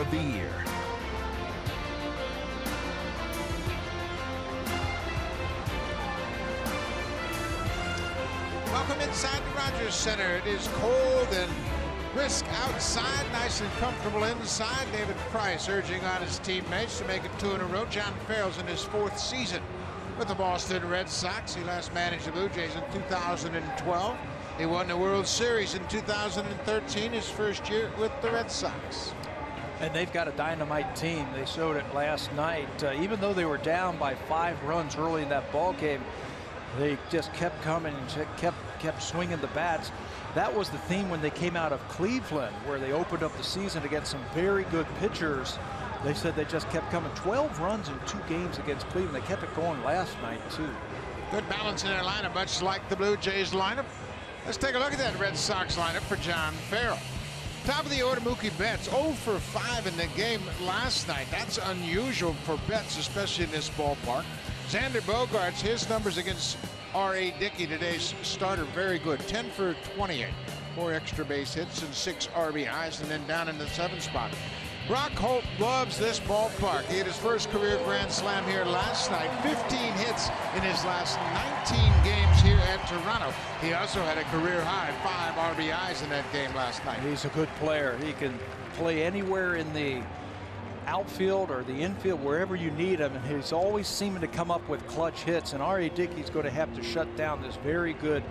of the year. Welcome inside the Rogers Center. It is cold and brisk outside, nice and comfortable inside. David Price urging on his teammates to make it 2 in a row. John Farrell's in his 4th season with the Boston Red Sox. He last managed the Blue Jays in 2012. He won the World Series in 2013, his first year with the Red Sox. And they've got a dynamite team. They showed it last night. Even though they were down by 5 runs early in that ball game, they just kept coming and kept swinging the bats. That was the theme when they came out of Cleveland, where they opened up the season against some very good pitchers. They said they just kept coming. 12 runs in 2 games against Cleveland. They kept it going last night, too. Good balance in their lineup, much like the Blue Jays lineup. Let's take a look at that Red Sox lineup for John Farrell. Top of the order, Mookie Betts, 0 for 5 in the game last night. That's unusual for Betts, especially in this ballpark. Xander Bogaerts, his numbers against R.A. Dickey, today's starter, very good. 10 for 28, 4 extra base hits and 6 RBIs, and then down in the 7th spot. Brock Holt loves this ballpark. He had his first career grand slam here last night. 15 hits in his last 19 games here at Toronto. He also had a career high 5 RBIs in that game last night. He's a good player. He can play anywhere in the outfield or the infield, wherever you need him, and he's always seeming to come up with clutch hits. And R.A. Dickey's going to have to shut down this very good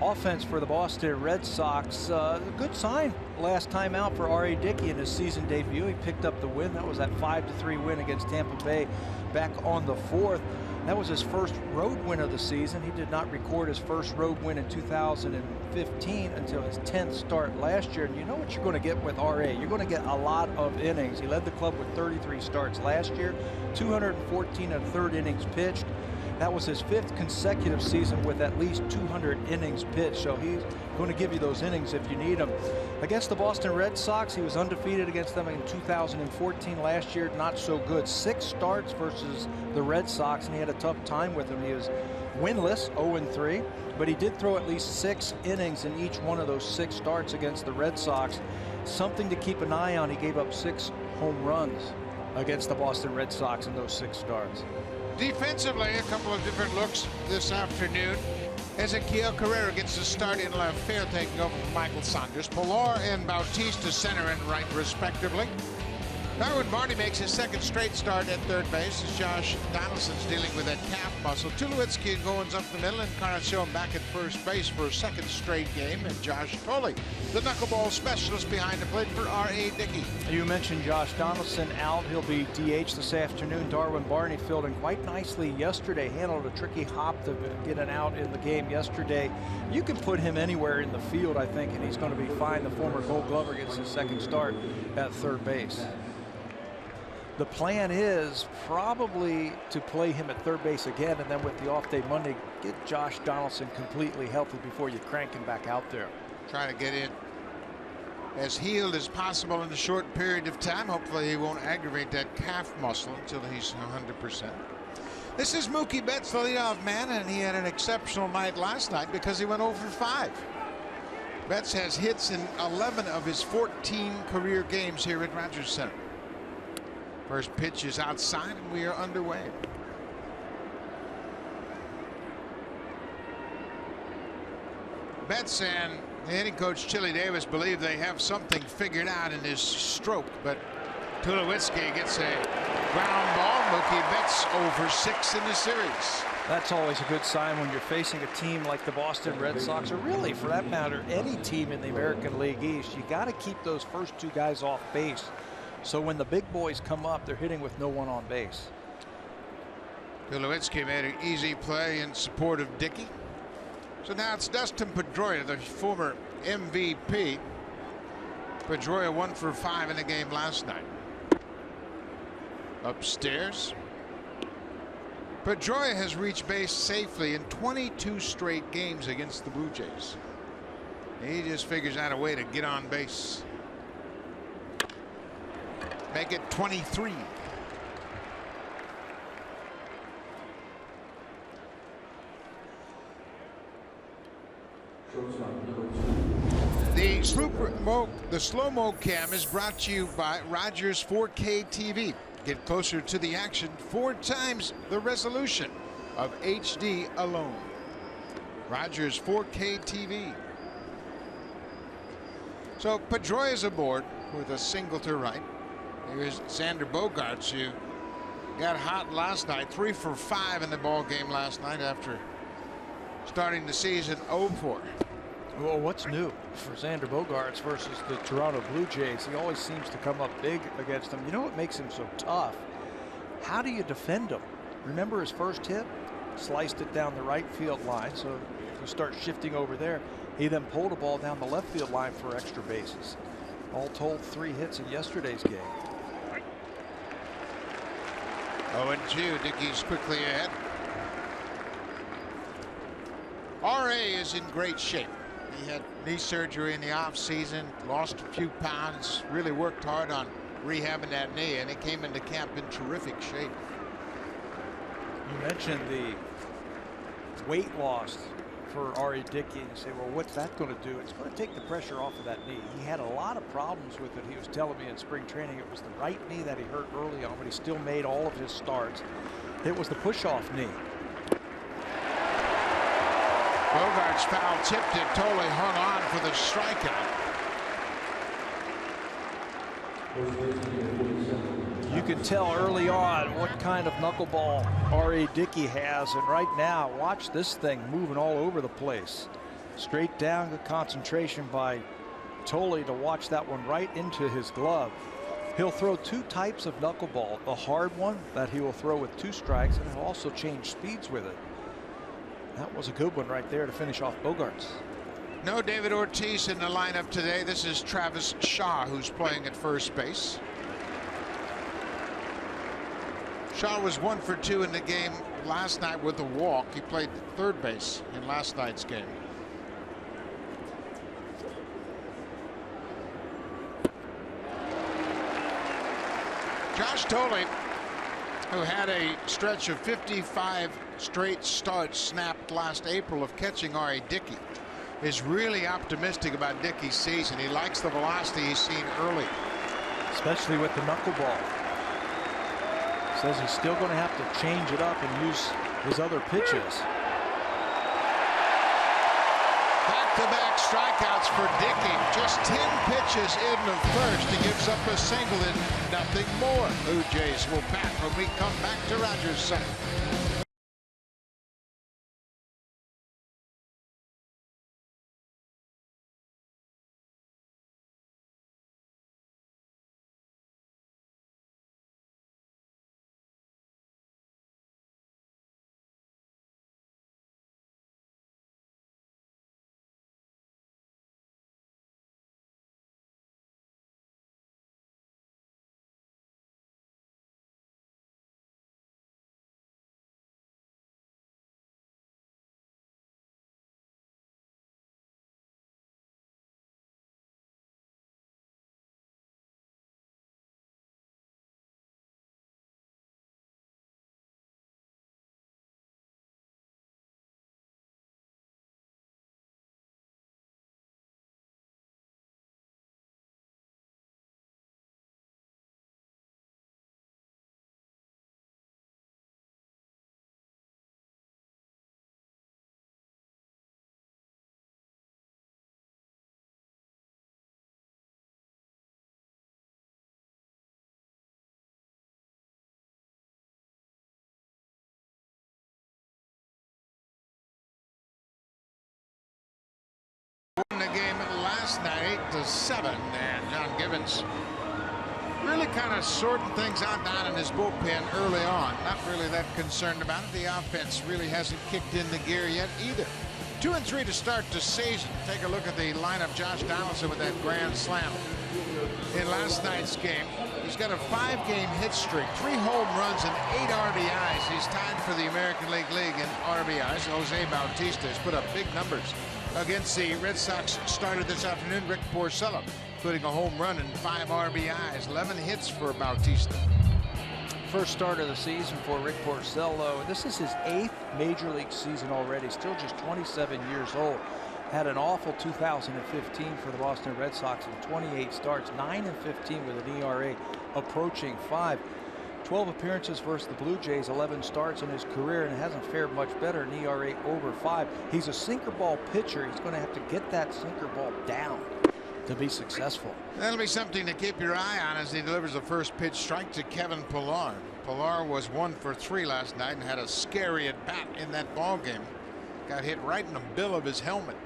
offense for the Boston Red Sox. A good sign last time out for R.A. Dickey in his season debut. He picked up the win. That was that 5-3 win against Tampa Bay back on the 4th. That was his first road win of the season. He did not record his first road win in 2015 until his 10th start last year. And you know what you're going to get with R.A. You're going to get a lot of innings. He led the club with 33 starts last year, 214 1/3 innings pitched. That was his 5th consecutive season with at least 200 innings pitched. So he's going to give you those innings if you need them. Against the Boston Red Sox, he was undefeated against them in 2014. Last year, not so good. 6 starts versus the Red Sox, and he had a tough time with them. He was winless, 0-3, but he did throw at least 6 innings in each one of those 6 starts against the Red Sox. Something to keep an eye on. He gave up 6 home runs against the Boston Red Sox in those 6 starts. Defensively, a couple of different looks this afternoon. Ezequiel Carrera gets the start in left field, taking over from Michael Saunders. Pilar and Bautista center and right, respectively. Darwin Barney makes his 2nd straight start at 3rd base as Josh Donaldson's dealing with that calf muscle. Tulowitzki and Goins up the middle, and Encarnacion back at 1st base for a 2nd straight game. And Josh Tolley, the knuckleball specialist behind the plate for R.A. Dickey. You mentioned Josh Donaldson out. He'll be DH this afternoon. Darwin Barney filled in quite nicely yesterday. Handled a tricky hop to get an out in the game yesterday. You can put him anywhere in the field, I think, and he's going to be fine. The former Gold Glover gets his 2nd start at 3rd base. The plan is probably to play him at 3rd base again, and then with the off day Monday, get Josh Donaldson completely healthy before you crank him back out there. Trying to get in as healed as possible in a short period of time. Hopefully he won't aggravate that calf muscle until he's 100%. This is Mookie Betts, the leadoff man, and he had an exceptional night last night because he went 0 for 5. Betts has hits in 11 of his 14 career games here at Rogers Center. First pitch is outside, and we are underway. Betts and the hitting coach Chili Davis believe they have something figured out in his stroke, but Tulowitzki gets a ground ball. Mookie Betts 0 for 6 in the series. That's always a good sign when you're facing a team like the Boston Red Sox, or really, for that matter, any team in the American League East. You got to keep those first 2 guys off base. So when the big boys come up, they're hitting with no one on base. Tulowitzki made an easy play in support of Dickey. So now it's Dustin Pedroia, the former MVP. Pedroia 1 for 5 in the game last night. Upstairs. Pedroia has reached base safely in 22 straight games against the Blue Jays. He just figures out a way to get on base. Make it 23. The sloop The slow-mo cam is brought to you by Rogers 4K TV. Get closer to the action 4 times the resolution of HD alone. Rogers 4K TV. So Pedroia's aboard with a single to right. Here's Xander Bogaerts, who got hot last night, 3 for 5 in the ball game last night after starting the season 0-4. Well, what's new for Xander Bogaerts versus the Toronto Blue Jays? He always seems to come up big against them. You know what makes him so tough? How do you defend him? Remember his first hit? Sliced it down the right field line, so if you start shifting over there, he then pulled a ball down the left field line for extra bases. All told, 3 hits in yesterday's game. 0-2, Dickey's quickly ahead. RA is in great shape. He had knee surgery in the offseason, lost a few pounds, really worked hard on rehabbing that knee, and he came into camp in terrific shape. You mentioned the weight loss for R.A. Dickey, and you say, well, what's that going to do? It's going to take the pressure off of that knee. He had a lot of problems with it. He was telling me in spring training it was the right knee that he hurt early on, but he still made all of his starts. It was the push-off knee. Bogaerts foul tipped it. Tolle hung on for the strikeout. You can tell early on what kind of knuckleball R.A. Dickey has, and right now, watch this thing moving all over the place. Straight down, the concentration by Tolle to watch that one right into his glove. He'll throw 2 types of knuckleball, a hard one that he will throw with 2 strikes, and he'll also change speeds with it. That was a good one right there to finish off Bogaerts. No David Ortiz in the lineup today. This is Travis Shaw, who's playing at first base. Shaw was 1 for 2 in the game last night with a walk. He played third base in last night's game. Josh Tolle, who had a stretch of 55 straight starts snapped last April of catching R.A. Dickey, is really optimistic about Dickey's season. He likes the velocity he's seen early. Especially with the knuckleball. Says he's still going to have to change it up and use his other pitches. Back-to-back strikeouts for Dickey. Just 10 pitches in the first. He gives up a single and nothing more. Blue Jays will bat when we come back to Rogers Center. In the game last night, 8-7, and John Gibbons really kind of sorting things out down in his bullpen early on. Not really that concerned about it. The offense really hasn't kicked in the gear yet either. 2-3 to start the season. Take a look at the lineup. Josh Donaldson with that grand slam in last night's game. He's got a 5-game hit streak, 3 home runs and 8 RBIs. He's tied for the American League in RBIs. Jose Bautista has put up big numbers against the Red Sox starter this afternoon. Rick Porcello putting a home run and 5 RBIs, 11 hits for Bautista. First start of the season for Rick Porcello. This is his 8th major league season already, still just 27 years old. had an awful 2015 for the Boston Red Sox in 28 starts, 9-15 with an ERA approaching 5. 12 appearances versus the Blue Jays, 11 starts in his career, and hasn't fared much better, an ERA over 5. He's a sinker ball pitcher. He's going to have to get that sinker ball down to be successful. That'll be something to keep your eye on as he delivers the first pitch strike to Kevin Pillar. Pillar was 1 for 3 last night and had a scary at bat in that ball game. Got hit right in the bill of his helmet.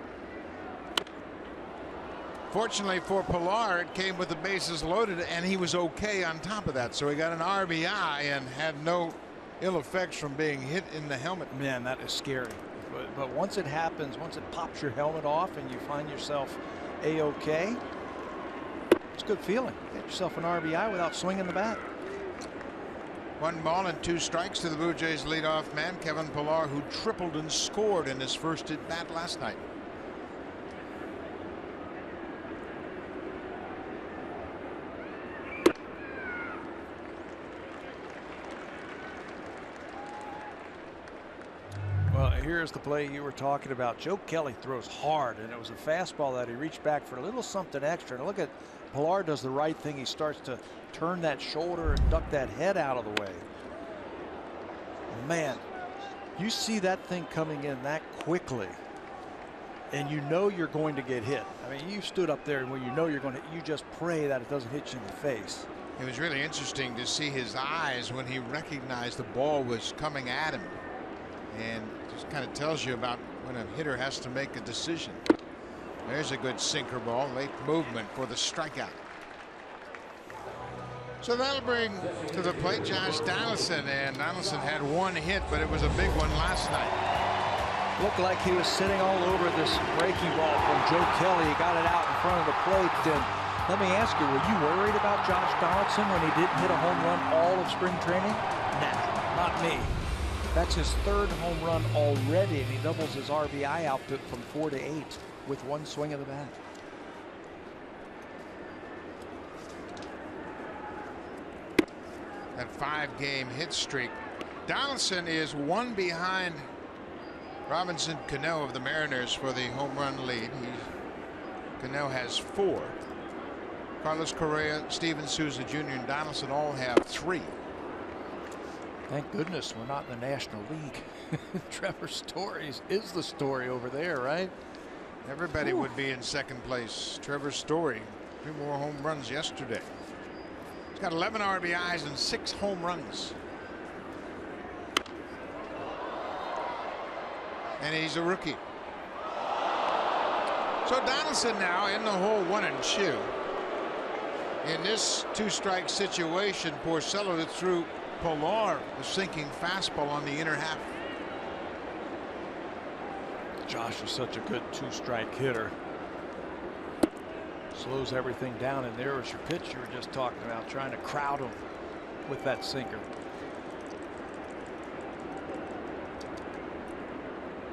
Fortunately for Pillar, it came with the bases loaded, and he was okay on top of that. So he got an RBI and had no ill effects from being hit in the helmet. Man, that is scary. But once it happens, once it pops your helmet off and you find yourself A-OK, it's a good feeling. Get yourself an RBI without swinging the bat. 1 ball and 2 strikes to the Blue Jays leadoff man, Kevin Pillar, who tripled and scored in his first at bat last night. Well, here's the play you were talking about. Joe Kelly throws hard, and it was a fastball that he reached back for a little something extra. And look at Pillar does the right thing. He starts to turn that shoulder and duck that head out of the way. Man, you see that thing coming in that quickly, and you know you're going to get hit. I mean, you stood up there, and when you know you're going to, you just pray that it doesn't hit you in the face. It was really interesting to see his eyes when he recognized the ball was coming at him. And just kind of tells you about when a hitter has to make a decision. There's a good sinker ball, late movement for the strikeout. So that'll bring to the plate Josh Donaldson, and Donaldson had 1 hit, but it was a big one last night. Looked like he was sitting all over this breaking ball from Joe Kelly. He got it out in front of the plate. And let me ask you, were you worried about Josh Donaldson when he didn't hit a home run all of spring training? Nah, not me. That's his 3rd home run already, and he doubles his RBI output from 4 to 8 with 1 swing of the bat. That 5-game hit streak. Donaldson is 1 behind Robinson Cano of the Mariners for the home run lead. Cano has 4. Carlos Correa, Steven Souza Jr., and Donaldson all have 3. Thank goodness we're not in the National League. Trevor Story is the story over there, right? Everybody would be in 2nd place. Trevor Story, 2 more home runs yesterday. He's got 11 RBIs and 6 home runs. And he's a rookie. So Donaldson now in the hole 1-2. In this 2-strike situation, Porcello threw Pillar the sinking fastball on the inner half. Josh is such a good 2-strike hitter. Slows everything down, and there was your pitch you were just talking about, trying to crowd him with that sinker.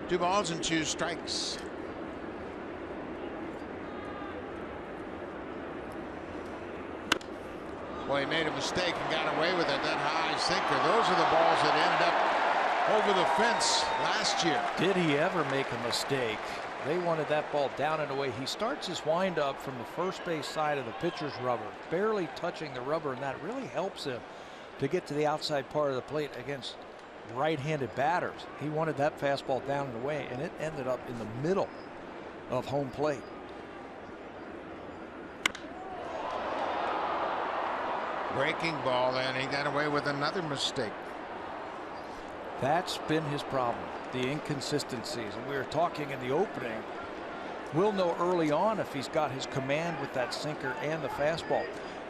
2 balls and 2 strikes. Well, he made a mistake and got away with it. That high sinker. Those are the balls that ended up over the fence last year. Did he ever make a mistake? They wanted that ball down and away. He starts his windup from the first base side of the pitcher's rubber, barely touching the rubber, and that really helps him to get to the outside part of the plate against right-handed batters. He wanted that fastball down and away, and it ended up in the middle of home plate. Breaking ball, and he got away with another mistake. That's been his problem, the inconsistencies. And we were talking in the opening. We'll know early on if he's got his command with that sinker and the fastball.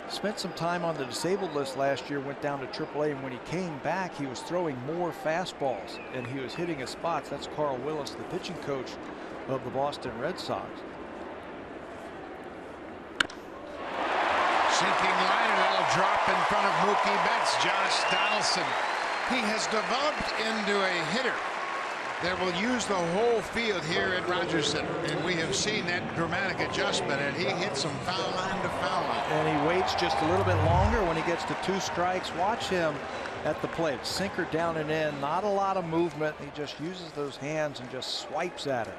Spent some time on the disabled list last year, went down to AAA, and when he came back, he was throwing more fastballs, and he was hitting his spots. That's Carl Willis, the pitching coach of the Boston Red Sox. Sinking liner, that'll drop in front of Mookie Betts. Josh Donaldson. He has developed into a hitter that will use the whole field here at Rogers Center, and we have seen that dramatic adjustment, and he hits them foul line to foul line. And he waits just a little bit longer when he gets to 2 strikes. Watch him at the plate. Sinker down and in, not a lot of movement. He just uses those hands and just swipes at it.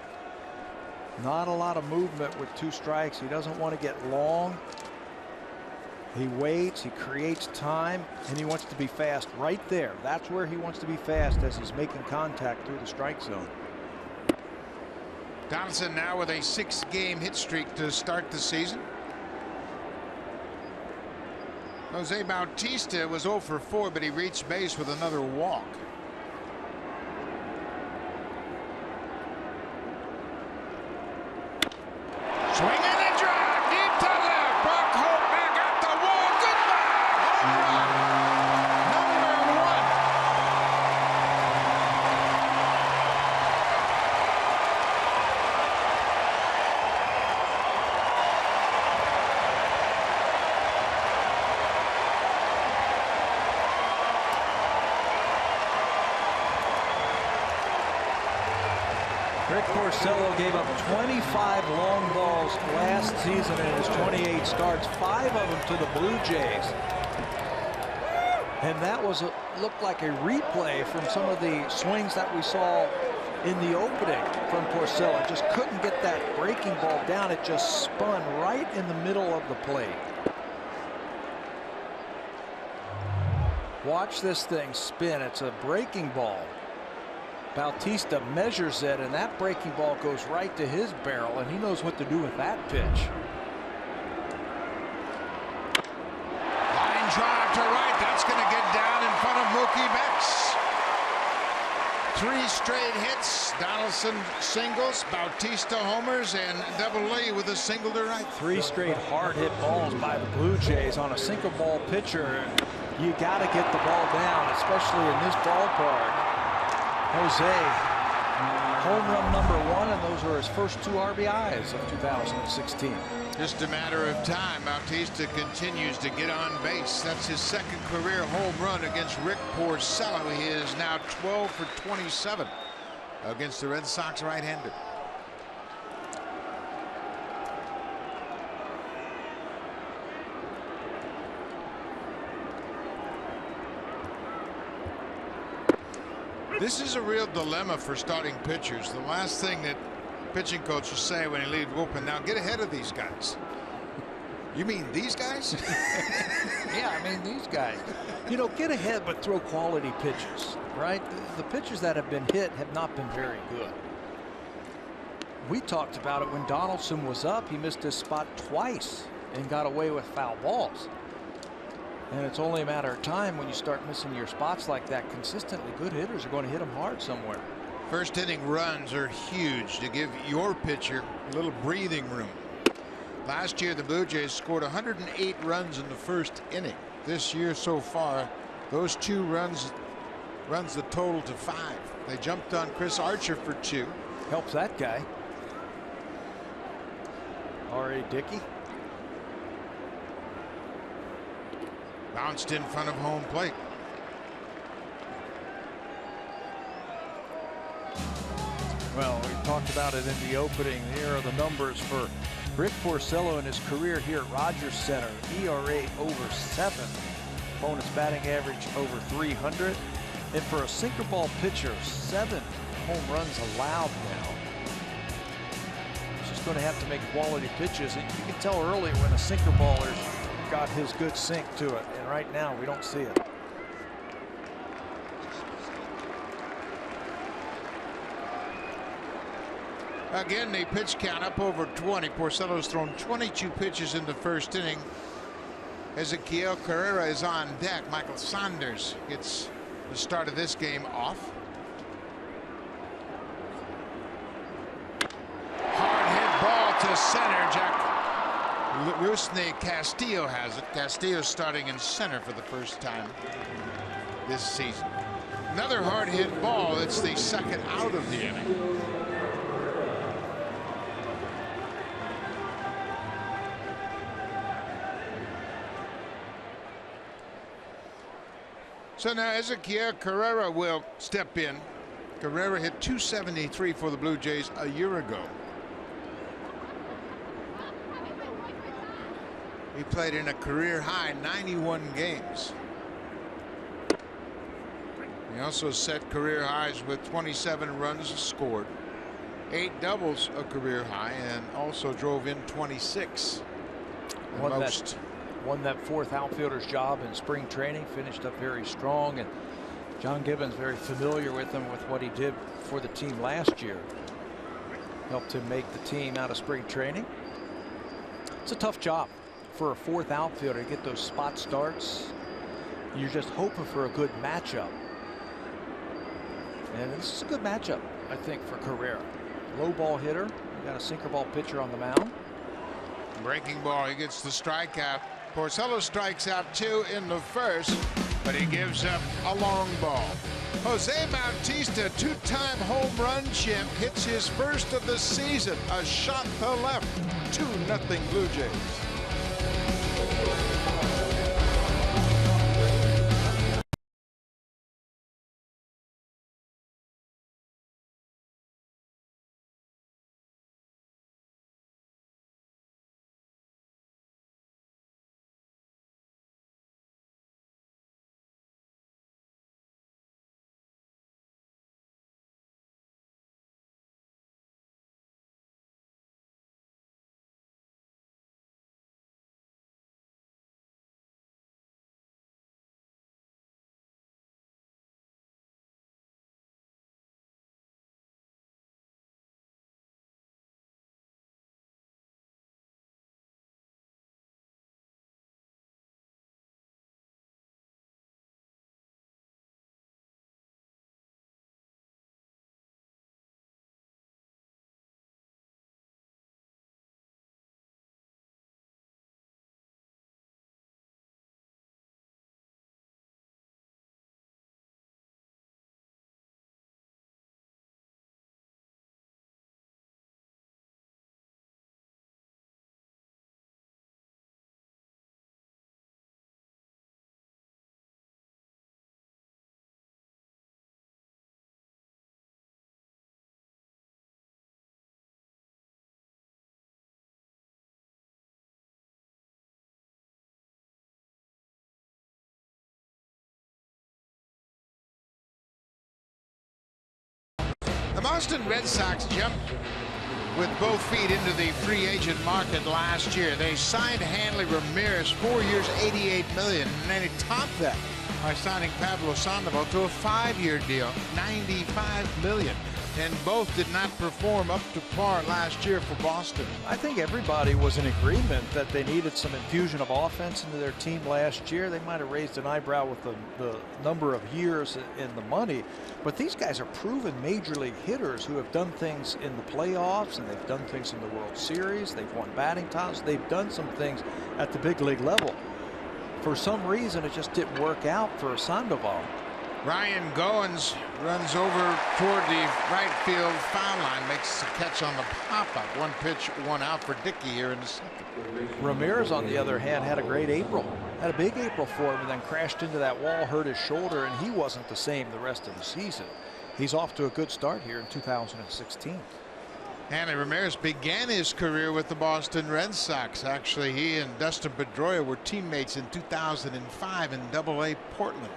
Not a lot of movement with 2 strikes. He doesn't want to get long. He waits, he creates time, and he wants to be fast right there. That's where he wants to be fast as he's making contact through the strike zone. Donaldson now with a 6-game hit streak to start the season. Jose Bautista was 0 for 4, but he reached base with another walk. Swing and a drive deep to left. Buck Hope back at the wall. Goodbye. Home run. Number 1. Rick Porcello gave up 25 long balls last season in his 28 starts, 5 of them to the Blue Jays. And that was looked like a replay from some of the swings that we saw in the opening from Porcello. Just couldn't get that breaking ball down. It just spun right in the middle of the plate. Watch this thing spin. It's a breaking ball. Bautista measures it, and that breaking ball goes right to his barrel, and he knows what to do with that pitch. Line drive to right. That's going to get down in front of Mookie Betts. 3 straight hits. Donaldson singles, Bautista homers, and Double A with a single to right. 3 straight hard hit balls by the Blue Jays on a single ball pitcher. You got to get the ball down, especially in this ballpark. Jose, home run number 1, and those are his first 2 RBIs of 2016. Just a matter of time. Bautista continues to get on base. That's his 2nd career home run against Rick Porcello. He is now 12 for 27 against the Red Sox right-hander. This is a real dilemma for starting pitchers. The last thing that pitching coaches say when they leave bullpen, now get ahead of these guys. You mean these guys? Yeah, I mean these guys. You know, get ahead but throw quality pitches, right? The pitchers that have been hit have not been very good. We talked about it when Donaldson was up. He missed his spot twice and got away with foul balls. And it's only a matter of time when you start missing your spots like that consistently. Good hitters are going to hit them hard somewhere. First inning runs are huge to give your pitcher a little breathing room. Last year, the Blue Jays scored 108 runs in the first inning. This year so far, those 2 runs the total to 5. They jumped on Chris Archer for 2. Helps that guy. R.A. Dickey. Bounced in front of home plate. Well, we talked about it in the opening. Here are the numbers for Rick Porcello in his career here at Rogers Center. ERA over 7. Opponent's batting average over 300. And for a sinker ball pitcher, 7 home runs allowed now. He's just going to have to make quality pitches. And you can tell early when a sinker baller's got his good sink to it, and right now we don't see it. Again, the pitch count up over 20. Porcello's thrown 22 pitches in the first inning. Ezequiel Carrera is on deck. Michael Saunders gets the start of this game off. Hard hit ball to center. Jack Rusney Castillo has it. Castillo starting in center for the first time this season. Another hard hit ball. It's the 2nd out of the inning. So now Ezequiel Carrera will step in. Carrera hit .273 for the Blue Jays a year ago. He played in a career high 91 games. He also set career highs with 27 runs scored, 8 doubles, a career high, and also drove in 26. Won that 4th outfielder's job in spring training, finished up very strong, and John Gibbons very familiar with him with what he did for the team last year. Helped him make the team out of spring training. It's a tough job for a 4th outfielder to get those spot starts. You're just hoping for a good matchup. And this is a good matchup, I think, for Carrera. Low ball hitter. You got a sinker ball pitcher on the mound. Breaking ball. He gets the strikeout. Porcello strikes out 2 in the first, but he gives up a long ball. Jose Bautista, 2-time home run champ, hits his first of the season. A shot to left. 2-0 Blue Jays. The Boston Red Sox jumped with both feet into the free agent market last year. They signed Hanley Ramirez, 4 years, $88 million, and then they topped that by signing Pablo Sandoval to a 5-year deal, $95 million. And both did not perform up to par last year for Boston. I think everybody was in agreement that they needed some infusion of offense into their team last year. They might have raised an eyebrow with the number of years and the money, but these guys are proven major league hitters who have done things in the playoffs, and they've done things in the World Series. They've won batting titles. They've done some things at the big league level. For some reason, it just didn't work out for Sandoval. Ryan Goins runs over toward the right field foul line, makes a catch on the pop-up. 1 pitch, 1 out for Dickey here in the second. Ramirez, on the other hand, had a great April. Had a big April for him, and then crashed into that wall, hurt his shoulder, and he wasn't the same the rest of the season. He's off to a good start here in 2016. Hanley Ramirez began his career with the Boston Red Sox. Actually, he and Dustin Pedroia were teammates in 2005 in Double-A Portland.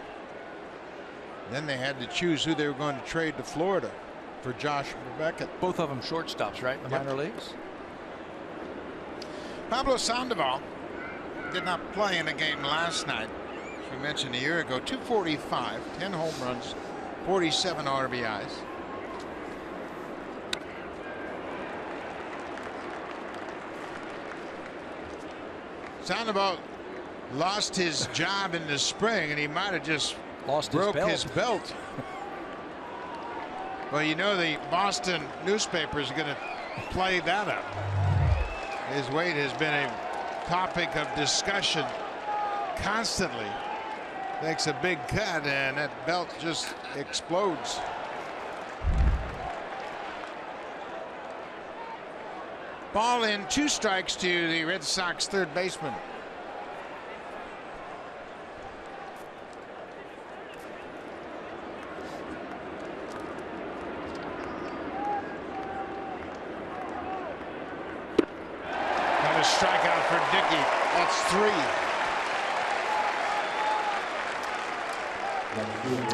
Then they had to choose who they were going to trade to Florida for Josh Beckett. Both of them shortstops, right, in the minor leagues? Pablo Sandoval did not play in a game last night. As we mentioned a year ago, 245, 10 home runs, 47 RBIs. Sandoval lost his job in the spring, and he might have just broke his belt. Well, you know, the Boston newspaper is going to play that up. His weight has been a topic of discussion constantly. Makes a big cut, and that belt just explodes. Ball in, 2 strikes to the Red Sox third baseman. Strikeout for Dickey. That's 3.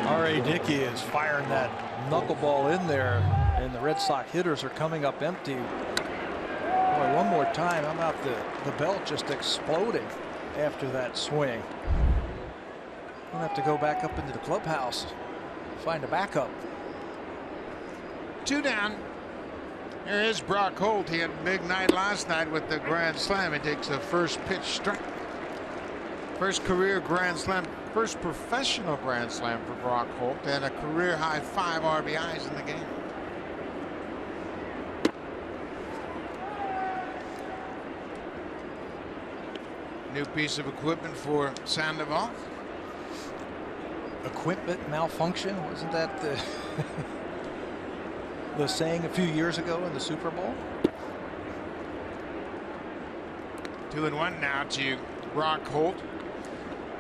R.A. Dickey is firing that knuckleball in there And the Red Sox hitters are coming up empty. Boy, one more time, how about the belt just exploding after that swing. We'll have to go back up into the clubhouse, find a backup. 2 down. Here is Brock Holt. He had a big night last night with the grand slam. He takes a first pitch strike. First career grand slam, first professional grand slam for Brock Holt, and a career high 5 RBIs in the game. New piece of equipment for Sandoval. Equipment malfunction, wasn't that the saying a few years ago in the Super Bowl? 2-1 now to Brock Holt.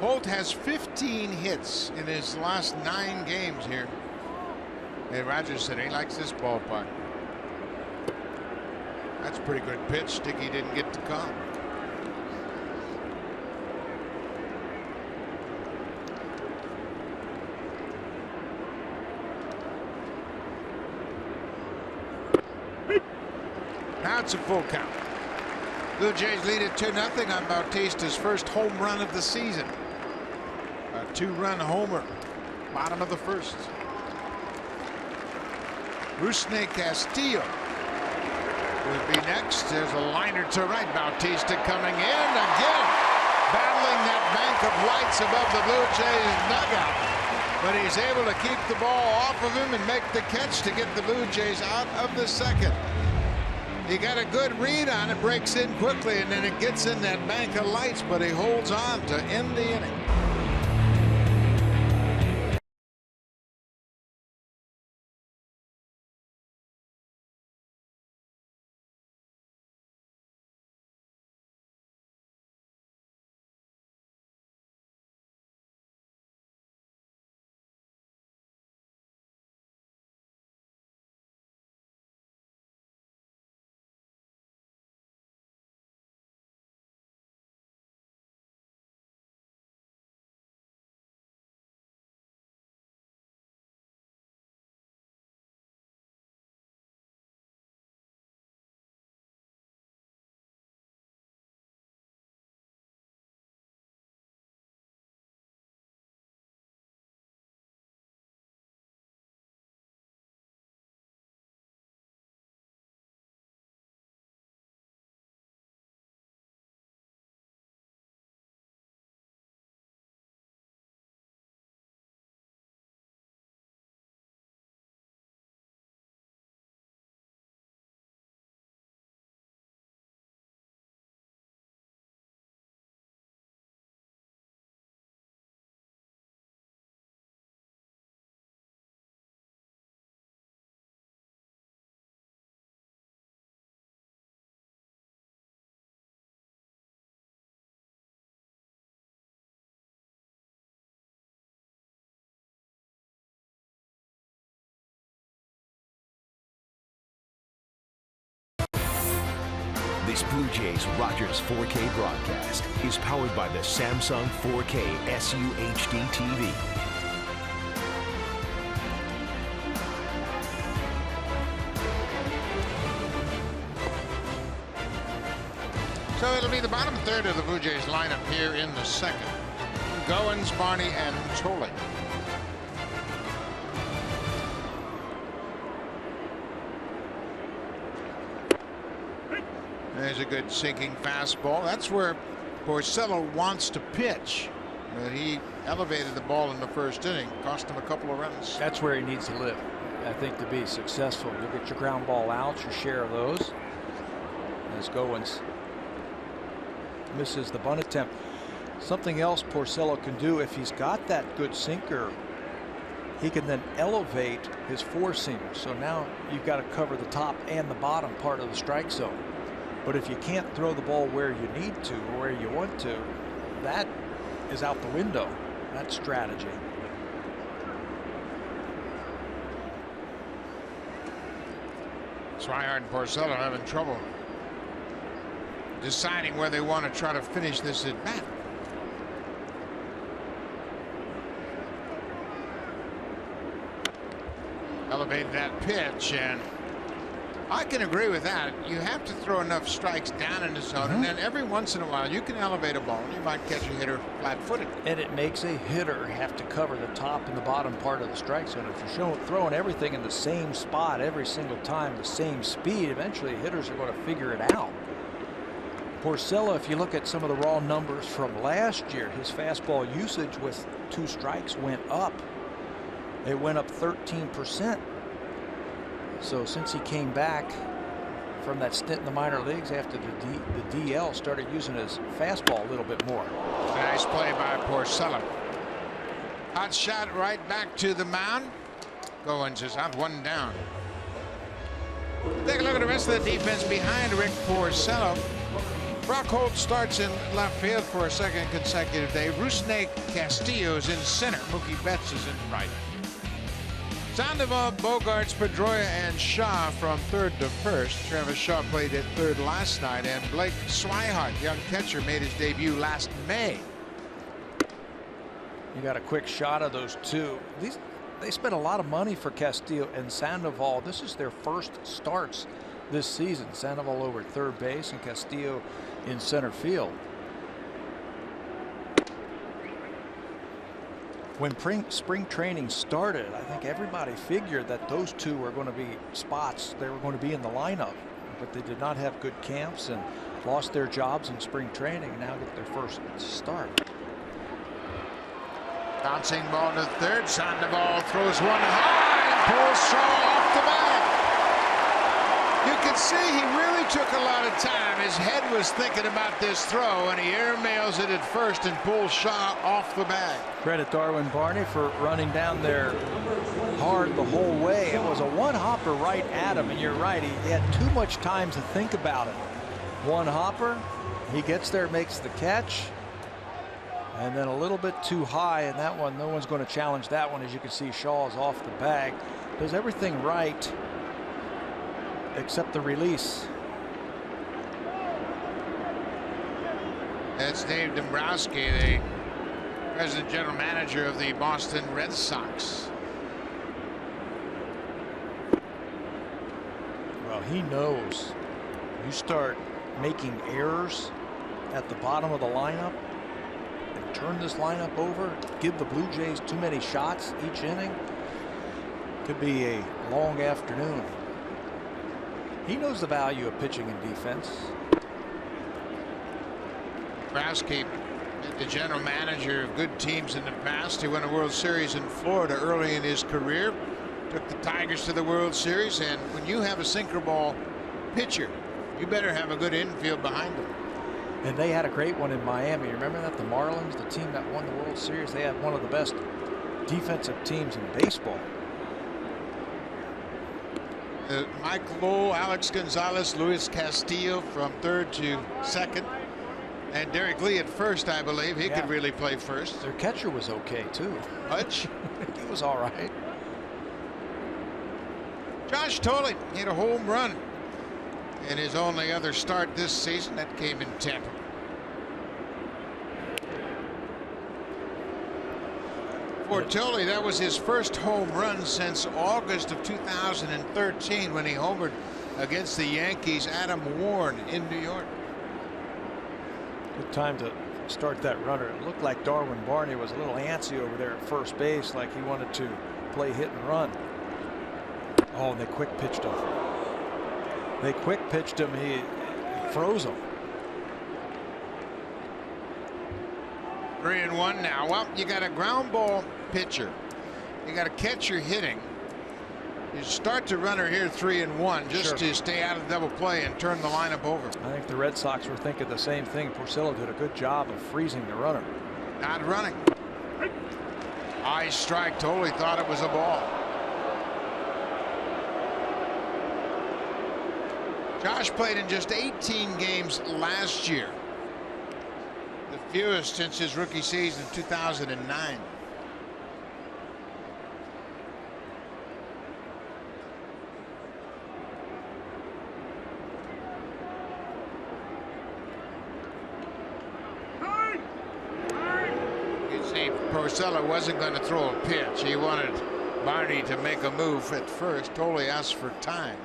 Holt has 15 hits in his last 9 games here. And Rogers said he likes this ballpark. That's a pretty good pitch. Sticky didn't get to call. Now it's a full count. Blue Jays lead it 2-0 on Bautista's first home run of the season. A 2-run homer. Bottom of the first. Rusney Castillo will be next. There's a liner to right. Bautista coming in again. Battling that bank of lights above the Blue Jays dugout. But he's able to keep the ball off of him and make the catch to get the Blue Jays out of the second. He got a good read on it, breaks in quickly, and then it gets in that bank of lights, but he holds on to end the inning. This Blue Jays Rogers 4K broadcast is powered by the Samsung 4K SUHD TV. So it'll be the bottom third of the Blue Jays lineup here in the second. Goins, Barney, and Tolley. There's a good sinking fastball. That's where Porcello wants to pitch. But he elevated the ball in the first inning. Cost him a couple of runs. That's where he needs to live, I think, to be successful. You'll get your ground ball outs, your share of those. As Goins misses the bunt attempt. Something else Porcello can do, if he's got that good sinker, he can then elevate his four-seamer. So now you've got to cover the top and the bottom part of the strike zone. But if you can't throw the ball where you need to or where you want to, that is out the window. That strategy. Swihart and Porcello having trouble deciding where they want to try to finish this at bat. elevated that pitch, and I can agree with that. You have to throw enough strikes down in the zone, and then every once in a while you can elevate a ball and you might catch a hitter flat-footed. And it makes a hitter have to cover the top and the bottom part of the strike zone. If you're throwing everything in the same spot every single time, the same speed, eventually hitters are going to figure it out. Porcello, if you look at some of the raw numbers from last year, his fastball usage with 2 strikes went up. It went up 13%. So since he came back from that stint in the minor leagues after the DL, started using his fastball a little bit more. Nice play by Porcello. Hot shot right back to the mound. Goins is out, 1 down. Take a look at the rest of the defense behind Rick Porcello. Brock Holt starts in left field for a second consecutive day. Rusney Castillo is in center. Mookie Betts is in right. Sandoval, Bogarts, Pedroia, and Shaw from third to first. Travis Shaw played at third last night, and Blake Swihart, young catcher, made his debut last May. You got a quick shot of those two. They spent a lot of money for Castillo and Sandoval. This is their first starts this season. Sandoval over at third base and Castillo in center field. When spring training started, I think everybody figured that those two were going to be spots. They were going to be in the lineup, but they did not have good camps and lost their jobs in spring training and now get their first start. Bouncing ball to third. Sandoval throws one high and pulls Shaw off the bag. You can see he really took a lot of time. His head was thinking about this throw, and he airmails it at first and pulls Shaw off the bag. Credit Darwin Barney for running down there hard the whole way. It was a one-hopper right at him, and you're right, he had too much time to think about it. One hopper, he gets there, makes the catch, and then a little bit too high, and that one, no one's going to challenge that one. As you can see, Shaw is off the bag. Does everything right except the release. That's Dave Dombrowski, the president general manager of the Boston Red Sox. Well, he knows you start making errors at the bottom of the lineup and turn this lineup over, give the Blue Jays too many shots each inning, could be a long afternoon. He knows the value of pitching and defense. Dombrowski, the general manager of good teams in the past. He won a World Series in Florida early in his career. Took the Tigers to the World Series. And when you have a sinker ball pitcher, you better have a good infield behind him. And they had a great one in Miami. Remember that? The Marlins, the team that won the World Series, they had one of the best defensive teams in baseball. Mike Lowell, Alex Gonzalez, Luis Castillo from third to second, and Derek Lee at first. I believe he could really play first. Their catcher was okay too. Hutch, he was all right. Josh Tolley hit a home run in his only other start this season. That came in Tampa. For Tolley, that was his first home run since August of 2013 when he homered against the Yankees' Adam Warren in New York. Good time to start that runner. It looked like Darwin Barney was a little antsy over there at first base, like he wanted to play hit and run. Oh, and they quick pitched him. They quick pitched him. He froze him. 3-1 now. Well, you got a ground ball pitcher. You got a catcher hitting. You start the runner here 3-1 just to stay out of double play and turn the lineup over. I think the Red Sox were thinking the same thing. Porcello did a good job of freezing the runner. Not running. High strike. Totally thought it was a ball. Josh played in just 18 games last year. The fewest since his rookie season in 2009. You see, Porcello wasn't going to throw a pitch. He wanted Barney to make a move at first. Totally asked for time.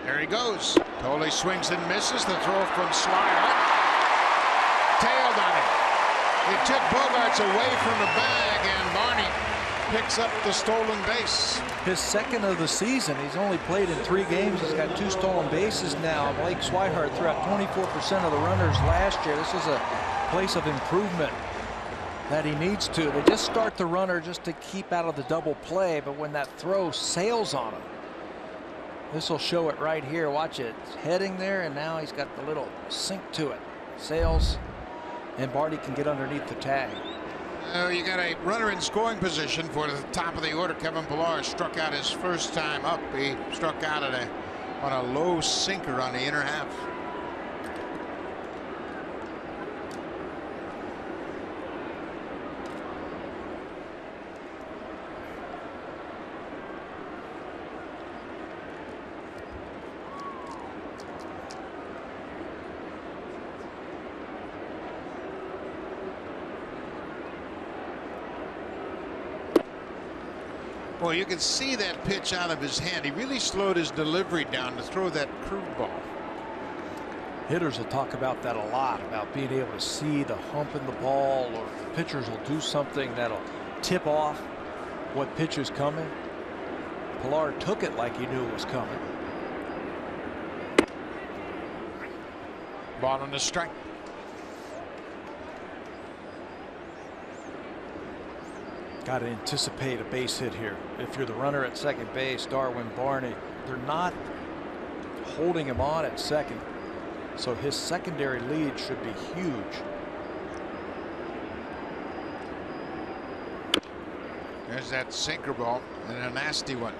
There he goes. Totally swings and misses. The throw from Slyer. Tailed on him. It took Bogarts away from the bag, and Barney picks up the stolen base. His second of the season. He's only played in 3 games. He's got 2 stolen bases now. Blake Swihart threw out 24% of the runners last year. This is a place of improvement that he needs to. They just start the runner just to keep out of the double play, but when that throw sails on him, this will show it right here. Watch it. It's heading there, and now he's got the little sink to it. Sails, and Barney can get underneath the tag. You got a runner in scoring position for the top of the order. Kevin Pillar struck out his first time up. He struck out on a low sinker on the inner half. Well, you can see that pitch out of his hand. He really slowed his delivery down to throw that curveball. Hitters will talk about that a lot, about being able to see the hump in the ball, or the pitchers will do something that'll tip off what pitch is coming. Pillar took it like he knew it was coming. Ball on the strike. Got to anticipate a base hit here. If you're the runner at second base, Darwin Barney, they're not holding him on at second, so his secondary lead should be huge. There's that sinker ball, and a nasty one.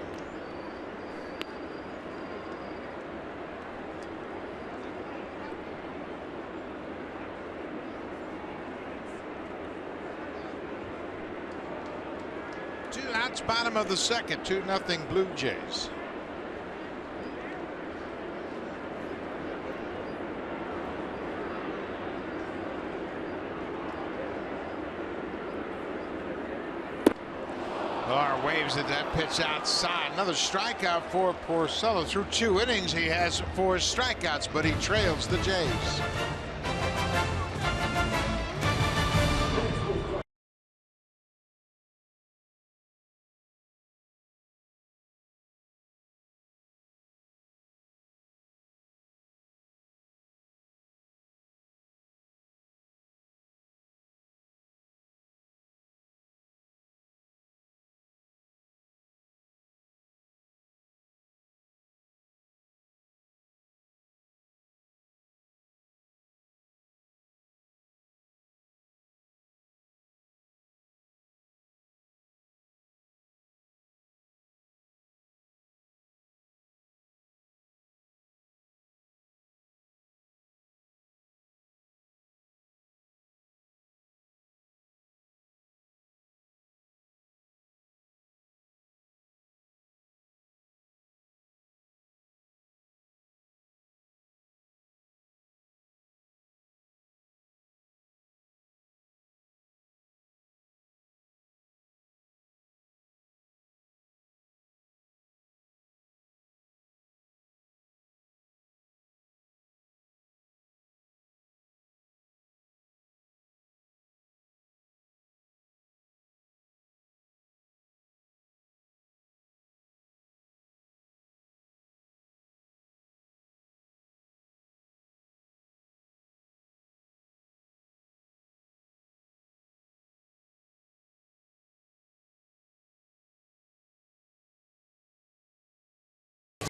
Bottom of the second, 2-0 Blue Jays. Pillar waves at that pitch outside. Another strikeout for Porcello. Through 2 innings, he has 4 strikeouts, but he trails the Jays.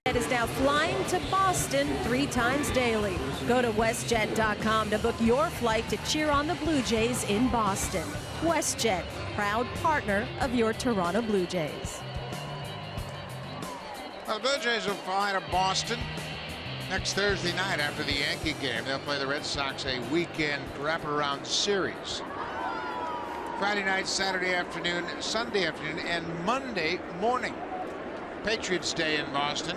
Is now flying to Boston 3 times daily. Go to WestJet.com to book your flight to cheer on the Blue Jays in Boston. WestJet, proud partner of your Toronto Blue Jays. Well, the Blue Jays will fly to Boston next Thursday night after the Yankee game. They'll play the Red Sox a weekend wraparound series. Friday night, Saturday afternoon, Sunday afternoon, and Monday morning. Patriots Day in Boston.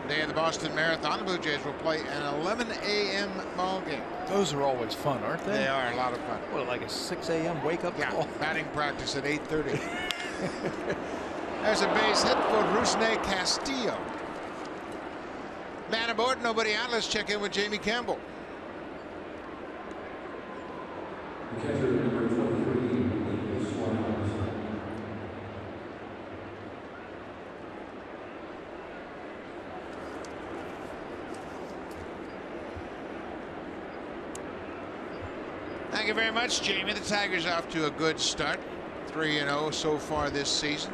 Day of the Boston Marathon. The Blue Jays will play an 11 a.m. ball game. Those are always fun, aren't they? They are a lot of fun. What, like a 6 a.m. wake-up call? Batting practice at 8:30. There's a base hit for Rusney Castillo. Man aboard, nobody out. Let's check in with Jamie Campbell. Thank you very much, Jamie. The Tigers off to a good start. 3-0 so far this season.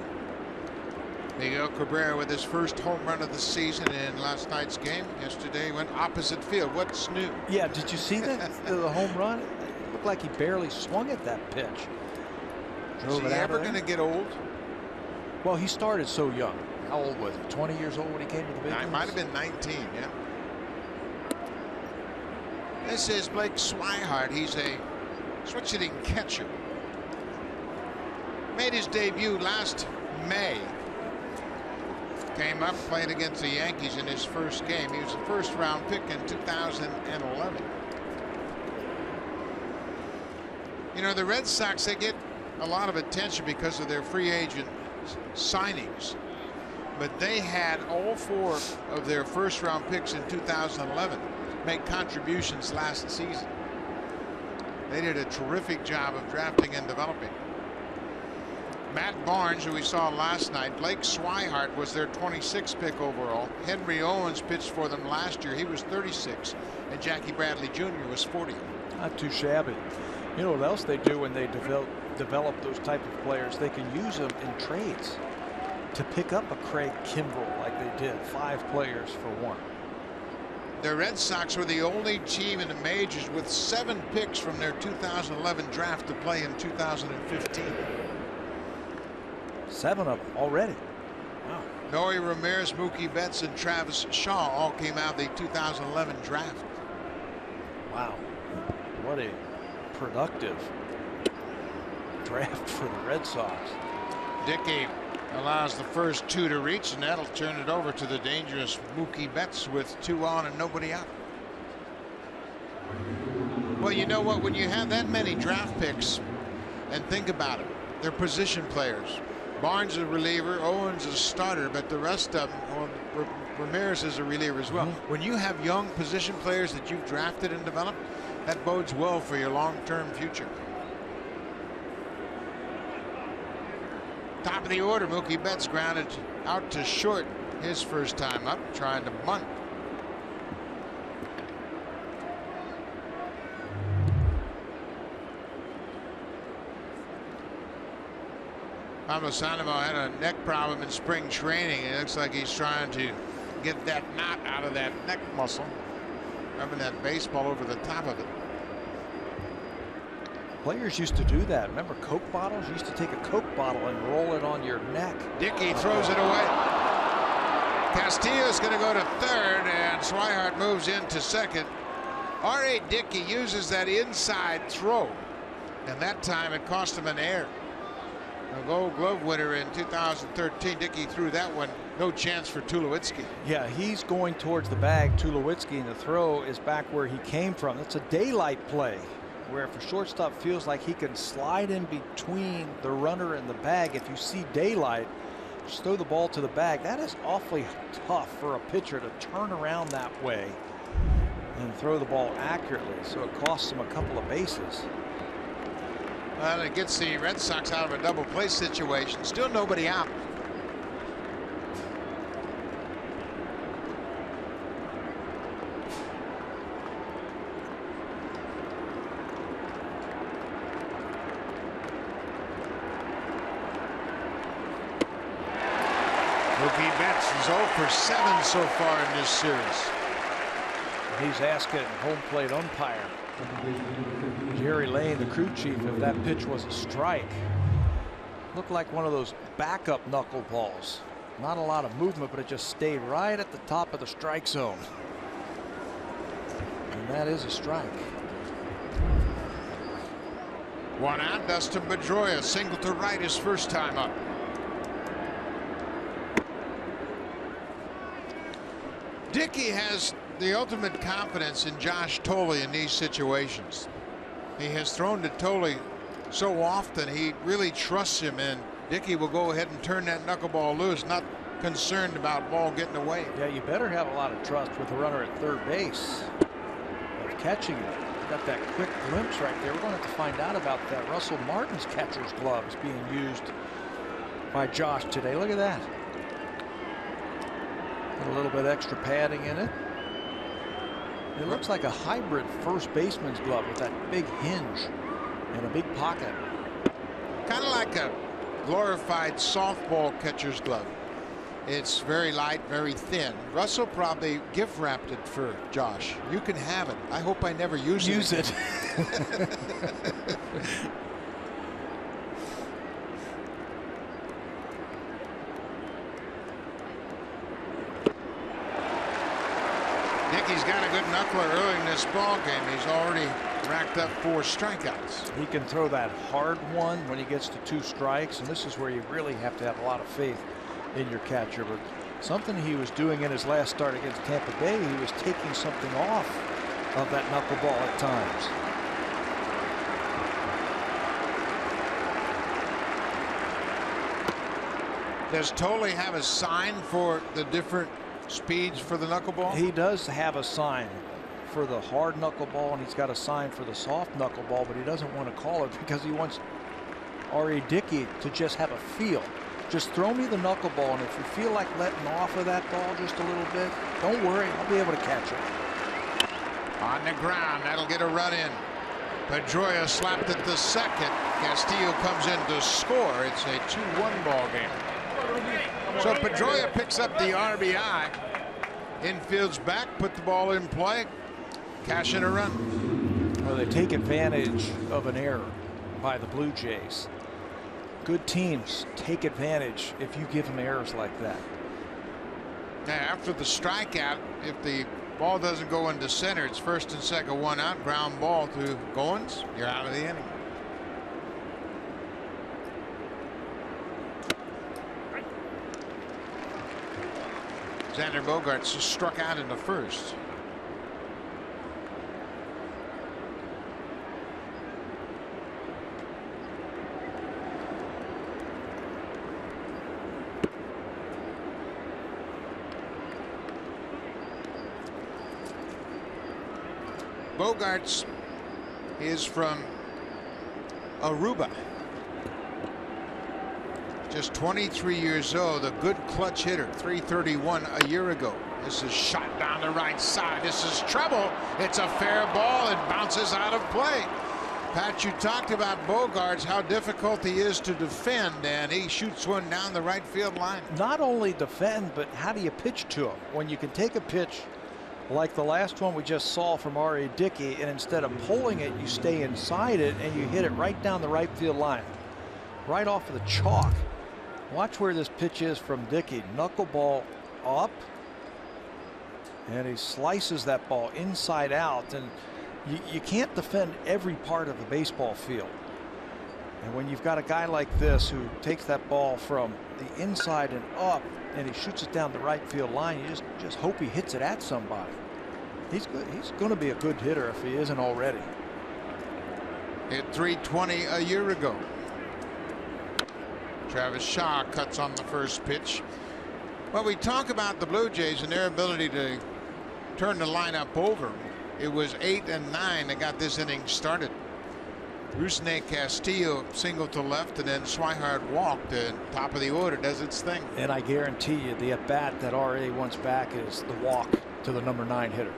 Miguel Cabrera with his first home run of the season in last night's game. Yesterday went opposite field. What's new? Yeah, did you see that? The home run? It looked like he barely swung at that pitch. Is he ever going to get old? Well, he started so young. How old was he? 20 years old when he came to the big leagues? Might have been 19, yeah. This is Blake Swihart. He's a switch-hitting catcher. Made his debut last May. Came up, played against the Yankees in his first game. He was a first-round pick in 2011. You know, the Red Sox, they get a lot of attention because of their free agent signings. But they had all 4 of their first-round picks in 2011 make contributions last season. They did a terrific job of drafting and developing. Matt Barnes, who we saw last night. Blake Swihart was their 26th pick overall. Henry Owens pitched for them last year. He was 36. And Jackie Bradley Jr. was 40. Not too shabby. You know what else they do when they develop those type of players? They can use them in trades to pick up a Craig Kimbrell like they did. 5 players for 1. The Red Sox were the only team in the majors with 7 picks from their 2011 draft to play in 2015. 7 of them already. Wow. Noe Ramirez, Mookie Betts, and Travis Shaw all came out of the 2011 draft. Wow. What a productive draft for the Red Sox. Dickey allows the first 2 to reach, and that'll turn it over to the dangerous Mookie Betts with 2 on and nobody out. Well, you know what? When you have that many draft picks, and think about it, they're position players. Barnes is a reliever, Owens is a starter, but the rest of them, well, Ramirez is a reliever as well. When you have young position players that you've drafted and developed, that bodes well for your long-term future. Top of the order, Mookie Betts grounded out to short his first time up, trying to bunt. Pablo Sandoval had a neck problem in spring training. It looks like he's trying to get that knot out of that neck muscle, rubbing that baseball over the top of it. Players used to do that. Remember Coke bottles? You used to take a Coke bottle and roll it on your neck. Dickey throws it away. Castillo's going to go to third, and Swihart moves into second. R.A. Dickey uses that inside throw, and that time it cost him an error. A Gold Glove winner in 2013. Dickey threw that one. No chance for Tulowitzki. Yeah, he's going towards the bag. Tulowitzki, and the throw is back where he came from. It's a daylight play, where if a shortstop feels like he can slide in between the runner and the bag, if you see daylight, just throw the ball to the bag. That is awfully tough for a pitcher to turn around that way and throw the ball accurately. So it costs him a couple of bases. Well, it gets the Red Sox out of a double play situation. Still nobody out. Mookie Betts is 0 for 7 so far in this series. He's asking home plate umpire Jerry Lane, the crew chief, if that pitch was a strike. Looked like one of those backup knuckleballs. Not a lot of movement, but it just stayed right at the top of the strike zone. And that is a strike. 1 out. Dustin Pedroia single to right his first time up. Dickey has the ultimate confidence in Josh Thole in these situations. He has thrown to Thole so often, he really trusts him, and Dickey will go ahead and turn that knuckleball loose, not concerned about ball getting away. Yeah, you better have a lot of trust with the runner at third base of catching it. Got that quick glimpse right there. We're going to have to find out about that. Russell Martin's catcher's glove is being used by Josh today. Look at that. Got a little bit extra padding in it. It looks like a hybrid first baseman's glove with that big hinge and a big pocket. Kind of like a glorified softball catcher's glove. It's very light, very thin. Russell probably gift wrapped it for Josh. You can have it. I hope I never use it. Dickey's got a good knuckler early in this ball game. He's already racked up 4 strikeouts. He can throw that hard one when he gets to 2 strikes, and this is where you really have to have a lot of faith in your catcher. But something he was doing in his last start against Tampa Bay, he was taking something off of that knuckleball at times. Does Thole have a sign for the different speeds for the knuckleball? He does have a sign for the hard knuckleball, and he's got a sign for the soft knuckleball, but he doesn't want to call it because he wants R.A. Dickey to just have a feel. Just throw me the knuckleball, and if you feel like letting off of that ball just a little bit, don't worry, I'll be able to catch it. On the ground, that'll get a run in. Pedroia slapped it to second. Castillo comes in to score. It's a 2-1 ball game. So Pedroia picks up the RBI. Infield's back, put the ball in play, cash in a run. Well, they take advantage of an error by the Blue Jays. Good teams take advantage if you give them errors like that. Now, after the strikeout, if the ball doesn't go into center, it's first and second, 1 out, ground ball to Goins. You're out of the inning. Xander Bogaerts just struck out in the first. Bogaerts is from Aruba. Just 23 years old, a good clutch hitter, 331 a year ago. This is shot down the right side. This is trouble. It's a fair ball and bounces out of play. Pat, you talked about Bogaerts, how difficult he is to defend, and he shoots one down the right field line. Not only defend, but how do you pitch to him? When you can take a pitch like the last one we just saw from R.A. Dickey, and instead of pulling it, you stay inside it and you hit it right down the right field line, right off of the chalk. Watch where this pitch is from Dickey. Knuckleball up, and he slices that ball inside out, and you can't defend every part of the baseball field. And when you've got a guy like this who takes that ball from the inside and up, and he shoots it down the right field line, you just hope he hits it at somebody. He's good. He's going to be a good hitter if he isn't already. Hit 320 a year ago. Travis Shaw cuts on the first pitch. Well, we talk about the Blue Jays and their ability to turn the lineup over. It was 8 and 9 that got this inning started. Rusney Castillo single to left, and then Swihart walked. The top of the order does its thing. And I guarantee you the at bat that RA wants back is the walk to the number 9 hitter.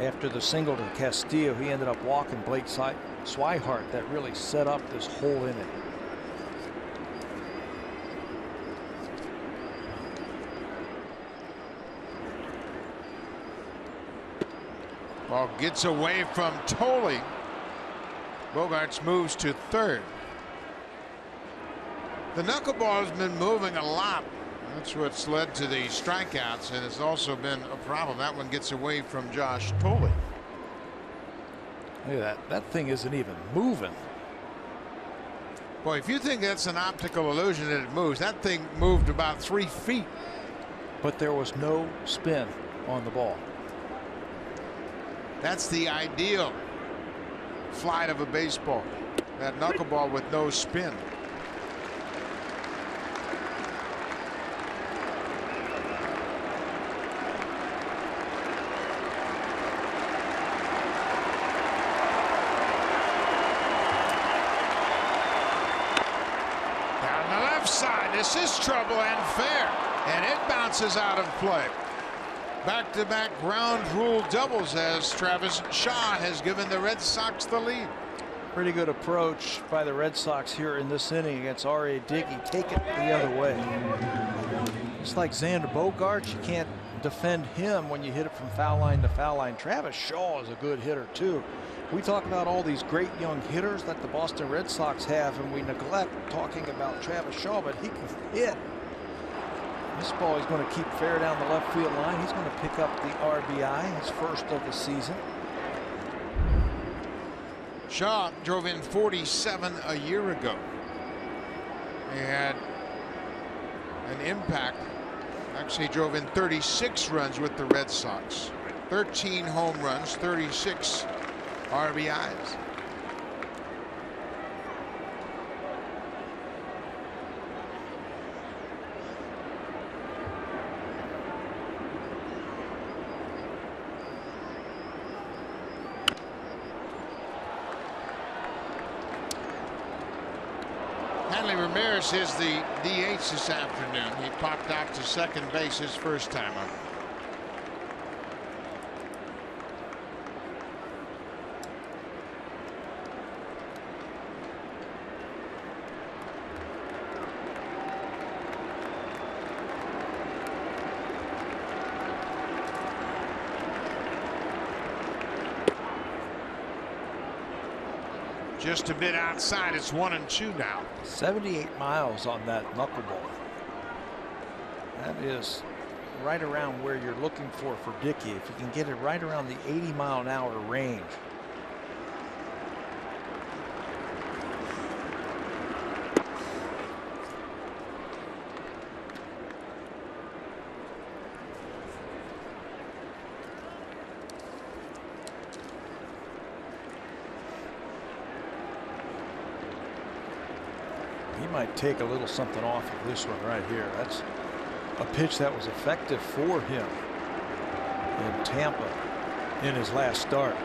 After the single to Castillo, he ended up walking Blake Swihart. That really set up this whole inning. Ball gets away from Thole. Bogaerts moves to third. The knuckleball has been moving a lot. That's what's led to the strikeouts, and it's also been a problem. That one gets away from Josh Thole. Look at that. That thing isn't even moving. Boy, if you think that's an optical illusion that it moves, that thing moved about 3 feet. but there was no spin on the ball. That's the ideal flight of a baseball. That knuckleball with no spin. Down the left side. This is trouble and fair. And it bounces out of play. Back-to-back ground rule doubles as Travis Shaw has given the Red Sox the lead. Pretty good approach by the Red Sox here in this inning against R.A. Dickey. Take it the other way. It's like Xander Bogaerts. You can't defend him when you hit it from foul line to foul line. Travis Shaw is a good hitter too. We talk about all these great young hitters that the Boston Red Sox have, and we neglect talking about Travis Shaw, but he can hit. This ball he's going to keep fair down the left field line. He's going to pick up the RBI, his first of the season. Shaw drove in 47 a year ago. He had an impact. Actually, he drove in 36 runs with the Red Sox. 13 home runs, 36 RBIs. Ramirez is the DH this afternoon. He popped out to second base his first time up. Just a bit outside. It's 1-2 now. 78 miles on that knuckleball. That is right around where you're looking for Dickey. If you can get it right around the 80-mile-an-hour range. Might take a little something off of this one right here. That's a pitch that was effective for him in Tampa in his last start.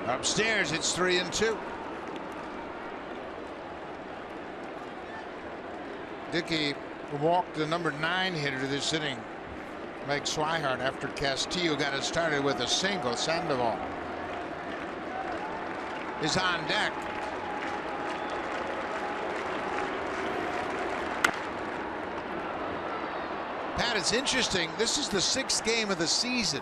Upstairs, it's 3-2. Dickey walked the number 9 hitter this inning, Mike Swihart, after Castillo got it started with a single. Sandoval is on deck. Pat, it's interesting. This is the 6th game of the season.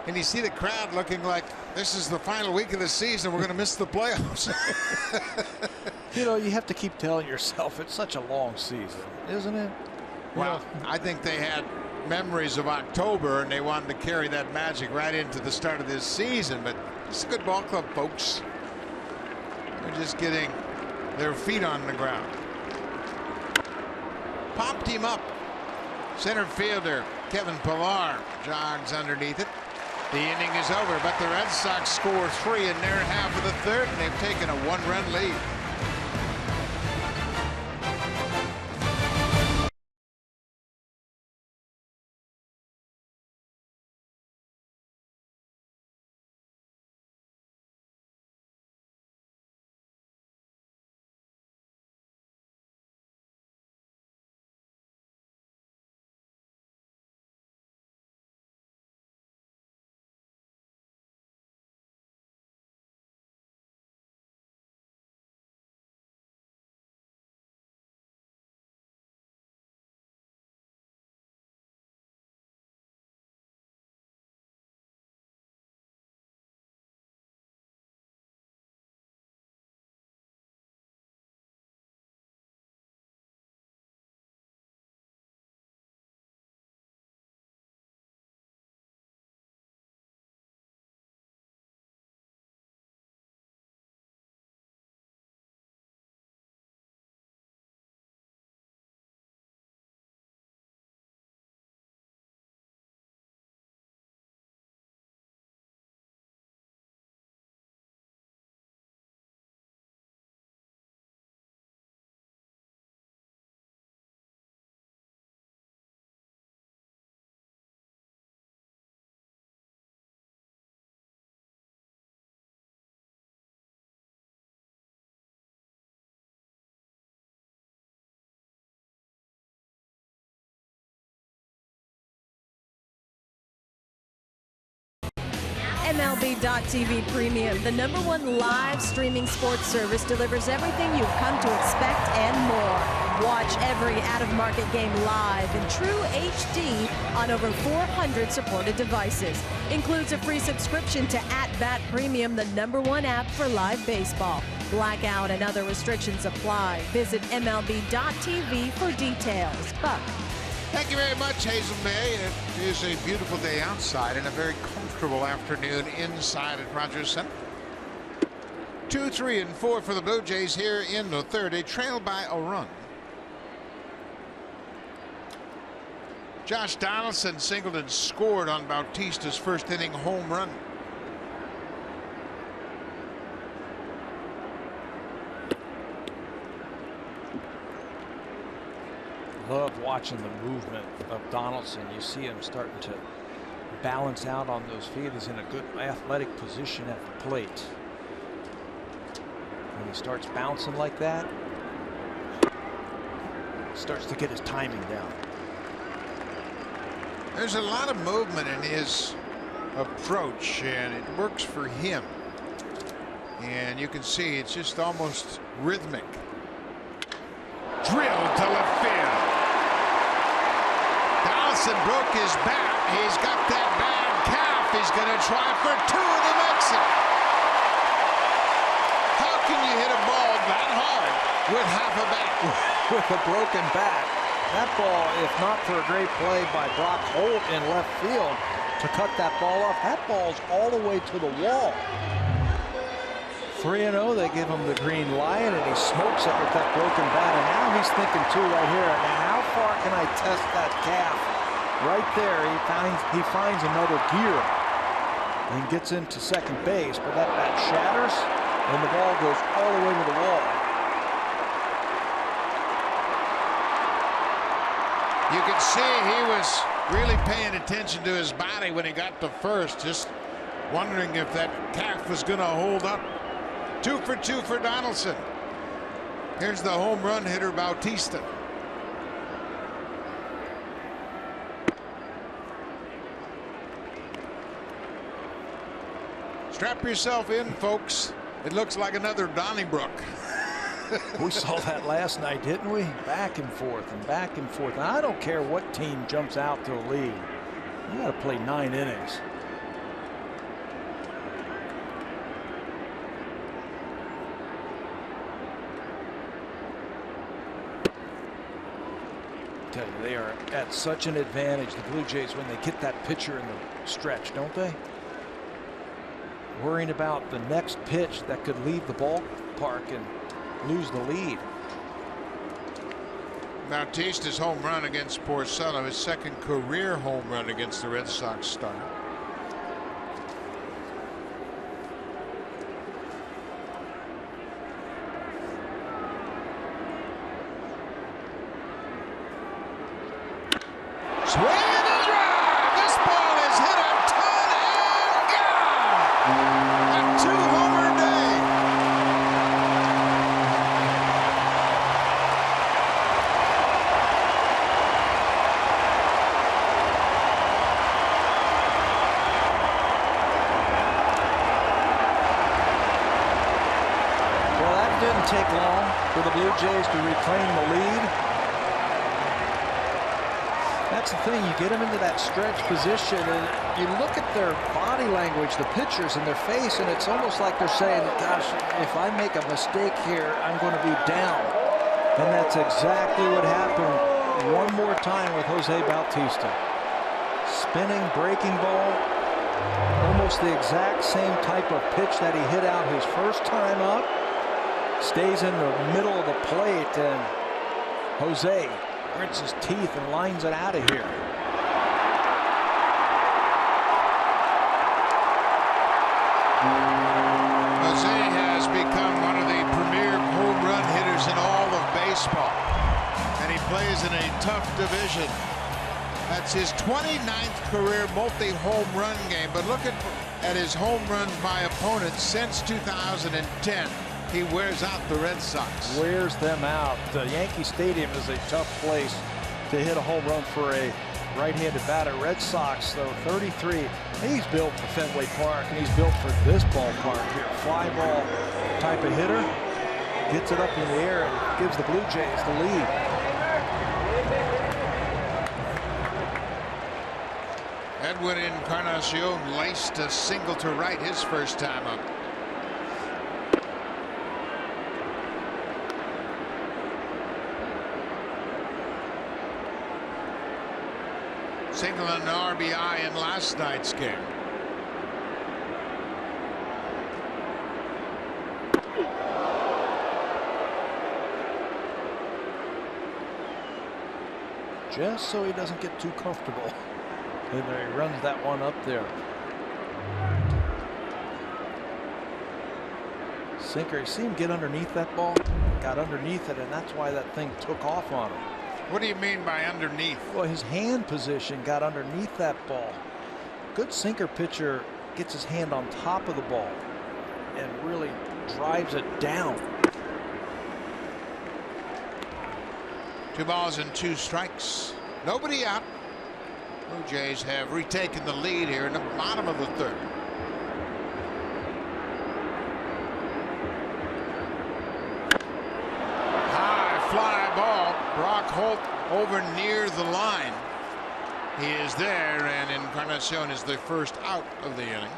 And you see the crowd looking like this is the final week of the season. We're going to miss the playoffs. You know, you have to keep telling yourself it's such a long season, isn't it? Well, I think they had memories of October and they wanted to carry that magic right into the start of this season. But it's a good ball club, folks. They're just getting their feet on the ground. Popped him up. Center fielder Kevin Pillar jogs underneath it. The inning is over, but the Red Sox score 3 in their half of the third, and they've taken a 1-run lead. MLB.tv Premium, the #1 live streaming sports service, delivers everything you've come to expect and more. Watch every out-of-market game live in true HD on over 400 supported devices. Includes a free subscription to @Bat Premium, the #1 app for live baseball. Blackout and other restrictions apply. Visit MLB.tv for details. Buck. Thank you very much, Hazel May. It is a beautiful day outside and a very comfortable afternoon inside at Rogers Center. 2, 3, and 4 for the Blue Jays here in the third. They trail by a run. Josh Donaldson singled and scored on Bautista's first inning home run. Love watching the movement of Donaldson. You see him starting to balance out on those feet. He's in a good athletic position at the plate. When he starts bouncing like that, starts to get his timing down. There's a lot of movement in his approach, and it works for him. And you can see it's just almost rhythmic. Drilled to left field. Donaldson broke his back. He's got that bad calf. He's going to try for 2 to makes it. How can you hit a ball that hard with half a back? With a broken back. That ball, if not for a great play by Brock Holt in left field to cut that ball off, that ball's all the way to the wall. 3-0, they give him the green light, and he smokes it with that broken bat. And now he's thinking too right here. Now, how far can I test that calf? Right there, he finds another gear and gets into second base, but that bat shatters, and the ball goes all the way to the wall. You can see he was really paying attention to his body when he got to first, just wondering if that calf was going to hold up. 2 for 2 for Donaldson. Here's the home run hitter, Bautista. Strap yourself in, folks. It looks like another Donnybrook. We saw that last night, didn't we? Back and forth and back and forth. And I don't care what team jumps out to the lead. You got to play 9 innings. Tell you, they are at such an advantage, the Blue Jays, when they get that pitcher in the stretch, don't they? Worrying about the next pitch that could leave the ballpark and lose the lead. Bautista's home run against Porcello, his second career home run against the Red Sox starter. Swing and a drive. This ball is hit a ton and gone. A 2-homer day. Well, that didn't take long for the Blue Jays to reclaim the lead. That's the thing, you get them into that stretch position and you look at their body language, the pitchers in their face, and it's almost like they're saying, gosh, if I make a mistake here, I'm going to be down. And that's exactly what happened one more time with Jose Bautista. Spinning, breaking ball, almost the exact same type of pitch that he hit out his first time up. Stays in the middle of the plate, and Jose grits his teeth and lines it out of here. Jose has become one of the premier home run hitters in all of baseball, and he plays in a tough division. That's his 29th career multi-home run game, but look at his home runs by opponents since 2010. He wears out the Red Sox. Wears them out. The Yankee Stadium is a tough place to hit a home run for a right-handed batter. Red Sox, though, 33. He's built for Fenway Park, and he's built for this ballpark here. Fly ball type of hitter. Gets it up in the air and gives the Blue Jays the lead. Edwin Encarnacion laced a single to right his first time up. Single and an RBI in last night's game. Just so he doesn't get too comfortable. And there he runs that one up there. Sinker, you see him get underneath that ball? Got underneath it, and that's why that thing took off on him. What do you mean by underneath? Well, his hand position got underneath that ball. Good sinker pitcher gets his hand on top of the ball and really drives it down. 2 balls and 2 strikes. Nobody out. Blue Jays have retaken the lead here in the bottom of the 3rd. High fly ball. Brock Holt over near the line. He is there, and Encarnacion is the first out of the inning.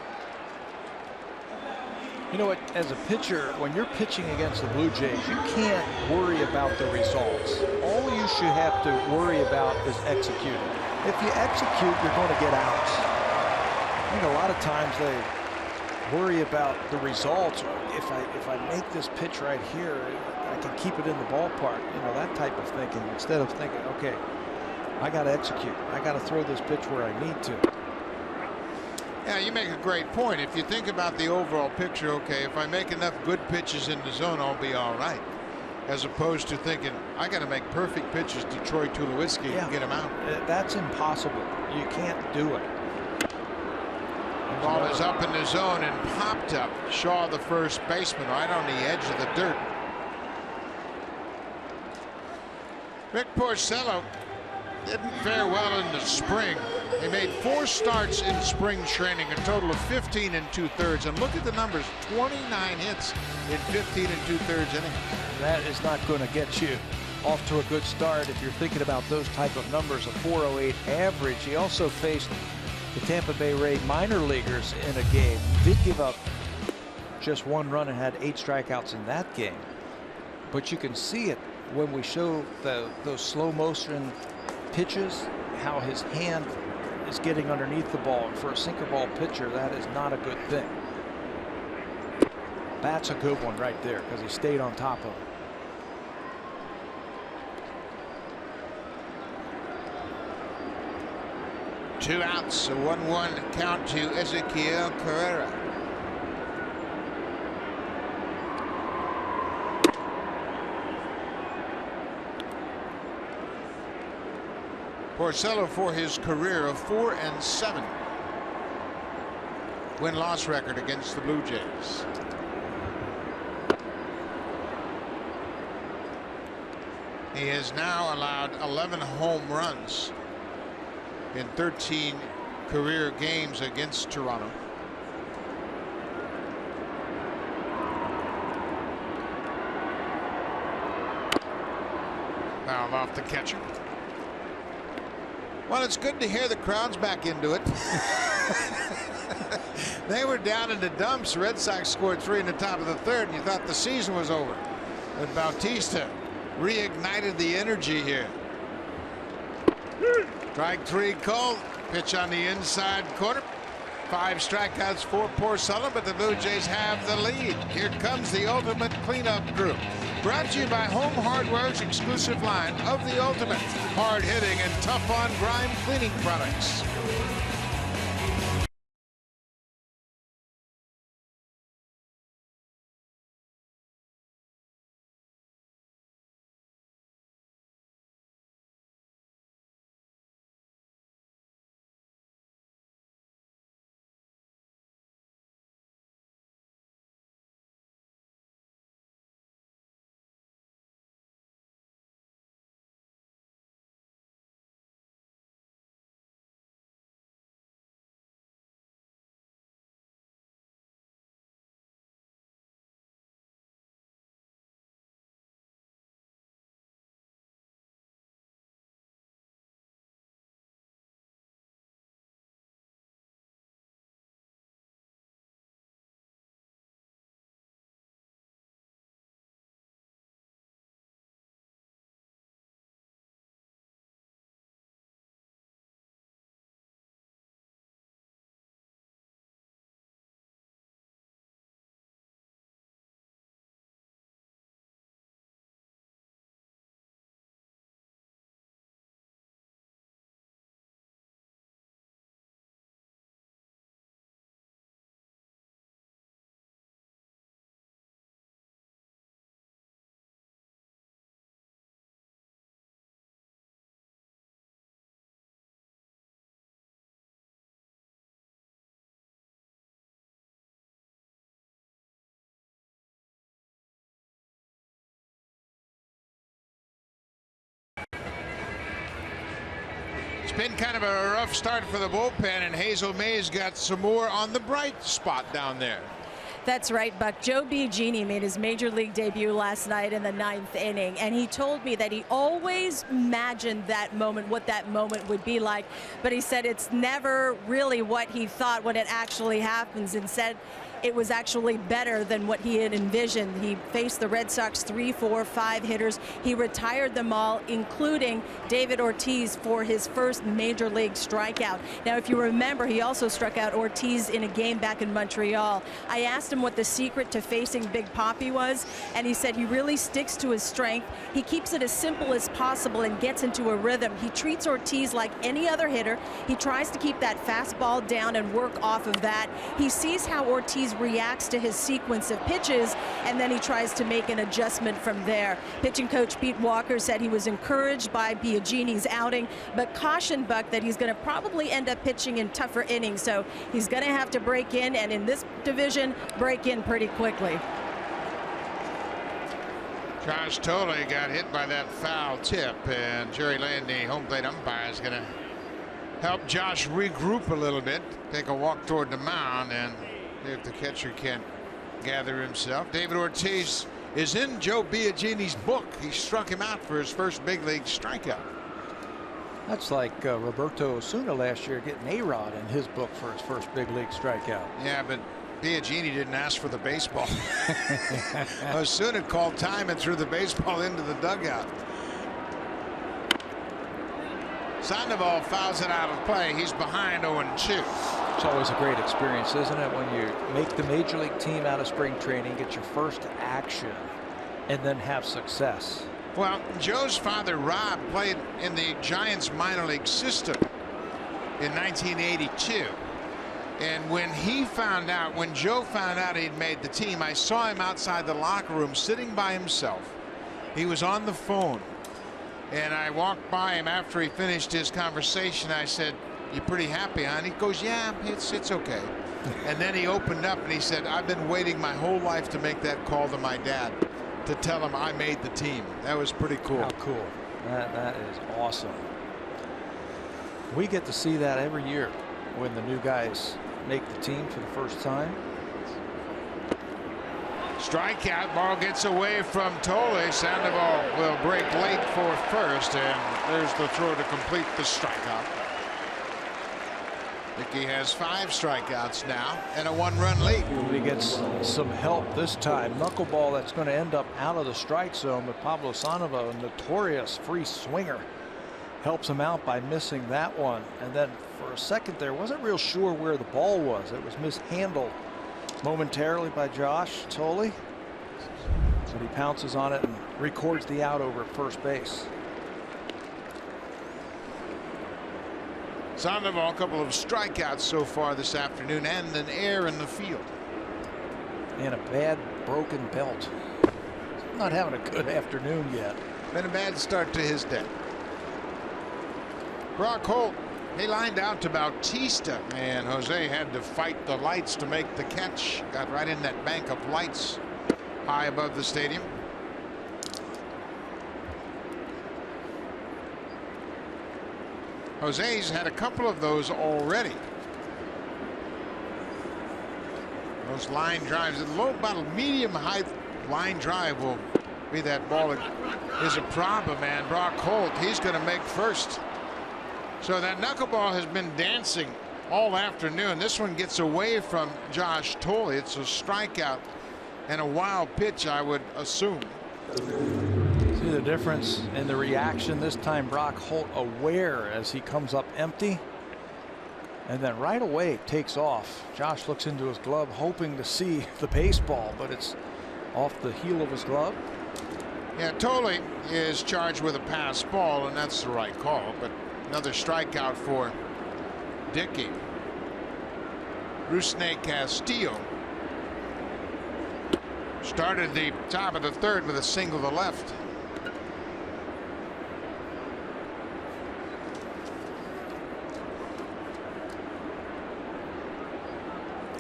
You know what, as a pitcher, when you're pitching against the Blue Jays, you can't worry about the results. All you should have to worry about is executing. If you execute, you're going to get outs. I think a lot of times they worry about the results. If I make this pitch right here, I can keep it in the ballpark. You know, that type of thinking, instead of thinking, okay, I got to execute. I got to throw this pitch where I need to. Yeah, you make a great point. If you think about the overall picture, okay, if I make enough good pitches in the zone, I'll be all right. As opposed to thinking, I got to make perfect pitches to Troy Tulowitzki and get him out. That's impossible. You can't do it. Ball is up in the zone and popped up. Shaw, the first baseman, right on the edge of the dirt. Rick Porcello didn't fare well in the spring. He made 4 starts in spring training, a total of 15 2/3. And look at the numbers, 29 hits in 15 2/3 innings. That is not going to get you off to a good start if you're thinking about those type of numbers, a 408 average. He also faced the Tampa Bay Rays minor leaguers in a game. Did give up just 1 run and had 8 strikeouts in that game. But you can see it when we show those slow motion pitches, how his hand is getting underneath the ball. And for a sinker ball pitcher, that is not a good thing. That's a good one right there because he stayed on top of it. Two outs, a 1-1 count to Ezequiel Carrera. Porcello for his career of 4-7 win-loss record against the Blue Jays. He has now allowed 11 home runs in 13 career games against Toronto. Foul off the catcher. Well, it's good to hear the crowd's back into it. They were down in the dumps. Red Sox scored 3 in the top of the 3rd, and you thought the season was over. But Bautista reignited the energy here. Strike 3 called. Pitch on the inside corner. 5 strikeouts for Porcello, but the Blue Jays have the lead. Here comes the ultimate cleanup crew. Brought to you by Home Hardware's exclusive line of the ultimate hard-hitting and tough-on-grime cleaning products. been kind of a rough start for the bullpen, and Hazel May's got some more on the bright spot down there. That's right, Buck. Joe Biagini made his major league debut last night in the 9th inning, and he told me that he always imagined that moment, what that moment would be like, but he said it's never really what he thought when it actually happens, and said it was actually better than what he had envisioned. He faced the Red Sox 3, 4, 5 hitters. He retired them all, including David Ortiz, for his first major league strikeout. Now, if you remember, he also struck out Ortiz in a game back in Montreal. I asked him what the secret to facing Big Papi was, and he said he really sticks to his strength. He keeps it as simple as possible and gets into a rhythm. He treats Ortiz like any other hitter. He tries to keep that fastball down and work off of that. He sees how Ortiz reacts to his sequence of pitches, and then he tries to make an adjustment from there. Pitching coach Pete Walker said he was encouraged by Biagini's outing, but cautioned Buck that he's going to probably end up pitching in tougher innings, so he's going to have to break in, and in this division, break in pretty quickly. Josh Tolle got hit by that foul tip, and Jerry Lane, the home plate umpire, is going to help Josh regroup a little bit, take a walk toward the mound, and if the catcher can't gather himself. David Ortiz is in Joe Biagini's book. He struck him out for his first big league strikeout. That's like Roberto Osuna last year getting A-Rod in his book for his first big league strikeout. Yeah, but Biagini didn't ask for the baseball. Osuna called time and threw the baseball into the dugout. Sandoval fouls it out of play. He's behind 0-2. It's always a great experience, isn't it, when you make the major league team out of spring training, get your first action, and then have success. Well, Joe's father, Rob, played in the Giants minor league system in 1982. And when Joe found out he'd made the team, I saw him outside the locker room sitting by himself. He was on the phone. And I walked by him after he finished his conversation. I said, "You pretty happy, huh?" And he goes, "Yeah, it's okay." And then he opened up and he said, "I've been waiting my whole life to make that call to my dad, to tell him I made the team." That was pretty cool. How cool. That is awesome. We get to see that every year when the new guys make the team for the first time. Strikeout, ball gets away from Tolle. Sandoval will break late for first, and there's the throw to complete the strikeout. Dickey has 5 strikeouts now and a 1-run lead. He gets some help this time. Knuckleball that's going to end up out of the strike zone, but Pablo Sandoval, a notorious free swinger, helps him out by missing that one. And then for a second there, wasn't real sure where the ball was. It was mishandled momentarily by Josh Tolle, but he pounces on it and records the out over at first base. Sandoval, a couple of strikeouts so far this afternoon, and an error in the field. And a bad broken belt. Not having a good afternoon yet. Been a bad start to his day. Brock Holt, he lined out to Bautista, and Jose had to fight the lights to make the catch. Got right in that bank of lights high above the stadium. Jose's had a couple of those already. Those line drives, a low, about a medium height line drive will be that ball that is a problem, and Brock Holt, he's going to make first. So that knuckleball has been dancing all afternoon. This one gets away from Josh Tolle. It's a strikeout and a wild pitch, I would assume. See the difference in the reaction this time. Brock Holt aware as he comes up empty, and then right away takes off. Josh looks into his glove hoping to see the baseball, but it's off the heel of his glove. Yeah, Tolle is charged with a pass ball, and that's the right call, but another strikeout for Dickey. Rusney Castillo started the top of the third with a single to left.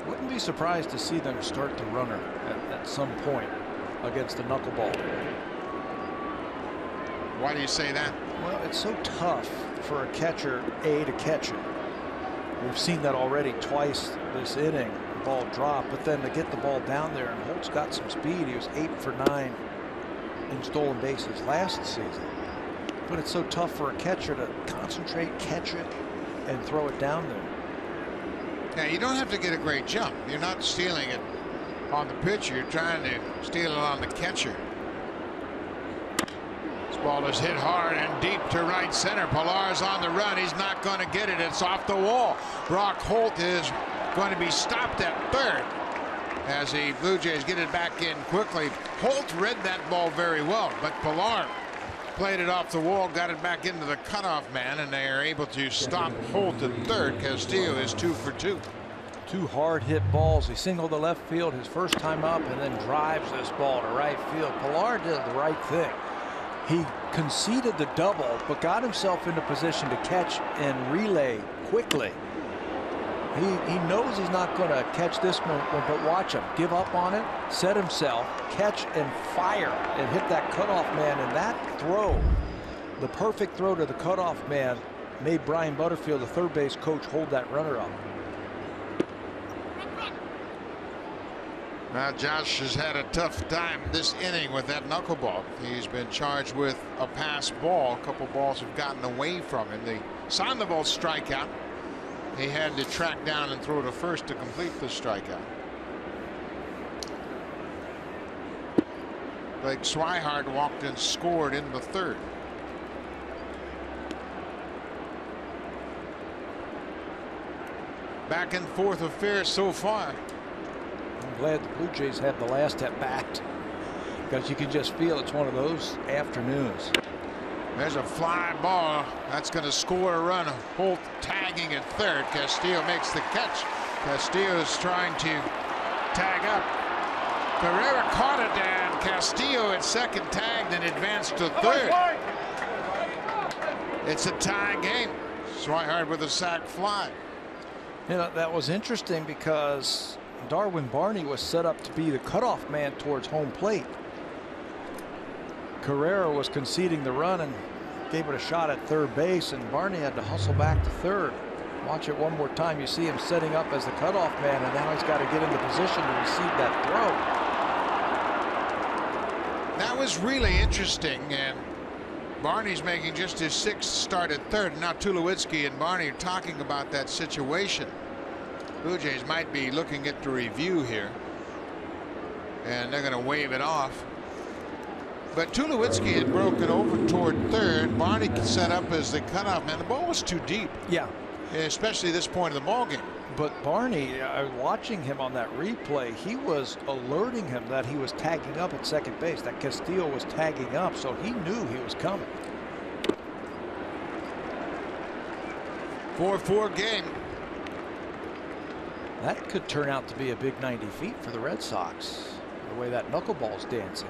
Wouldn't be surprised to see them start the runner at some point against the knuckleball. Why do you say that? Well, it's so tough for a catcher, A, to catch it. We've seen that already twice this inning. The ball dropped, but then to get the ball down there, and Holt's got some speed. He was 8 for 9 in stolen bases last season. But it's so tough for a catcher to concentrate, catch it, and throw it down there. Yeah, you don't have to get a great jump. You're not stealing it on the pitcher. You're trying to steal it on the catcher. This ball is hit hard and deep to right center. Pilar's on the run. He's not going to get it. It's off the wall. Brock Holt is going to be stopped at third as the Blue Jays get it back in quickly. Holt read that ball very well, but Pilar played it off the wall, got it back into the cutoff man, and they are able to stop Holt at third. Castillo is 2 for 2. 2 hard hit balls. He singled the left field his first time up and then drives this ball to right field. Pilar did the right thing. He conceded the double, but got himself into position to catch and relay quickly. He knows he's not going to catch this one, but watch him give up on it, set himself, catch and fire and hit that cutoff man. And that throw, the perfect throw to the cutoff man, made Brian Butterfield, the third base coach, hold that runner up. Now Josh has had a tough time this inning with that knuckleball. He's been charged with a pass ball. A couple balls have gotten away from him. The Sandoval strikeout, he had to track down and throw to first to complete the strikeout. Blake Swihart walked and scored in the third. Back and forth affair so far. I'm glad the Blue Jays have the last at bat, because you can just feel it's one of those afternoons. There's a fly ball that's going to score a run. Holt tagging at third. Castillo makes the catch. Castillo is trying to tag up. Carrera caught it, and Castillo at second tagged and advanced to third. It's a tie game. Swihart with a sac fly. You know, that was interesting because Darwin Barney was set up to be the cutoff man towards home plate. Carrera was conceding the run and gave it a shot at third base, and Barney had to hustle back to third. Watch it one more time. You see him setting up as the cutoff man, and now he's got to get into position to receive that throw. That was really interesting, and Barney's making just his 6th start at third. Now Tulowitzki and Barney are talking about that situation. Blue Jays might be looking at the review here, and they're going to wave it off. But Tulowitzki had broken over toward third. Barney set up as the cutoff man. The ball was too deep. Yeah. Especially this point of the ball game. But Barney, watching him on that replay, he was alerting him that he was tagging up at second base, that Castillo was tagging up, so he knew he was coming. 4-4 game. That could turn out to be a big 90 feet for the Red Sox, the way that knuckleball's dancing.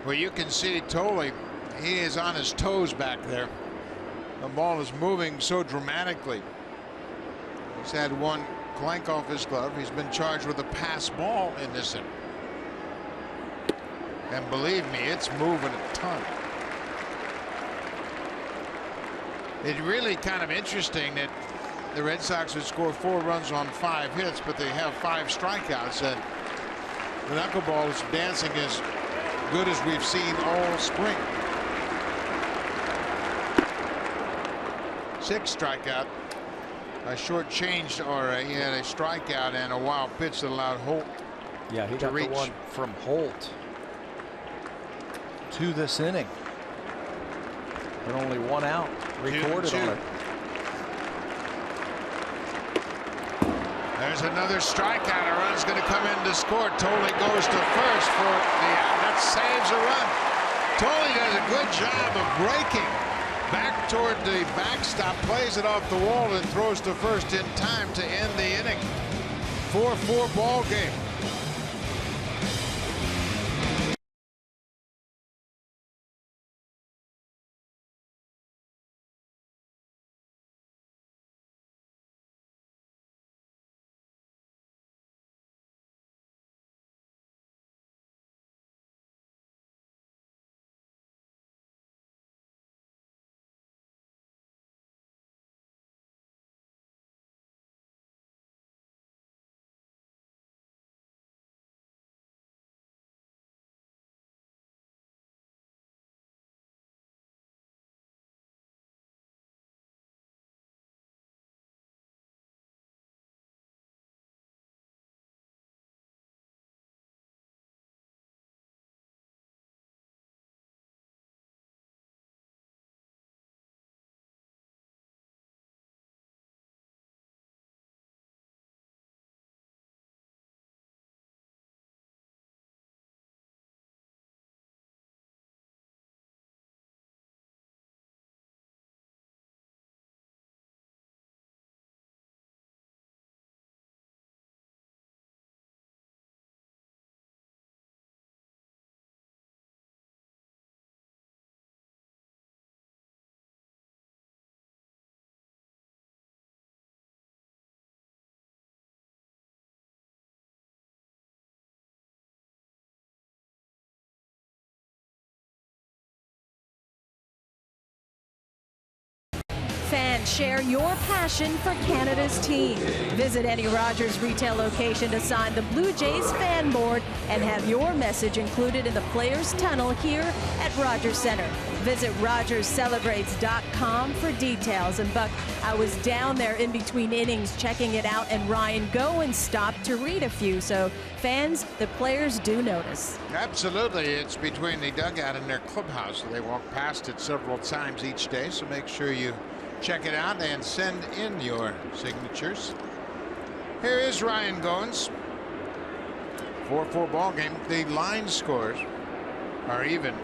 Well, you can see Tolley, he is on his toes back there. The ball is moving so dramatically. He's had one clank off his glove. He's been charged with a pass ball in this inning. And believe me, it's moving a ton. It's really kind of interesting that the Red Sox would score 4 runs on 5 hits, but they have 5 strikeouts, and the knuckleball is dancing as good as we've seen all spring. 6 strikeout. A short change, or he had a strikeout and a wild pitch that allowed Holt he got to reach. the one from Holt to this inning. But only 1 out recorded on it. There's another strikeout. A run's going to come in to score. Tolley goes to first for the out. That saves a run. Tolley does a good job of breaking back toward the backstop, plays it off the wall, and throws to first in time to end the inning. 4-4 ball game. Fans, share your passion for Canada's team. Visit any Rogers retail location to sign the Blue Jays fan board and have your message included in the Players' Tunnel here at Rogers Center. Visit RogersCelebrates.com for details. And Buck, I was down there in between innings checking it out, and Ryan Goins stopped to read a few. So fans, the players do notice. Absolutely. It's between the dugout and their clubhouse. So they walk past it several times each day. So make sure you check it out and send in your signatures. Here is Ryan Goins. 4-4 ball game. The line scores are even.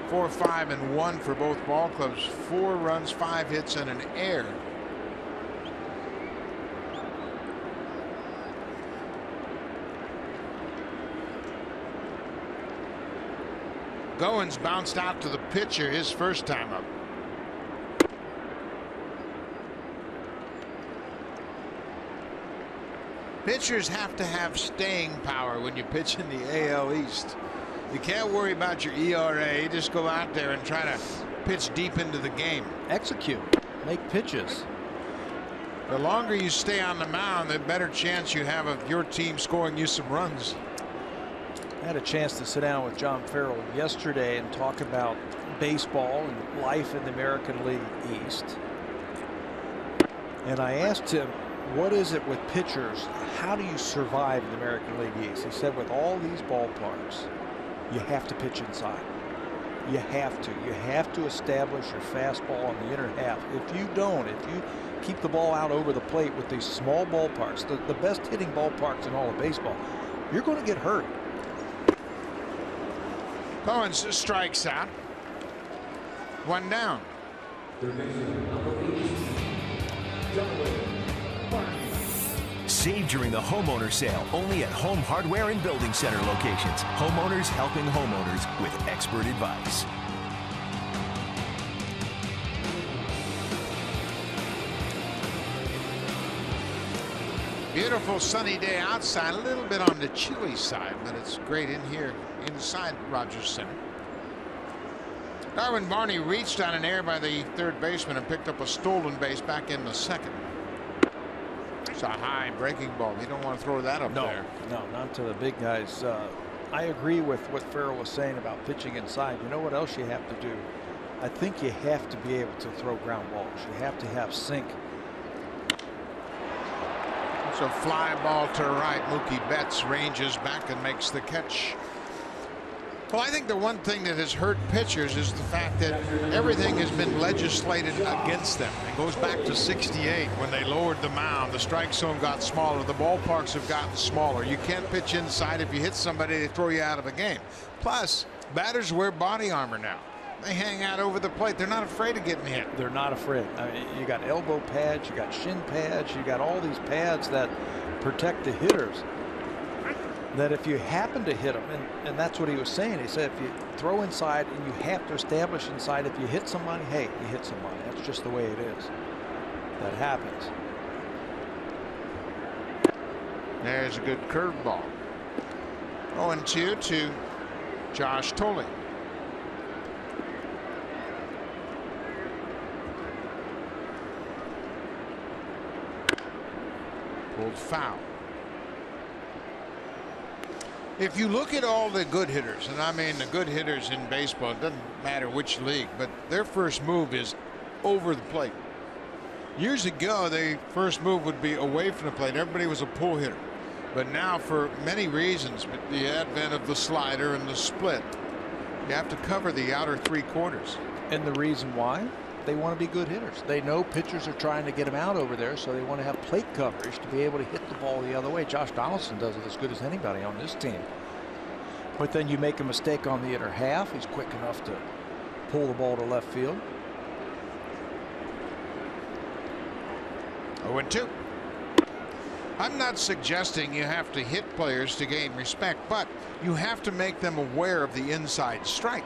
4-5-1 for both ball clubs. 4 runs, 5 hits, and an error. Goins bounced out to the pitcher his first time up. Pitchers have to have staying power when you pitch in the AL East. You can't worry about your ERA. You just go out there and try to pitch deep into the game. Execute. Make pitches. The longer you stay on the mound, the better chance you have of your team scoring you some runs. I had a chance to sit down with John Farrell yesterday and talk about baseball and life in the American League East. And I asked him, what is it with pitchers? How do you survive in the American League East? He said, with all these ballparks, you have to pitch inside. You have to. You have to establish your fastball on the inner half. If you don't, if you keep the ball out over the plate with these small ballparks, the best hitting ballparks in all of baseball, you're going to get hurt. Goins strikes out. 1 down. Save during the homeowner sale only at Home Hardware and Building Center locations. Homeowners helping homeowners with expert advice. Beautiful sunny day outside, a little bit on the chilly side, but it's great in here inside Rogers Center. Darwin Barney reached on an error by the third baseman and picked up a stolen base back in the second. It's a high breaking ball. You don't want to throw that up there. No, not to the big guys. I agree with what Farrell was saying about pitching inside. You know what else you have to do? I think you have to be able to throw ground balls. You have to have sink. It's a fly ball to right. Mookie Betts ranges back and makes the catch. Well, I think the one thing that has hurt pitchers is the fact that everything has been legislated against them. It goes back to '68 when they lowered the mound. The strike zone got smaller. The ballparks have gotten smaller. You can't pitch inside. If you hit somebody, they throw you out of a game. Plus, batters wear body armor now. They hang out over the plate. They're not afraid of getting hit. They're not afraid. I mean, you got elbow pads, you got shin pads, you got all these pads that protect the hitters. That if you happen to hit them, and that's what he was saying. He said if you throw inside and you have to establish inside, if you hit somebody, hey, you hit somebody. That's just the way it is. That happens. There's a good curveball. 0-2 to Josh Tolley. Pulled foul. If you look at all the good hitters, and I mean the good hitters in baseball, it doesn't matter which league, but their first move is over the plate. Years ago, their first move would be away from the plate. Everybody was a pull hitter. But now, for many reasons, with the advent of the slider and the split, you have to cover the outer 3 quarters. And the reason why? They want to be good hitters. They know pitchers are trying to get them out over there, so they want to have plate coverage to be able to hit the ball the other way. Josh Donaldson does it as good as anybody on this team. But then you make a mistake on the inner half. He's quick enough to pull the ball to left field. 0-2. I'm not suggesting you have to hit players to gain respect, but you have to make them aware of the inside strike.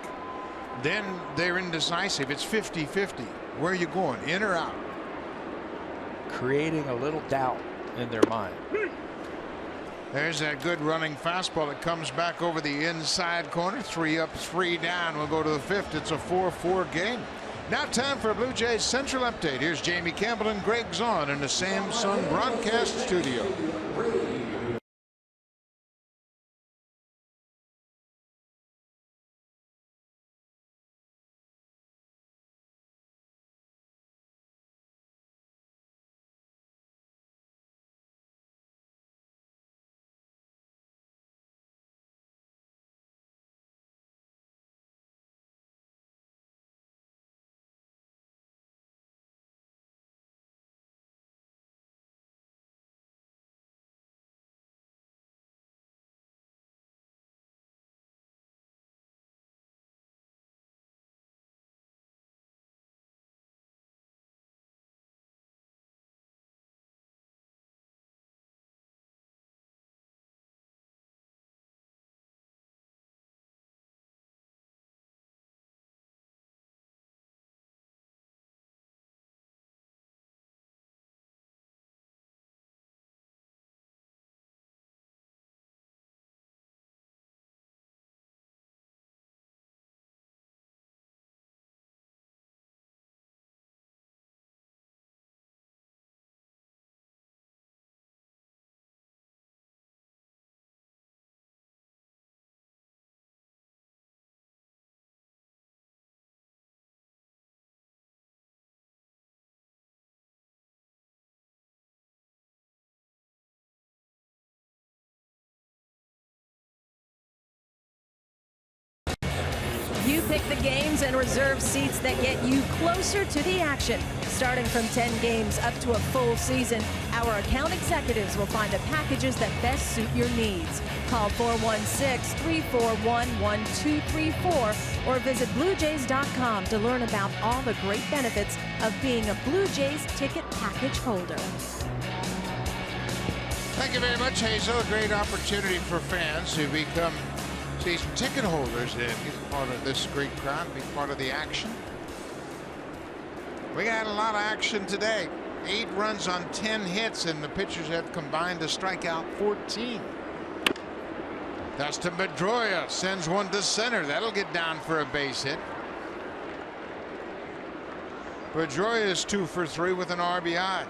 Then they're indecisive. It's 50-50. Where are you going, in or out? Creating a little doubt in their mind. There's that good running fastball that comes back over the inside corner. 3 up, 3 down. We'll go to the 5th. It's a 4-4 game. Now time for a Blue Jays Central update. Here's Jamie Campbell and Greg Zahn in the Samsung broadcast studio. You pick the games and reserve seats that get you closer to the action. Starting from 10 games up to a full season, our account executives will find the packages that best suit your needs. Call 416-341-1234 or visit BlueJays.com to learn about all the great benefits of being a Blue Jays ticket package holder. Thank you very much, Hazel. A great opportunity for fans to become season ticket holders and be part of this great crowd, be part of the action. We got a lot of action today. 8 runs on 10 hits, and the pitchers have combined to strike out 14. Dustin Pedroia sends one to center. That'll get down for a base hit. Pedroia is 2 for 3 with an RBI.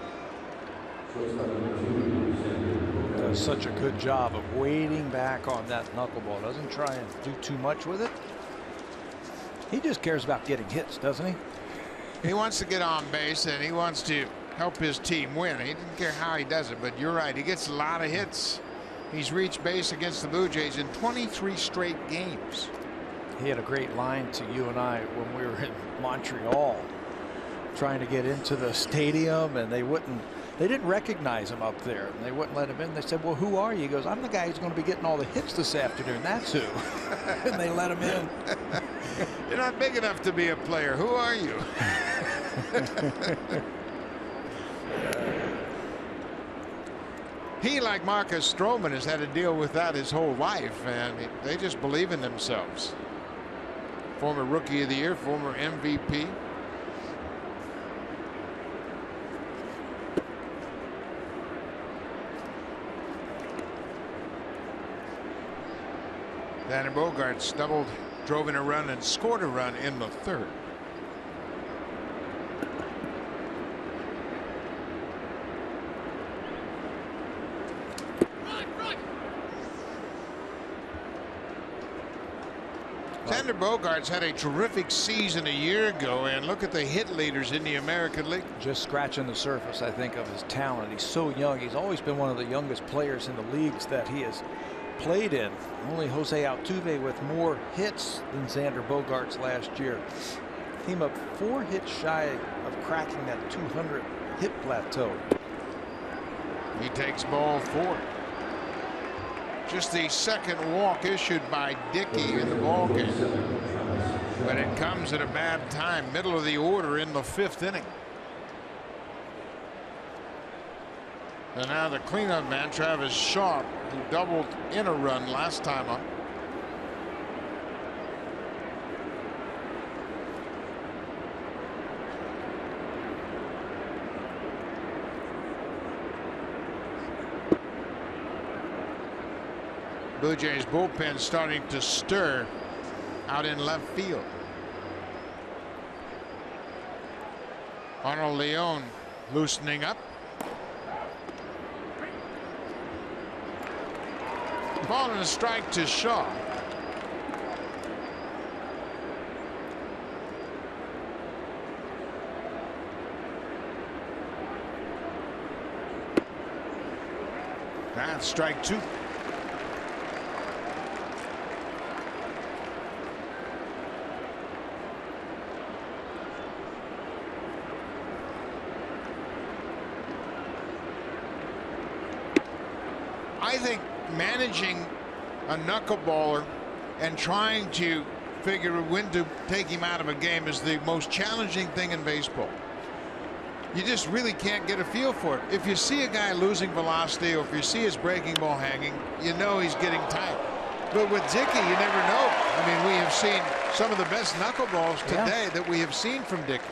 Does such a good job of waiting back on that knuckleball. Doesn't try and do too much with it. He just cares about getting hits, doesn't he? He wants to get on base and he wants to help his team win. He doesn't care how he does it, but you're right. He gets a lot of hits. He's reached base against the Blue Jays in 23 straight games. He had a great line to you and I when we were in Montreal trying to get into the stadium, and they didn't recognize him up there, and they wouldn't let him in. They said, well, who are you? He goes, I'm the guy who's going to be getting all the hits this afternoon. That's who. And they let him in. You're not big enough to be a player. Who are you? He, like Marcus Stroman, has had to deal with that his whole life, and they just believe in themselves. Former Rookie of the Year, former MVP. Danny Bogaerts doubled, drove in a run, and scored a run in the 3rd. Xander Bogaerts had a terrific season a year ago, and look at the hit leaders in the American League. Just scratching the surface, I think, of his talent. He's so young. He's always been one of the youngest players in the leagues that he has played in. Only Jose Altuve with more hits than Xander Bogaerts last year. Came up 4 hits shy of cracking that 200 hit plateau. He takes ball 4. Just the second walk issued by Dickey in the ball game, but it comes at a bad time, middle of the order in the 5th inning. And now the cleanup man, Travis Shaw, who doubled in a run last time up. Blue Jays bullpen starting to stir out in left field. Arnold Leone loosening up. Ball and a strike to Shaw. That's strike 2. I think managing a knuckleballer and trying to figure when to take him out of a game is the most challenging thing in baseball. You just really can't get a feel for it. If you see a guy losing velocity, or if you see his breaking ball hanging, you know he's getting tight. But with Dickey, you never know. I mean, we have seen some of the best knuckleballs today that we have seen from Dickey.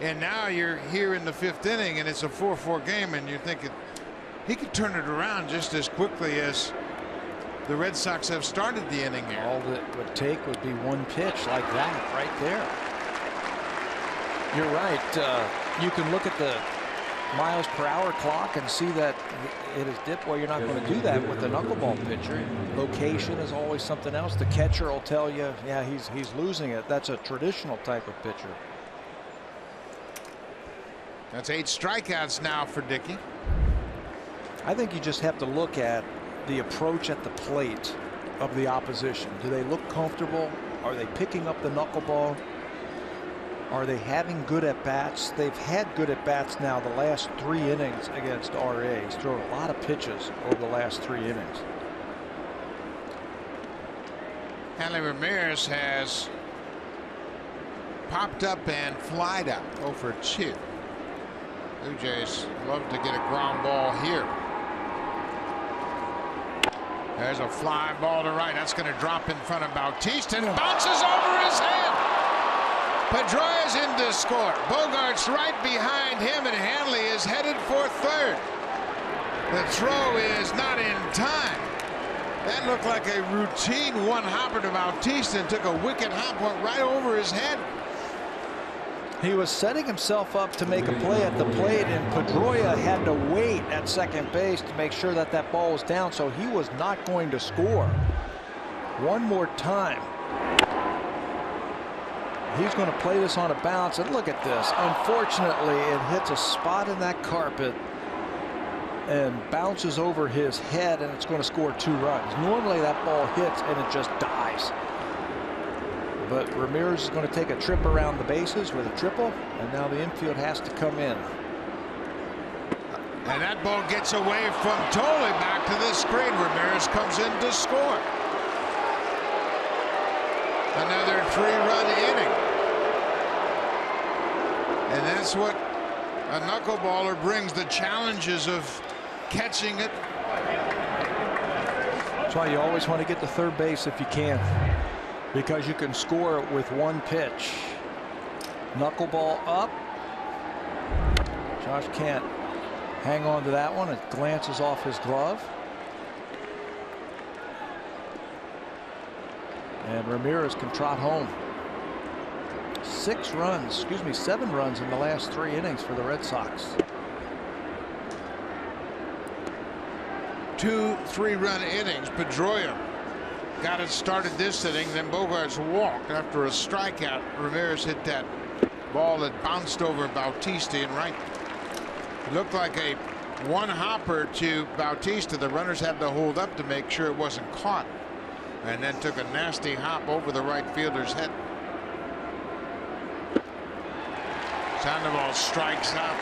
And now you're here in the 5th inning, and it's a 4-4 game, and you're thinking he could turn it around just as quickly as the Red Sox have started the inning here. All that would take would be one pitch like that right there. You're right. You can look at the miles per hour clock and see that it is dipped. Well, you're not going to do that with the knuckleball pitcher. Location is always something else. The catcher will tell you, yeah, he's losing it. That's a traditional type of pitcher. That's 8 strikeouts now for Dickey. I think you just have to look at the approach at the plate of the opposition. Do they look comfortable? Are they picking up the knuckleball? Are they having good at bats? They've had good at bats now the last 3 innings against RA. He's thrown a lot of pitches over the last 3 innings. Hanley Ramirez has popped up and flied out 0 for 2. Blue Jays love to get a ground ball here. There's a fly ball to right. That's going to drop in front of Bautista and bounces over his head. Pedroia's in to score. Bogart's right behind him, and Hanley is headed for 3rd. The throw is not in time. That looked like a routine one-hopper to Bautista and took a wicked hop, went right over his head. He was setting himself up to make a play at the plate, and Pedroia had to wait at second base to make sure that that ball was down, so he was not going to score. One more time. He's going to play this on a bounce, and look at this. Unfortunately, it hits a spot in that carpet and bounces over his head, and it's going to score 2 runs. Normally that ball hits and it just dies. But Ramirez is going to take a trip around the bases with a triple, and now the infield has to come in. And that ball gets away from Tolley back to the screen. Ramirez comes in to score. Another 3-run inning. And that's what a knuckleballer brings, the challenges of catching it. That's why you always want to get to third base if you can, because you can score it with 1 pitch. Knuckleball up. Josh can't hang on to that one. It glances off his glove. And Ramirez can trot home. 7 runs in the last 3 innings for the Red Sox. 2 3-run innings. Pedroia got it started this inning, then Bogarts walked after a strikeout. Ramirez hit that ball that bounced over Bautista in right. It looked like a one-hopper to Bautista. The runners had to hold up to make sure it wasn't caught, and then took a nasty hop over the right fielder's head. Sandoval strikes out.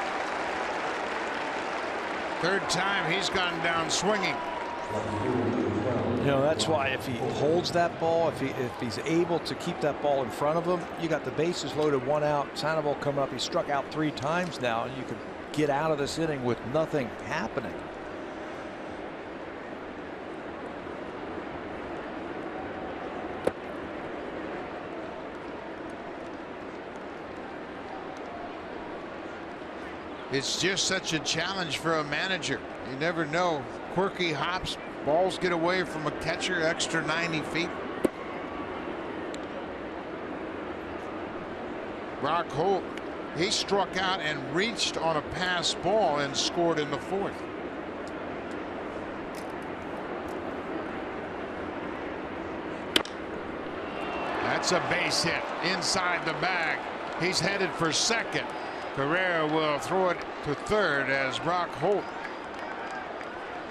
3rd time he's gone down swinging. You know, that's why if he holds that ball, if he's able to keep that ball in front of him, you got the bases loaded, 1 out. Sandoval come up. He struck out 3 times now, and you can get out of this inning with nothing happening. It's just such a challenge for a manager. You never know. Quirky hops, balls get away from a catcher, extra 90 feet. Brock Holt He struck out and reached on a pass ball and scored in the 4th. That's a base hit inside the bag. He's headed for second. Carrera will throw it to third as Brock Holt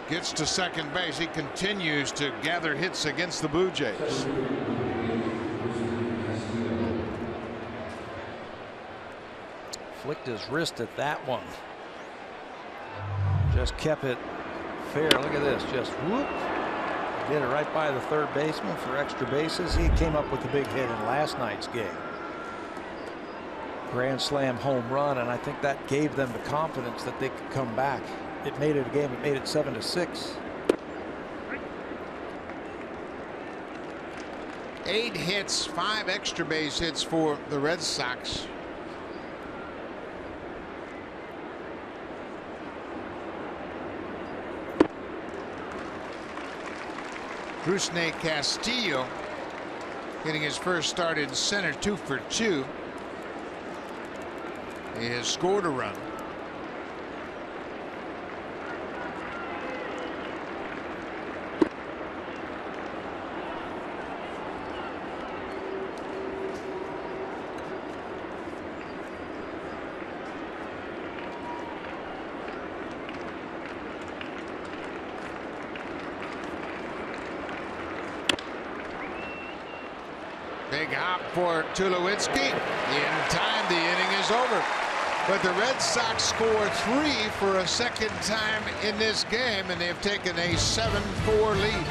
gets to second base. He continues to gather hits against the Blue Jays. Flicked his wrist at that one. Just kept it fair. Look at this. Just whoop. Did it right by the third baseman for extra bases. He came up with a big hit in last night's game. Grand slam home run, and I think that gave them the confidence that they could come back. It made it a game. It made it 7-6. 8 hits, 5 extra base hits for the Red Sox. Rusney Castillo getting his first start in center, 2 for 2. He has scored a run. Big hop for Tulowitzki. In time, the inning is over. But the Red Sox score 3 for a second time in this game, and they've taken a 7-4 lead.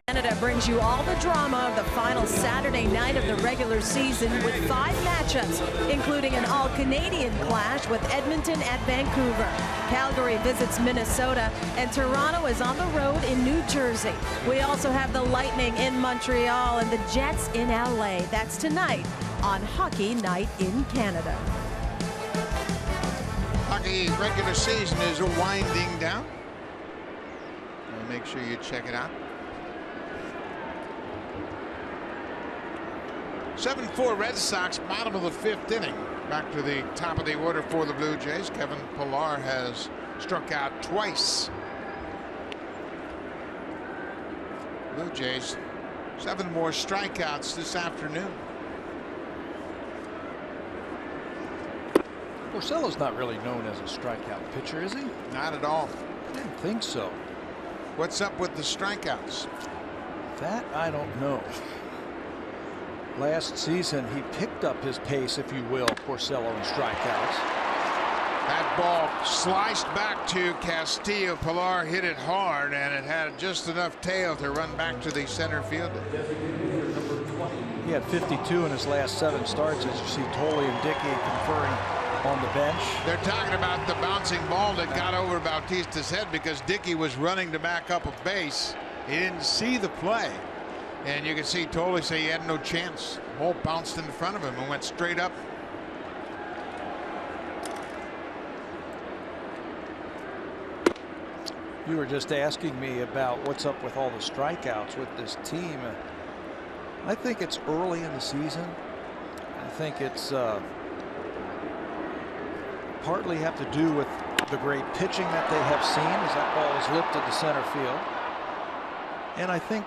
Canada brings you all the drama of the final Saturday night of the regular season with 5 matchups, including an all-Canadian clash with Edmonton at Vancouver. Calgary visits Minnesota, and Toronto is on the road in New Jersey. We also have the Lightning in Montreal and the Jets in LA. That's tonight on Hockey Night in Canada. Hockey regular season is winding down. Make sure you check it out. 7-4 Red Sox, bottom of the 5th inning. Back to the top of the order for the Blue Jays. Kevin Pillar has struck out twice. Blue Jays 7 more strikeouts this afternoon. Porcello's not really known as a strikeout pitcher, is he? Not at all. I didn't think so. What's up with the strikeouts? That I don't know. Last season, he picked up his pace, if you will, Porcello, in strikeouts. That ball sliced back to Castillo. Pillar hit it hard, and it had just enough tail to run back to the center fielder. He had 52 in his last 7 starts, as you see Tolley and Dickey conferring on the bench. They're talking about the bouncing ball that got over Bautista's head because Dickey was running to back up a base. He didn't see the play. And you can see Tolley say he had no chance. Ball bounced in front of him and went straight up. You were just asking me about what's up with all the strikeouts with this team. I think it's early in the season. I think it's partly have to do with the great pitching that they have seen as that ball is lifted to center field. And I think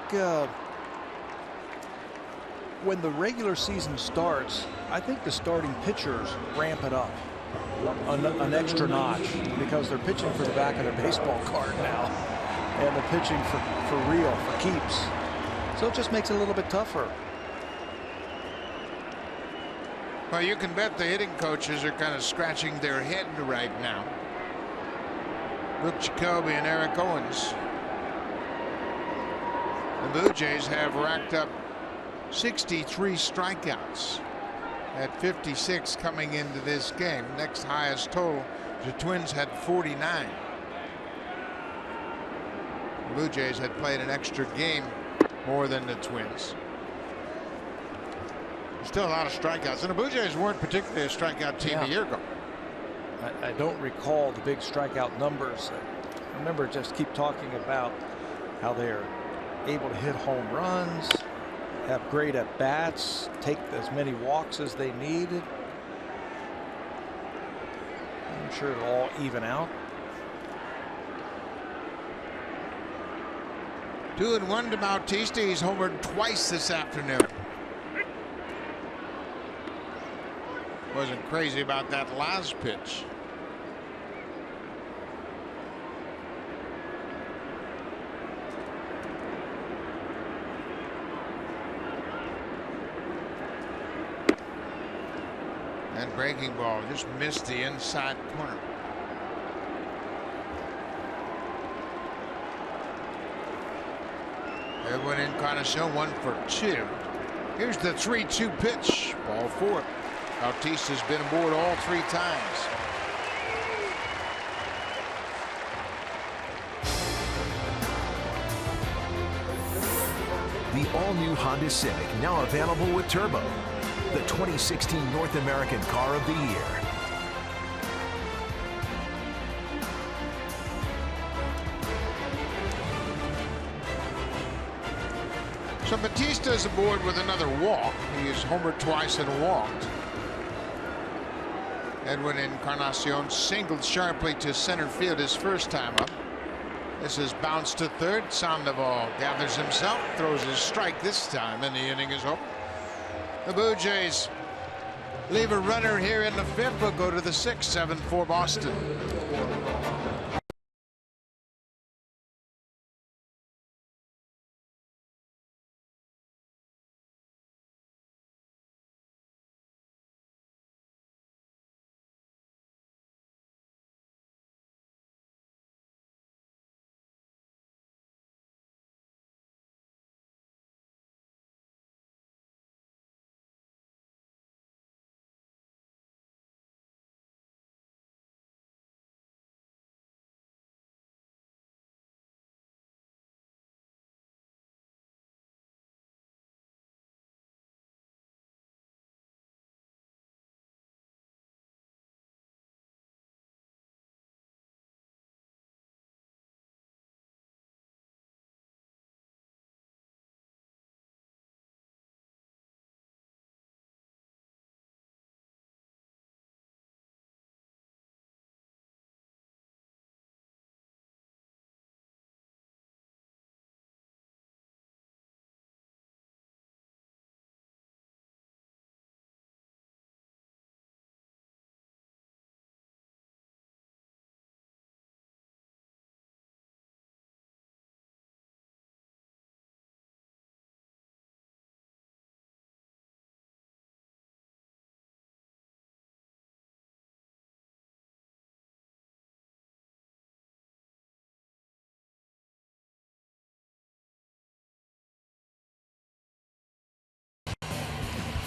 when the regular season starts, I think the starting pitchers ramp it up an extra notch because they're pitching for the back of their baseball card now, and they're pitching for real, for keeps. So it just makes it a little bit tougher. Well, you can bet the hitting coaches are kind of scratching their head right now. Luke Jacoby and Eric Owens. The Blue Jays have racked up 63 strikeouts at 56 coming into this game. Next highest total, the Twins had 49. The Blue Jays had played an extra game more than the Twins. Still a lot of strikeouts, and the Blue Jays weren't particularly a strikeout team a year ago. I don't recall the big strikeout numbers. I remember just keep talking about how they're able to hit home runs, have great at bats, take as many walks as they needed. I'm sure it'll all even out. 2-1 to Bautista. He's homered twice this afternoon. Wasn't crazy about that last pitch. That breaking ball just missed the inside corner. Edwin Encarnacion 1 for 2. Here's the 3-2 pitch. Ball 4. Bautista's been aboard all 3 times. The all-new Honda Civic, now available with Turbo, the 2016 North American Car of the Year. So Bautista's aboard with another walk. He has homered twice and walked. Edwin Encarnacion singled sharply to center field his first time up. This is bounced to third. Sandoval gathers himself, throws his strike this time, and the inning is over. The Blue Jays leave a runner here in the 5th. Will go to the 6th, 7-4 Boston.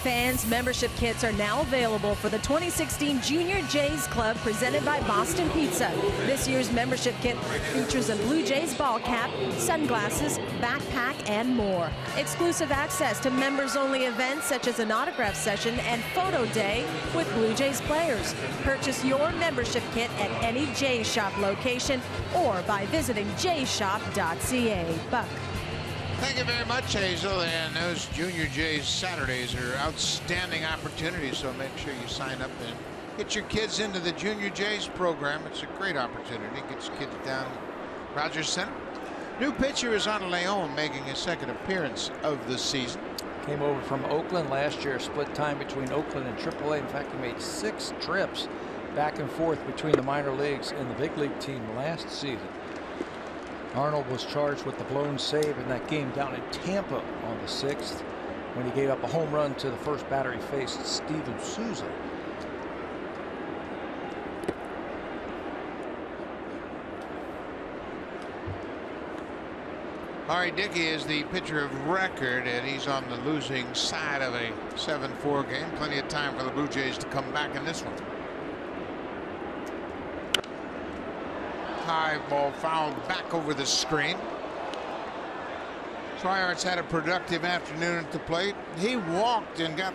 Fans membership kits are now available for the 2016 Junior Jays Club presented by Boston Pizza. This year's membership kit features a Blue Jays ball cap, sunglasses, backpack, and more. Exclusive access to members-only events such as an autograph session and photo day with Blue Jays players. Purchase your membership kit at any Jays Shop location or by visiting jayshop.ca. Buck. Thank you very much, Hazel. And those Junior Jays Saturdays are outstanding opportunities, so make sure you sign up and get your kids into the Junior Jays program. It's a great opportunity. Get your kids down Rogers Center. New pitcher is on Leon, making his second appearance of the season. Came over from Oakland last year, split time between Oakland and AAA. In fact, he made 6 trips back and forth between the minor leagues and the big league team last season. Arnold was charged with the blown save in that game down in Tampa on the 6th when he gave up a home run to the first batter he faced, Steven Souza. Ari Dickey is the pitcher of record, and he's on the losing side of a 7-4 game. Plenty of time for the Blue Jays to come back in this one. High ball fouled back over the screen. Swihart's had a productive afternoon at the plate. He walked and got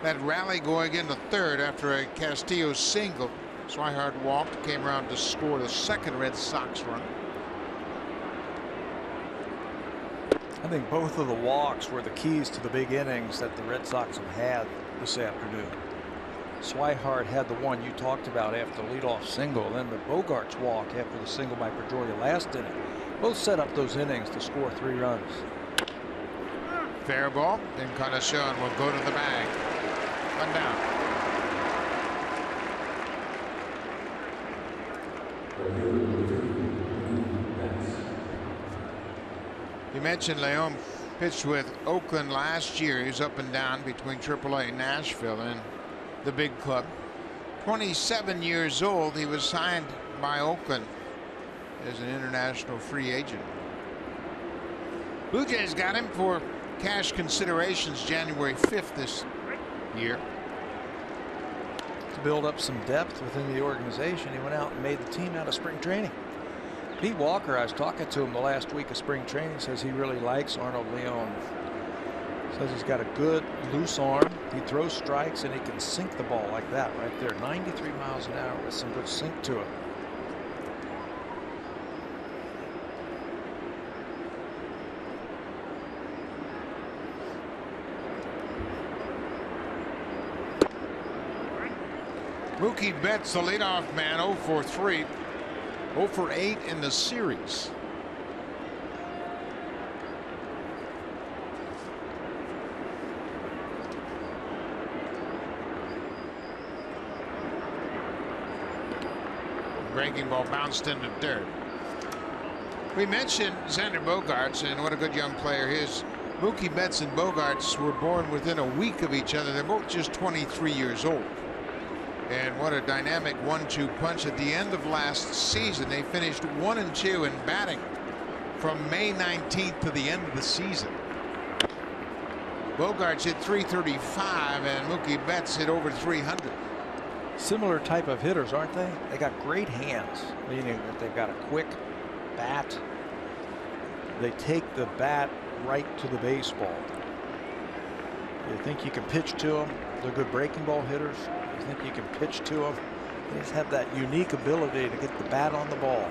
that rally going into third after a Castillo single. Swihart walked, came around to score the second Red Sox run. I think both of the walks were the keys to the big innings that the Red Sox have had this afternoon. Swihart had the one you talked about after the leadoff single, then the Bogarts walk after the single by Pedroia last inning. Both set up those innings to score 3 runs. Fair ball. Encarnacion will go to the bag. 1 down. You mentioned Leon pitched with Oakland last year. He was up and down between AAA and Nashville and the big club. 27 years old. He was signed by Oakland as an international free agent. Blue Jays got him for cash considerations January 5th this year. To build up some depth within the organization, he went out and made the team out of spring training. Pete Walker, I was talking to him the last week of spring training, says he really likes Arnold Leon. Says he's got a good loose arm. He throws strikes and he can sink the ball like that right there. 93 miles an hour with some good sink to it. Mookie Betts, the leadoff man, 0 for 3. 0 for 8 in the series. Breaking ball bounced into dirt. We mentioned Xander Bogaerts and what a good young player he is. Mookie Betts and Bogaerts were born within a week of each other. They're both just 23 years old. And what a dynamic 1-2 punch at the end of last season. They finished 1-2 in batting from May 19th to the end of the season. Bogaerts hit .335 and Mookie Betts hit over 300. Similar type of hitters, aren't they? They got great hands, meaning that they've got a quick bat. They take the bat right to the baseball. You think you can pitch to them? They're good breaking ball hitters. You think you can pitch to them? They just have that unique ability to get the bat on the ball.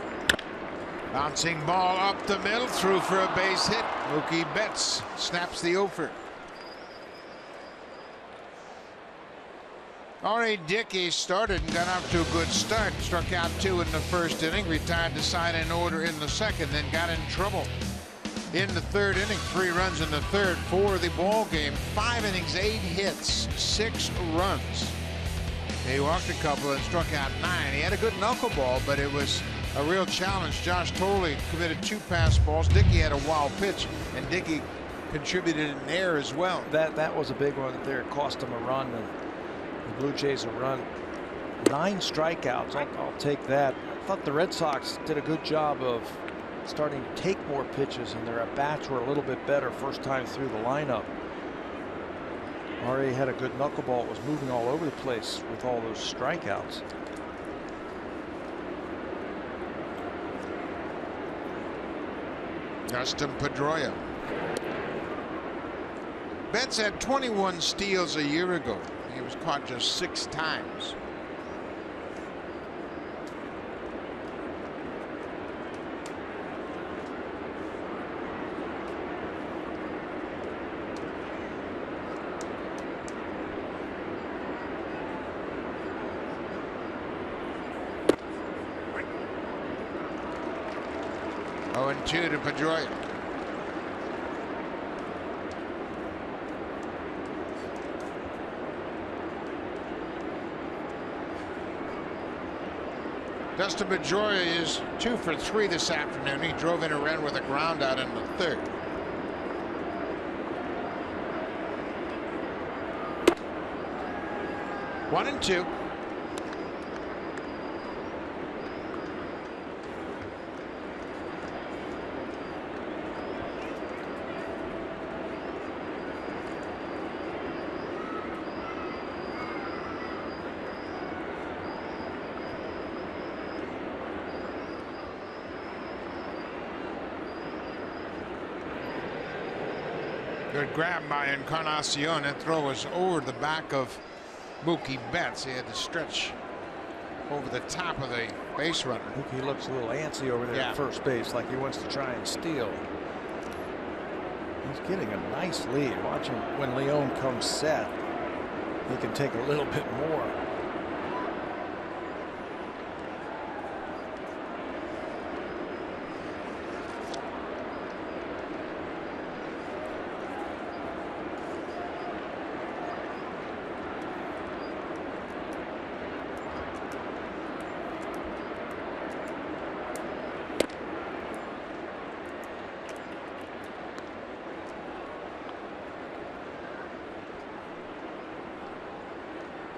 Bouncing ball up the middle, through for a base hit. Mookie Betts snaps the over. Ari Dickey started and got off to a good start. Struck out 2 in the first inning, retired the side in order in the second, then got in trouble in the third inning. 3 runs in the third for the ball game. 5 innings, 8 hits, 6 runs. He walked a couple and struck out 9. He had a good knuckleball, but it was a real challenge. Josh Tolley committed 2 pass balls. Dickey had a wild pitch, and Dickey contributed an error as well. That was a big one there. It cost him a run, and the Blue Jays a run. 9 strikeouts. I'll take that. I thought the Red Sox did a good job of starting to take more pitches, and their at-bats were a little bit better first time through the lineup. Already had a good knuckleball. It was moving all over the place with all those strikeouts. Dustin Pedroia. Betts had 21 steals a year ago. He was caught just 6 times. Oh, 2 to Pedroia. Dustin Pedroia is 2 for 3 this afternoon. He drove in a run with a ground out in the 3rd. One and 2. Good grab by Encarnacion. That throw was over the back of Mookie Betts. He had to stretch over the top of the base runner. Mookie looks a little antsy over there at first base, like he wants to try and steal. He's getting a nice lead. Watch him when Leon comes set. He can take a little bit more.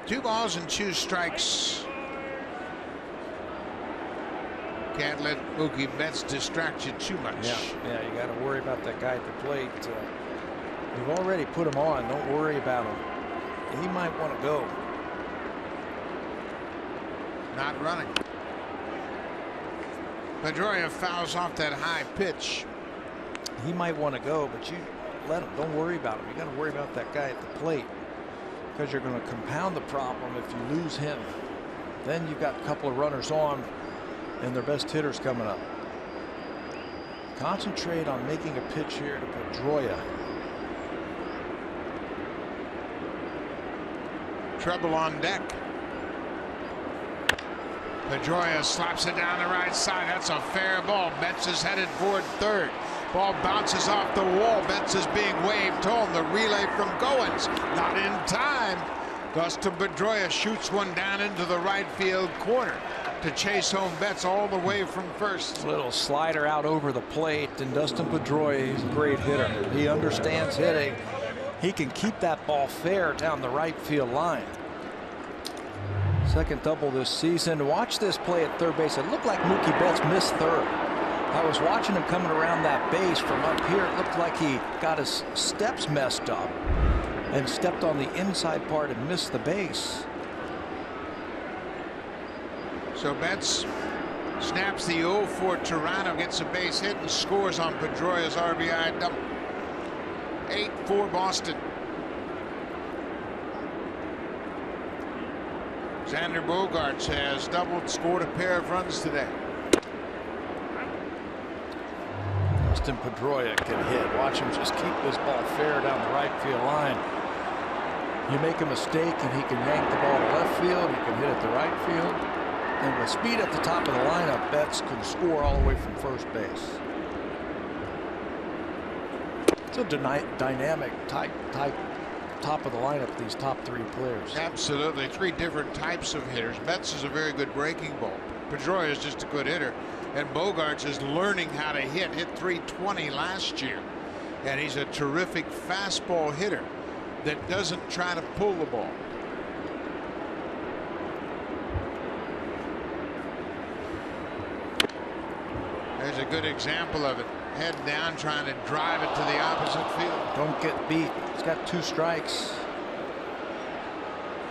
Two balls and 2 strikes. Can't let Mookie Betts distract you too much. Yeah, you got to worry about that guy at the plate. You've already put him on. Don't worry about him. He might want to go. Not running. Pedroia fouls off that high pitch. He might want to go, but you let him. Don't worry about him. You got to worry about that guy at the plate, because you're going to compound the problem if you lose him. Then you've got a couple of runners on and their best hitters coming up. Concentrate on making a pitch here to Pedroia. Trouble on deck. Pedroia slaps it down the right side. That's a fair ball. Betts is headed toward 3rd. Ball bounces off the wall. Betts is being waved home. The relay from Goins. Not in time. Dustin Pedroia shoots one down into the right field corner to chase home Betts all the way from 1st. Little slider out over the plate, and Dustin Pedroia is a great hitter. He understands hitting. He can keep that ball fair down the right field line. Second double this season. Watch this play at 3rd base. It looked like Mookie Betts missed 3rd. I was watching him coming around that base from up here. It looked like he got his steps messed up and stepped on the inside part and missed the base. So Betts snaps the 0 for Toronto, gets a base hit and scores on Pedroia's RBI double. 8-4 Boston. Xander Bogaerts has doubled, scored a pair of runs today. Dustin Pedroia can hit. Watch him just keep this ball fair down the right field line. You make a mistake and he can yank the ball to left field. He can hit it to right field. And with speed at the top of the lineup, Betts can score all the way from 1st base. It's a dynamic type top of the lineup, these top 3 players. Absolutely. 3 different types of hitters. Betts is a very good breaking ball. Pedroia is just a good hitter. And Bogaerts is learning how to hit 320 last year. And he's a terrific fastball hitter that doesn't try to pull the ball. There's a good example of it. Head down, trying to drive it to the opposite field. Don't get beat. He's got 2 strikes.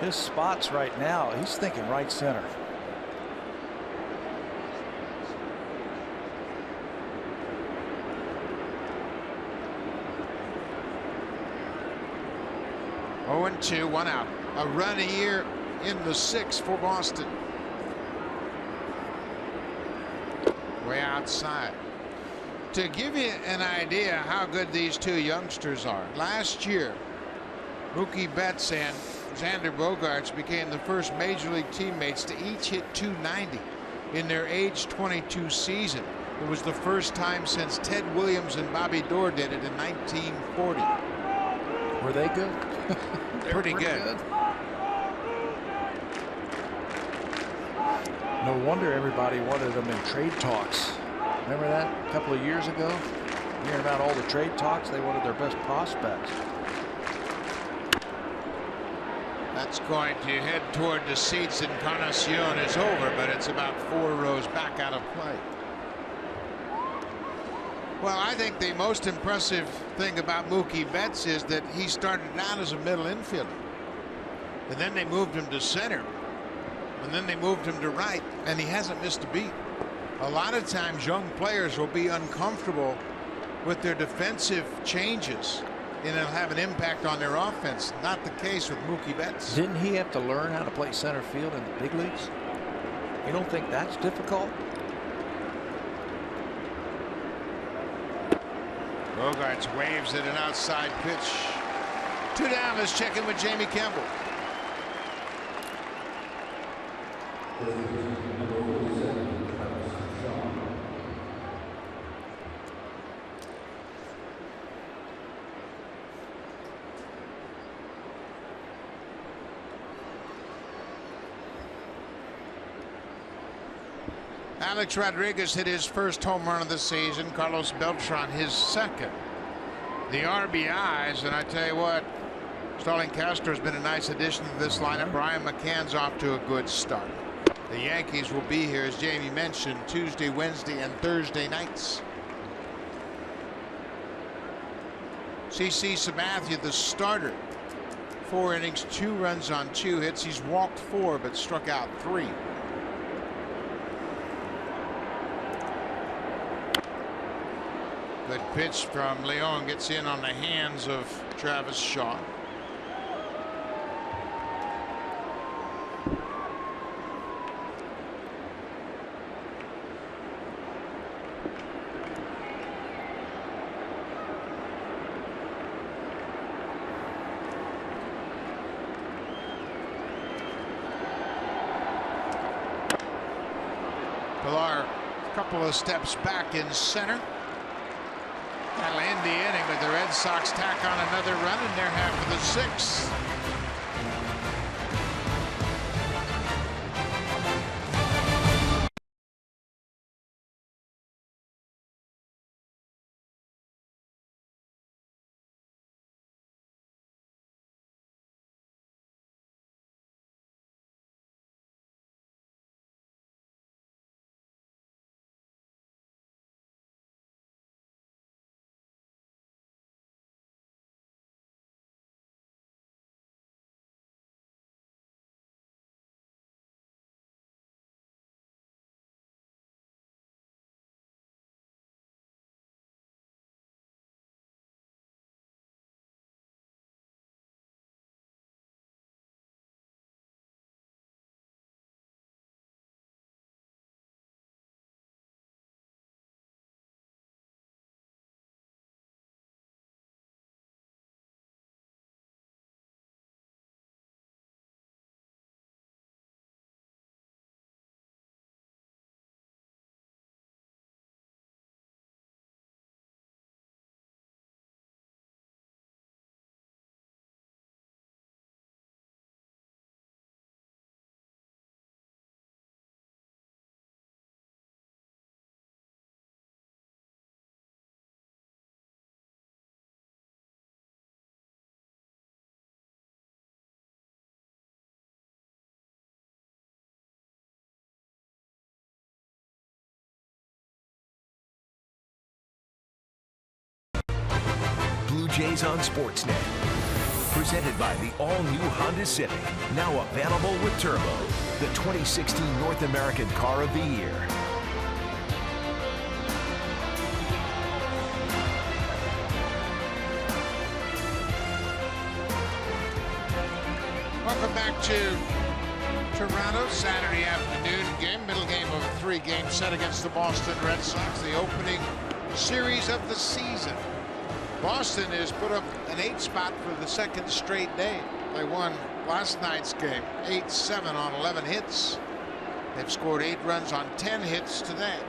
His spots right now, he's thinking right center. Oh, 2, 1 out. A run a year in the 6th for Boston. Way outside. To give you an idea how good these two youngsters are, last year Mookie Betts and Xander Bogaerts became the first major league teammates to each hit .290 in their age 22 season. It was the first time since Ted Williams and Bobby Doerr did it in 1940. Were they good? Pretty good. No wonder everybody wanted them in trade talks. Remember that a couple of years ago? Hearing about all the trade talks, they wanted their best prospects. That's going to head toward the seats. Encarnacion is over, but it's about 4 rows back out of play. Well, I think the most impressive thing about Mookie Betts is that he started out as a middle infielder, and then they moved him to center, and then they moved him to right, and he hasn't missed a beat. A lot of times young players will be uncomfortable with their defensive changes, and it'll have an impact on their offense. Not the case with Mookie Betts. Didn't he have to learn how to play center field in the big leagues? You don't think that's difficult? Bogaerts waves at an outside pitch. 2 down. Let's check in with Jamie Campbell. Alex Rodriguez hit his first home run of the season. Carlos Beltran his second. The RBIs, and I tell you what, Starling Castro has been a nice addition to this lineup. Brian McCann's off to a good start. The Yankees will be here, as Jamie mentioned, Tuesday, Wednesday, and Thursday nights. CC Sabathia, the starter, 4 innings, 2 runs on 2 hits. He's walked 4 but struck out 3. Good pitch from Leon, gets in on the hands of Travis Shaw. Pilar, a couple of steps back in center. That'll end the inning, but the Red Sox tack on another run in their half of the 6th. Blue Jays on Sportsnet. Presented by the all-new Honda Civic, now available with Turbo, the 2016 North American Car of the Year. Welcome back to Toronto, Saturday afternoon game, middle game of a 3-game set against the Boston Red Sox, the opening series of the season. Boston has put up an 8 spot for the second straight day. They won last night's game 8-7 on 11 hits. They've scored 8 runs on 10 hits today.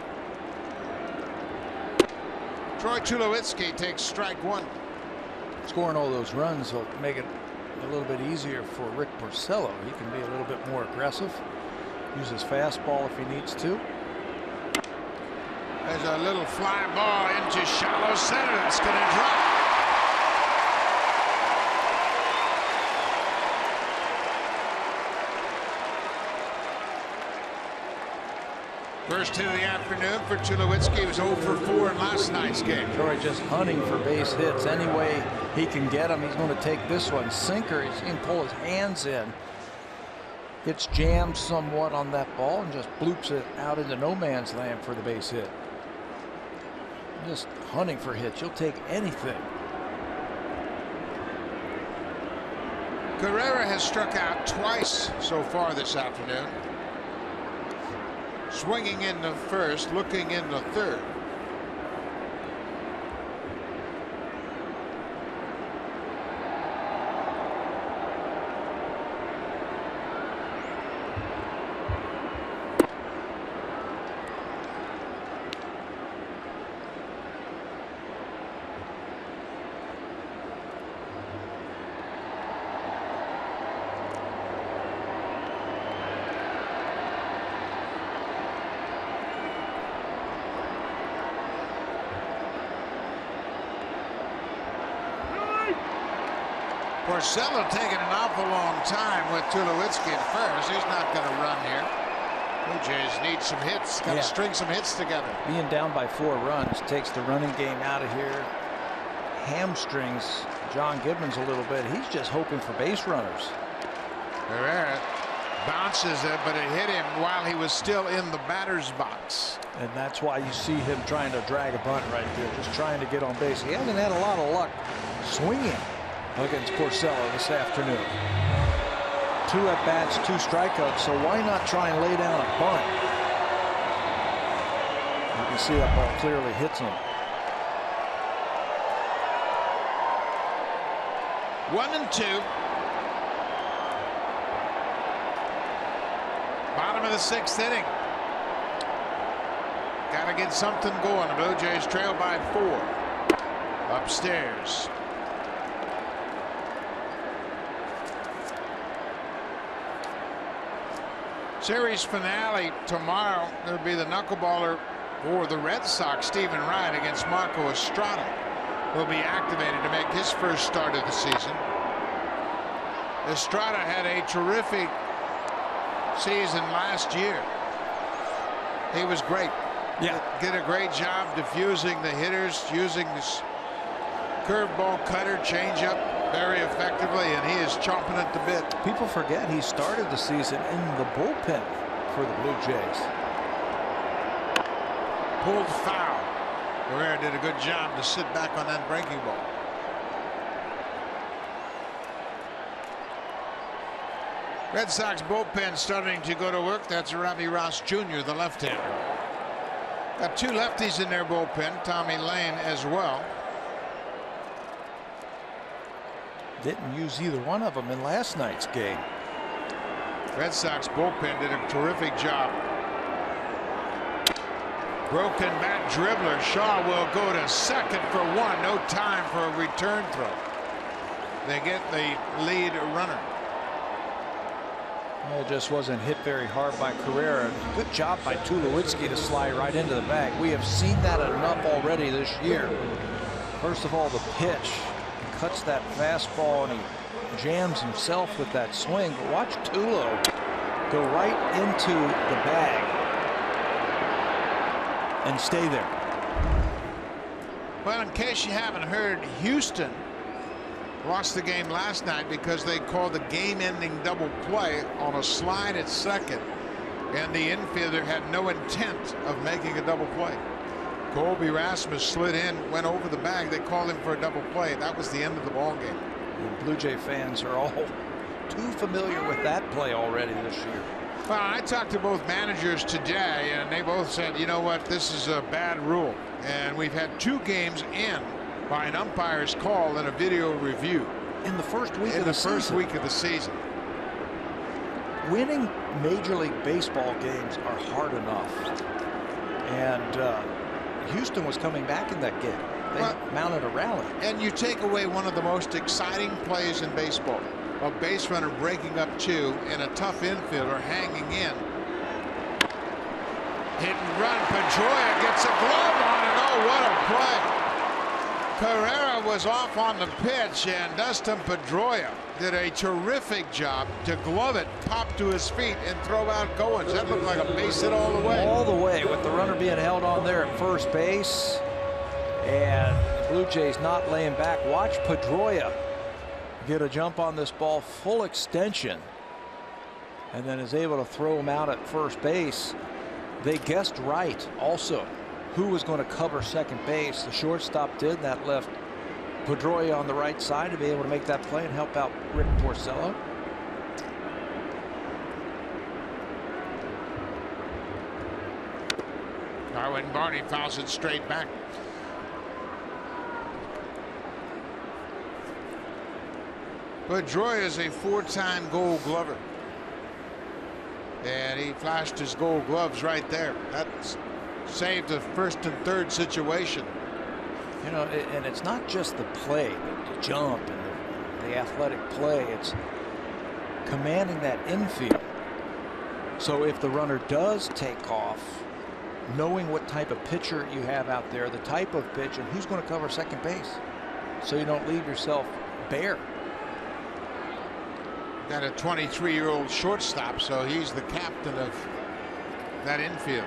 Troy Tulowitzki takes strike 1. Scoring all those runs will make it a little bit easier for Rick Porcello. He can be a little bit more aggressive, use his fastball if he needs to. There's a little fly ball into shallow center. It's going to drop. First hit of the afternoon for Tulowitzki. He was 0 for 4 in last night's game. Troy just hunting for base hits. Any way he can get them, he's going to take this one. Sinker, he can pull his hands in. Gets jammed somewhat on that ball and just bloops it out into no man's land for the base hit. Just hunting for hits. You'll take anything. Carrera has struck out twice so far this afternoon. Swinging in the first, looking in the third. Porcello taking an awful long time with Tulowitzki at first. He's not going to run here. Blue Jays need some hits. Got to string some hits together. Being down by 4 runs takes the running game out of here. Hamstrings John Gibbons a little bit. He's just hoping for base runners. Herrera bounces it, but it hit him while he was still in the batter's box. And that's why you see him trying to drag a bunt right there, just trying to get on base. He hasn't had a lot of luck swinging against Porcello this afternoon. 2 at-bats, 2 strikeouts, so why not try and lay down a bunt? You can see that ball clearly hits him. 1-2. Bottom of the 6th inning. Got to get something going. The Blue Jays trail by 4. Upstairs. Series finale tomorrow. It'll be the knuckleballer for the Red Sox, Stephen Wright, against Marco Estrada. Will be activated to make his first start of the season. Estrada had a terrific season last year. He was great. Yeah. Did a great job diffusing the hitters, using this curveball, cutter, changeup very effectively, and he is chomping at the bit. People forget he started the season in the bullpen for the Blue Jays. Pulled foul. Herrera did a good job to sit back on that breaking ball. Red Sox bullpen starting to go to work. That's Robbie Ross Jr., the left-hander. Got 2 lefties in their bullpen. Tommy Lane as well. Didn't use either one of them in last night's game. Red Sox bullpen did a terrific job. Broken bat dribbler. Shaw will go to second for 1. No time for a return throw. They get the lead runner. Well, just wasn't hit very hard by Carrera. Good job by Tulowitzki to slide right into the bag. We have seen that enough already this year. First of all, the pitch. Cuts that fastball and he jams himself with that swing. But watch Tulo go right into the bag and stay there. Well, in case you haven't heard, Houston lost the game last night because they called a game-ending double play on a slide at second, and the infielder had no intent of making a double play. Colby Rasmus slid in, went over the bag. They called him for a double play. That was the end of the ball game. The Blue Jay fans are all too familiar with that play already this year. Well, I talked to both managers today, and they both said, you know what, this is a bad rule. And we've had 2 games end by an umpire's call and a video review. In the first week in of the the first season. week of the season. Winning Major League Baseball games are hard enough. And Houston was coming back in that game. They mounted a rally. And you take away one of the most exciting plays in baseball. A base runner breaking up 2 and a tough infielder hanging in. Hit and run. Pedroia gets a glove on it. Oh, what a play. Carrera was off on the pitch, and Dustin Pedroia did a terrific job to glove it, pop to his feet, and throw out Goins. That looked like a base hit all the way. All the way, with the runner being held on there at first base. And the Blue Jays not laying back. Watch Pedroia get a jump on this ball, full extension, and then is able to throw him out at first base. They guessed right also who was going to cover second base. The shortstop did. That left Pedroia on the right side to be able to make that play and help out Rick Porcello. Darwin Barney fouls it straight back. Pedroia is a 4-time Gold Glover, and he flashed his Gold Gloves right there. That's saved the first and third situation. You know, and it's not just the play, the jump and the athletic play. It's commanding that infield. So if the runner does take off, knowing what type of pitcher you have out there, the type of pitch, and who's going to cover second base, so you don't leave yourself bare. Got a 23-year-old shortstop, so he's the captain of that infield.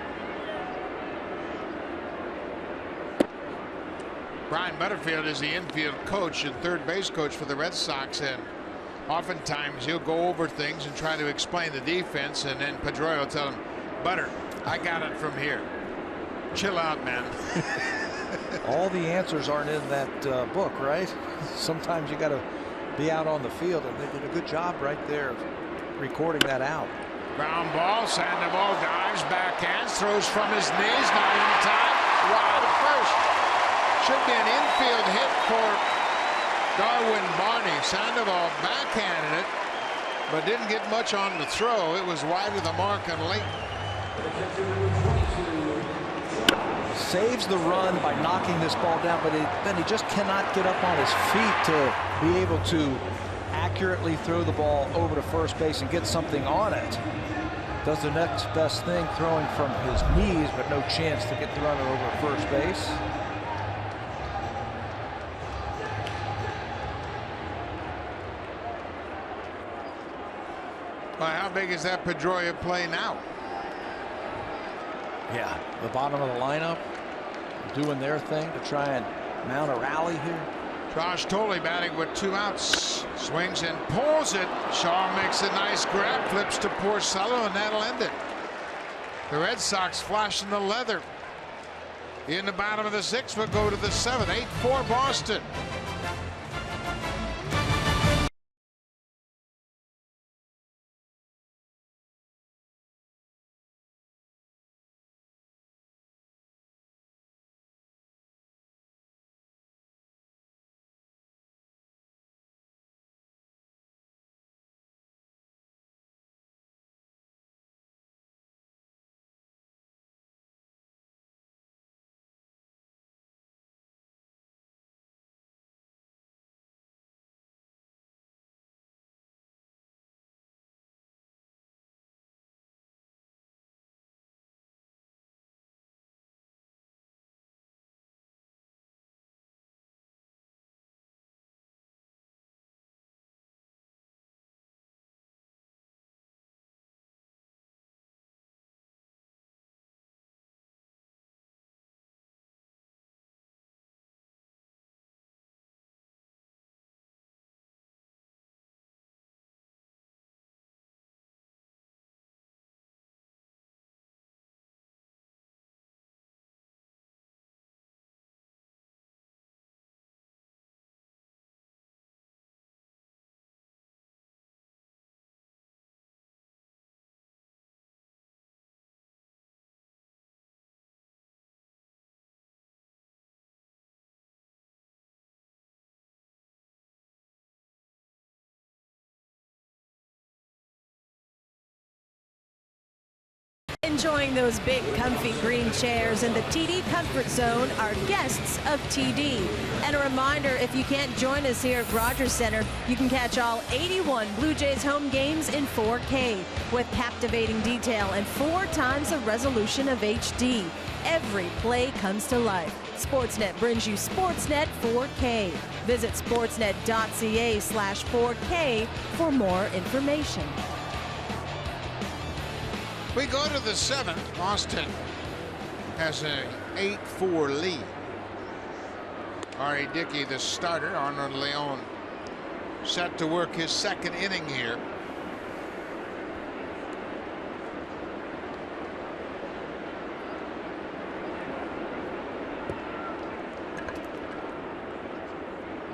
Brian Butterfield is the infield coach and third base coach for the Red Sox, and oftentimes he'll go over things and try to explain the defense, and then Pedroia will tell him, Butter, I got it from here. Chill out, man. All the answers aren't in that book, right? Sometimes you got to be out on the field, and they did a good job right there of recording that out. Ground ball. Sandoval dives, backhands, throws from his knees, not in time. Wide at first. Should be an infield hit for Darwin Barney. Sandoval backhanded it, but didn't get much on the throw. It was wide of the mark and late. Saves the run by knocking this ball down, but then he just cannot get up on his feet to be able to accurately throw the ball over to first base and get something on it. Does the next best thing, throwing from his knees, but no chance to get the runner over first base. Well, how big is that Pedroia play now? Yeah, the bottom of the lineup doing their thing to try and mount a rally here. Josh Tolley batting with 2 outs. Swings and pulls it. Shaw makes a nice grab, flips to Porcello, and that'll end it. The Red Sox flashing the leather in the bottom of the 6th, will go to the 7th. 8-4 Boston. Enjoying those big, comfy green chairs in the TD Comfort Zone are guests of TD. And a reminder, if you can't join us here at Rogers Center, you can catch all 81 Blue Jays home games in 4K with captivating detail and 4 times the resolution of HD. Every play comes to life. Sportsnet brings you Sportsnet 4K. Visit sportsnet.ca/4K for more information. We go to the 7th. Boston has an 8-4 lead. R.A. Dickey, the starter. Arnold Leon set to work his second inning here.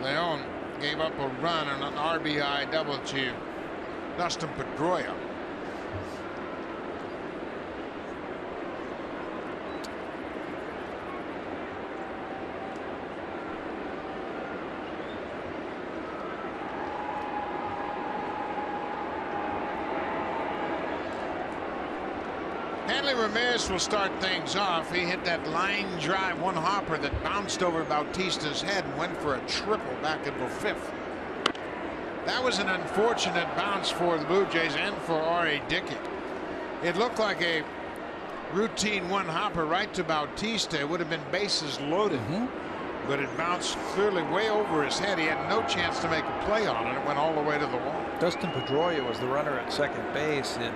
Leon gave up a run on an RBI double to Dustin Pedroia. Ramirez will start things off. He hit that line drive, one hopper that bounced over Bautista's head and went for a triple back in the 5th. That was an unfortunate bounce for the Blue Jays and for R.A. Dickey. It looked like a routine one hopper right to Bautista. It would have been bases loaded, but it bounced clearly way over his head. He had no chance to make a play on it. It went all the way to the wall. Dustin Pedroia was the runner at second base, and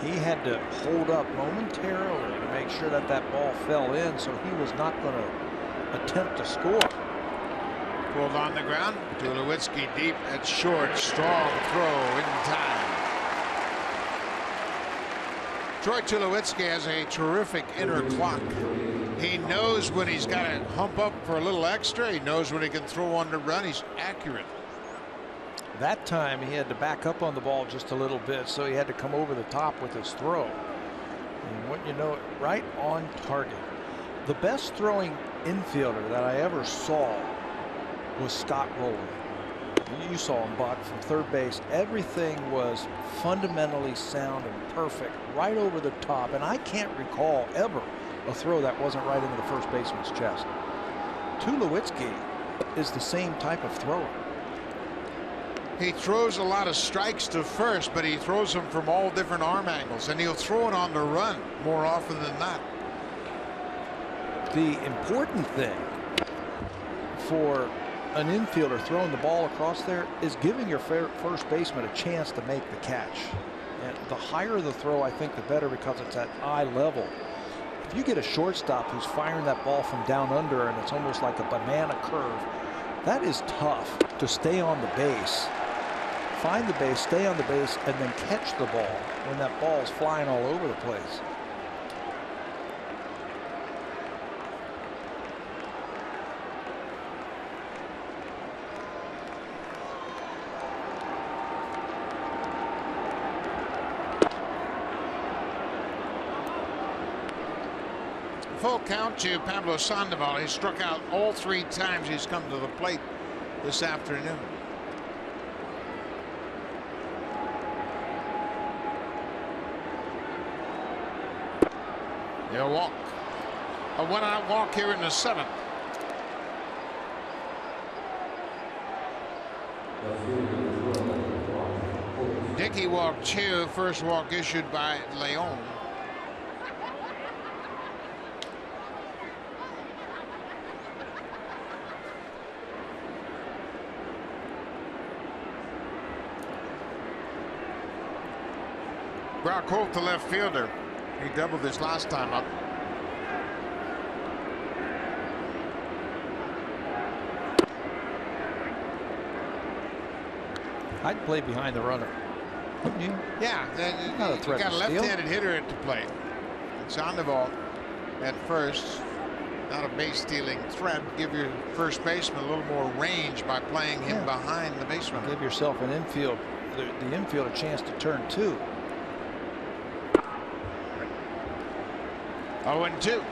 he had to hold up momentarily to make sure that that ball fell in, so he was not going to attempt to score. Pulled on the ground. Tulowitzki deep at short. Strong throw in time. Troy Tulowitzki has a terrific inner clock. He knows when he's got to hump up for a little extra. He knows when he can throw on the run. He's accurate. That time he had to back up on the ball just a little bit, so he had to come over the top with his throw. And what you know, right on target. The best throwing infielder that I ever saw was Scott Rowland. You saw him, Buck, from third base. Everything was fundamentally sound and perfect, right over the top. And I can't recall ever a throw that wasn't right into the first baseman's chest. Tulowitzki is the same type of thrower. He throws a lot of strikes to first, but he throws them from all different arm angles, and he'll throw it on the run more often than not. The important thing for an infielder throwing the ball across there is giving your first baseman a chance to make the catch. And the higher the throw, I think, the better, because it's at eye level. If you get a shortstop who's firing that ball from down under and it's almost like a banana curve, that is tough to stay on the base. Find the base, stay on the base, and then catch the ball when that ball is flying all over the place. Full count to Pablo Sandoval. He struck out all 3 times he's come to the plate this afternoon. They'll walk. A one-out walk here in the 7th. Dickey walked 2. First walk issued by Leon. Brock Holt, the left fielder. He doubled this last time up. I'd play behind the runner. Wouldn't you? Yeah, not a threat. You got a left-handed hitter at the plate. It's on the ball at first. Not a base-stealing threat. Give your first baseman a little more range by playing him behind the baseman. Give yourself an infield, the infield, a chance to turn 2. 0-2.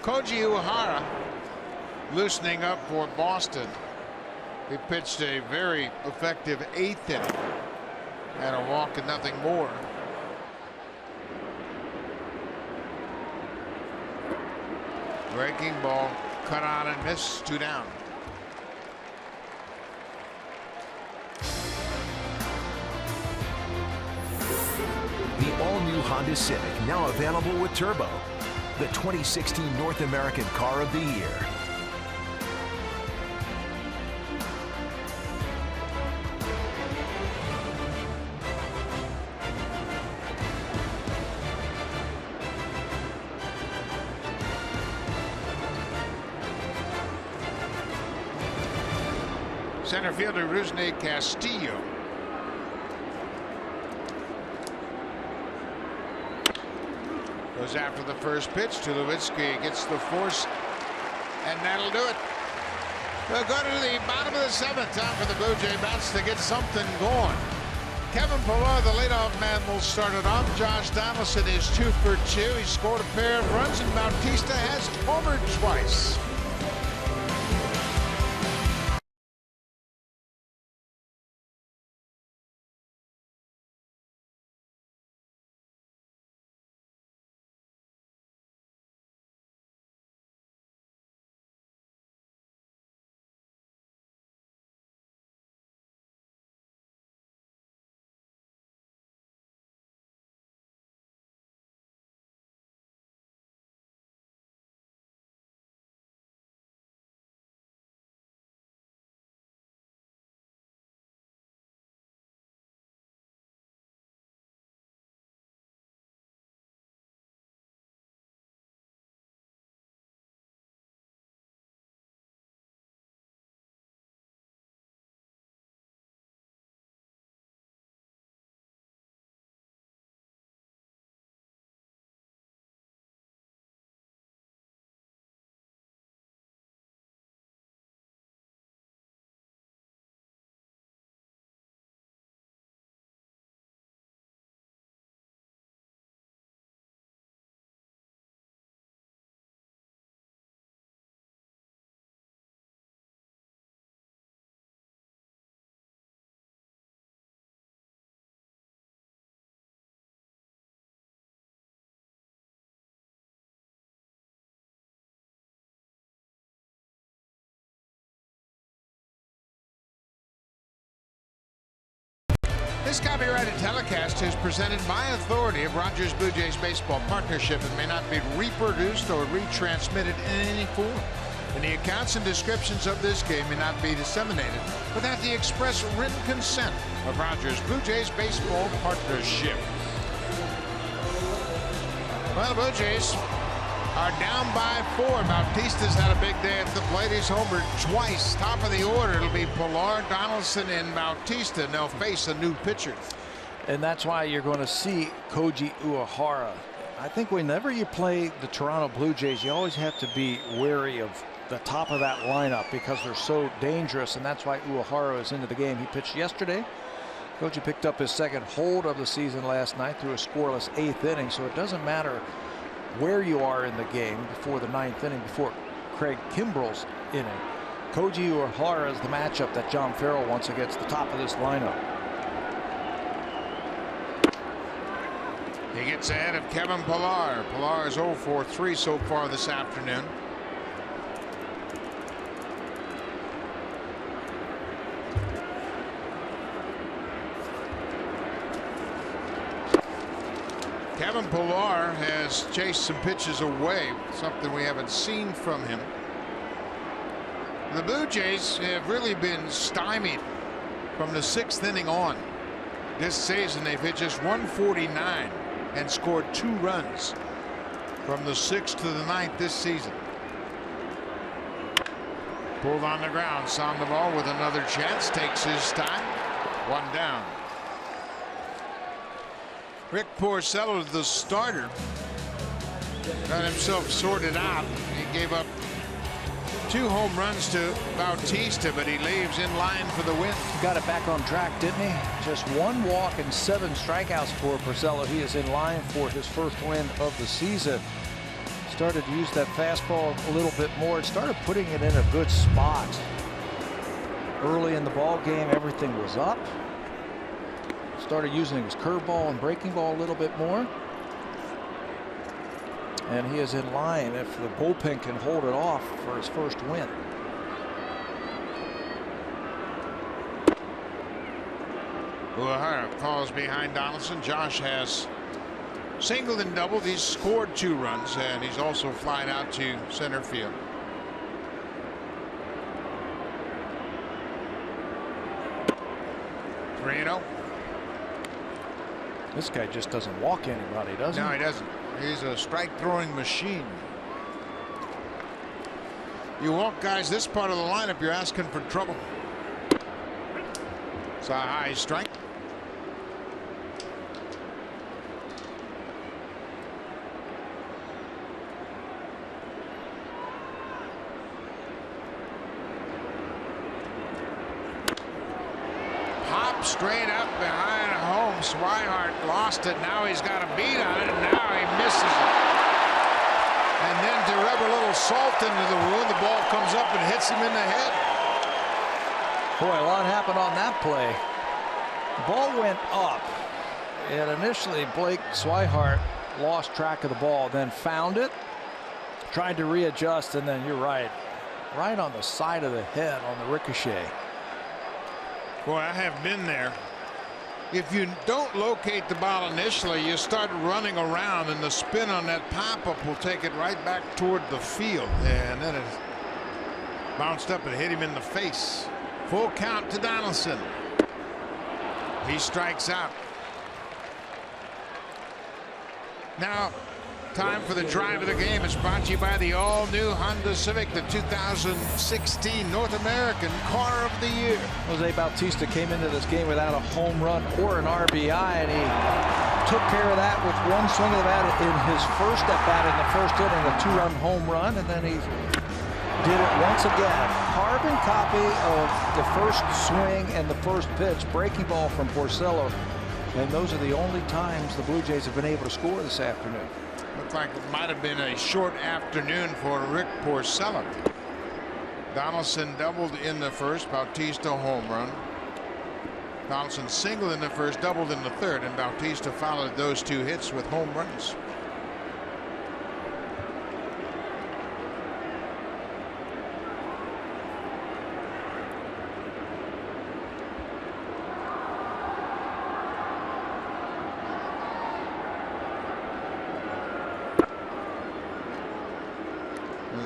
Koji Uehara loosening up for Boston. He pitched a very effective 8th inning. and a walk and nothing more. Breaking ball, cut on and miss, 2 down. The all-new Honda Civic, now available with Turbo, the 2016 North American Car of the Year. Center fielder Rusney Castillo. Goes after the first pitch. Tulowitzki gets the force, and that'll do it. We'll go to the bottom of the 7th. Time for the Blue Jay bats to get something going. Kevin Pillar, the leadoff man, will start it off. Josh Donaldson is 2 for 2. He scored a pair of runs, and Bautista has homered twice. This copyrighted telecast is presented by authority of Rogers Blue Jays Baseball Partnership and may not be reproduced or retransmitted in any form. Any accounts and descriptions of this game may not be disseminated without the express written consent of Rogers Blue Jays Baseball Partnership. Well, the Blue Jays are down by 4. Bautista's had a big day at the plate. He's homered twice. Top of the order, it'll be Pillar, Donaldson, and Bautista, and they'll face a new pitcher. And that's why you're going to see Koji Uehara. I think whenever you play the Toronto Blue Jays, you always have to be wary of the top of that lineup because they're so dangerous, and that's why Uehara is into the game. He pitched yesterday. Koji picked up his 2nd hold of the season last night through a scoreless 8th inning, so it doesn't matter where you are in the game before the 9th inning, before Craig Kimbrell's inning. Koji Uehara is the matchup that John Farrell wants against the top of this lineup. He gets ahead of Kevin Pillar. Pillar is 0 for 3 so far this afternoon. Kevin Pillar has chased some pitches away, something we haven't seen from him. The Blue Jays have really been stymied from the 6th inning on. This season they've hit just 149 and scored 2 runs from the 6th to the 9th this season. Pulled on the ground. Sandoval with another chance, takes his time. 1 down. Rick Porcello, the starter, got himself sorted out. He gave up 2 home runs to Bautista, but he leaves in line for the win. Got it back on track, didn't he? Just 1 walk and 7 strikeouts for Porcello. He is in line for his 1st win of the season. Started to use that fastball a little bit more. Started putting it in a good spot. Early in the ball game, everything was up. started using his curveball and breaking ball a little bit more. And he is in line if the bullpen can hold it off for his first win. Uehara falls behind Donaldson. Josh has singled and doubled. He's scored 2 runs, and he's also flying out to center field. Reno. This guy just doesn't walk anybody, does he? No, he doesn't. He's a strike throwing machine. You walk guys this part of the lineup, you're asking for trouble. It's a high strike. Pop straight up behind home. Swihart lost it. Now he's got a beat on it, and now he misses it. And then to rub a little salt into the wound, the ball comes up and hits him in the head. Boy, a lot happened on that play. The ball went up, and initially Blake Swihart lost track of the ball, then found it, tried to readjust, and then you're right on the side of the head on the ricochet. Boy, I have been there. If you don't locate the ball initially, you start running around, and the spin on that pop-up will take it right back toward the field. And then it bounced up and hit him in the face. Full count to Donaldson. He strikes out. Now, time for the drive of the game. It's brought to you by the all-new Honda Civic, the 2016 North American Car of the Year. Jose Bautista came into this game without a home run or an RBI, and he took care of that with one swing of the bat in his first at-bat in the first inning, a 2-run home run, and then he did it once again. Carbon copy of the first swing and the first pitch, breaking ball from Porcello, and those are the only times the Blue Jays have been able to score this afternoon. Looked like it might have been a short afternoon for Rick Porcello. Donaldson doubled in the first, Bautista home run. Donaldson singled in the first, doubled in the third, and Bautista followed those 2 hits with home runs.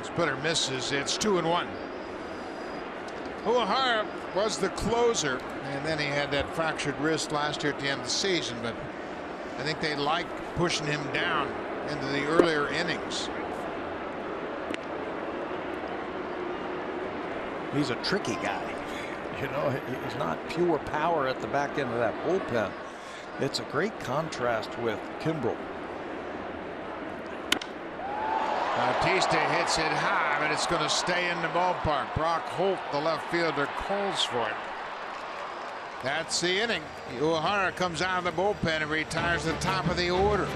Splitter misses. It's 2-1. Uehara was the closer, and then he had that fractured wrist last year at the end of the season, but I think they like pushing him down into the earlier innings. He's a tricky guy. You know, he's not pure power at the back end of that bullpen. It's a great contrast with Kimbrel. Bautista hits it high, but it's going to stay in the ballpark. Brock Holt, the left fielder, calls for it. That's the inning. Uehara comes out of the bullpen and retires the top of the order.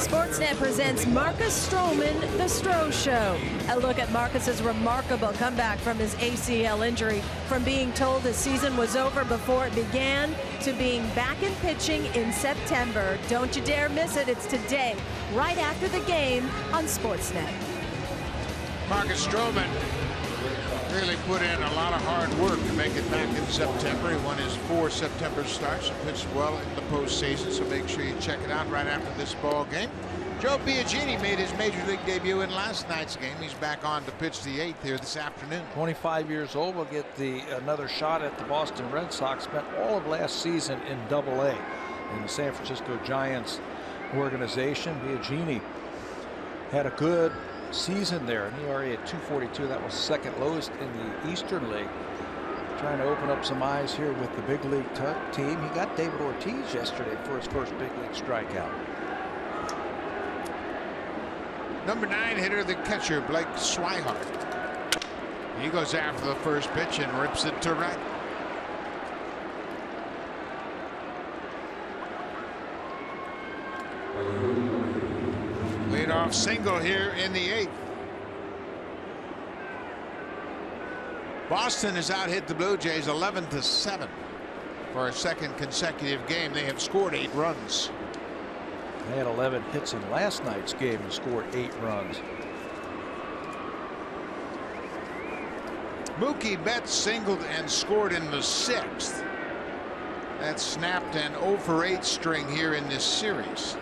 Sportsnet presents Marcus Stroman, The Stro Show. A look at Marcus's remarkable comeback from his ACL injury, from being told his season was over before it began to being back in pitching in September. Don't you dare miss it. It's today, right after the game on Sportsnet. Marcus Stroman really put in a lot of hard work to make it back in September. He won his 4 September starts and pitched well in the postseason, so make sure you check it out right after this ball game. Joe Biagini made his major league debut in last night's game. He's back on to pitch the 8th here this afternoon. 25 years old, will get another shot at the Boston Red Sox. Spent all of last season in Double-A in the San Francisco Giants organization. Biagini had a good season there, an ERA at 2.42. That was second lowest in the Eastern League. Trying to open up some eyes here with the big league team. He got David Ortiz yesterday for his first big league strikeout. Number 9 hitter, the catcher, Blake Swihart. He goes after the first pitch and rips it to right. Leadoff single here in the 8th. Boston has out-hit the Blue Jays 11-7 for a second consecutive game. They have scored 8 runs. They had 11 hits in last night's game and scored 8 runs. Mookie Betts singled and scored in the 6th. That snapped an 0-for-8 string here in this series.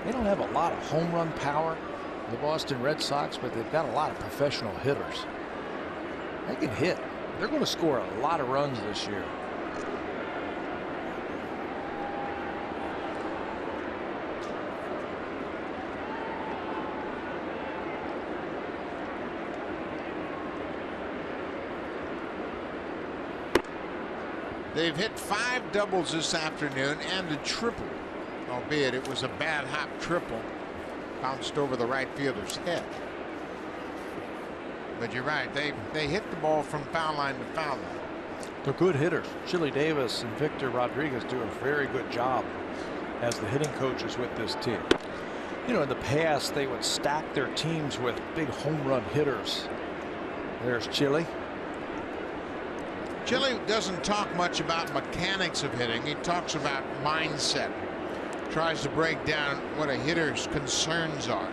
They don't have a lot of home run power, the Boston Red Sox, but they've got a lot of professional hitters. They can hit. They're going to score a lot of runs this year. They've hit 5 doubles this afternoon and a triple, albeit it was a bad hop triple. Bounced over the right fielder's head. But you're right, they hit the ball from foul line to foul line. They're good hitters. Chili Davis and Victor Rodriguez do a very good job as the hitting coaches with this team. You know, in the past they would stack their teams with big home run hitters. There's Chili. Chili doesn't talk much about mechanics of hitting. He talks about mindset. Tries to break down what a hitter's concerns are.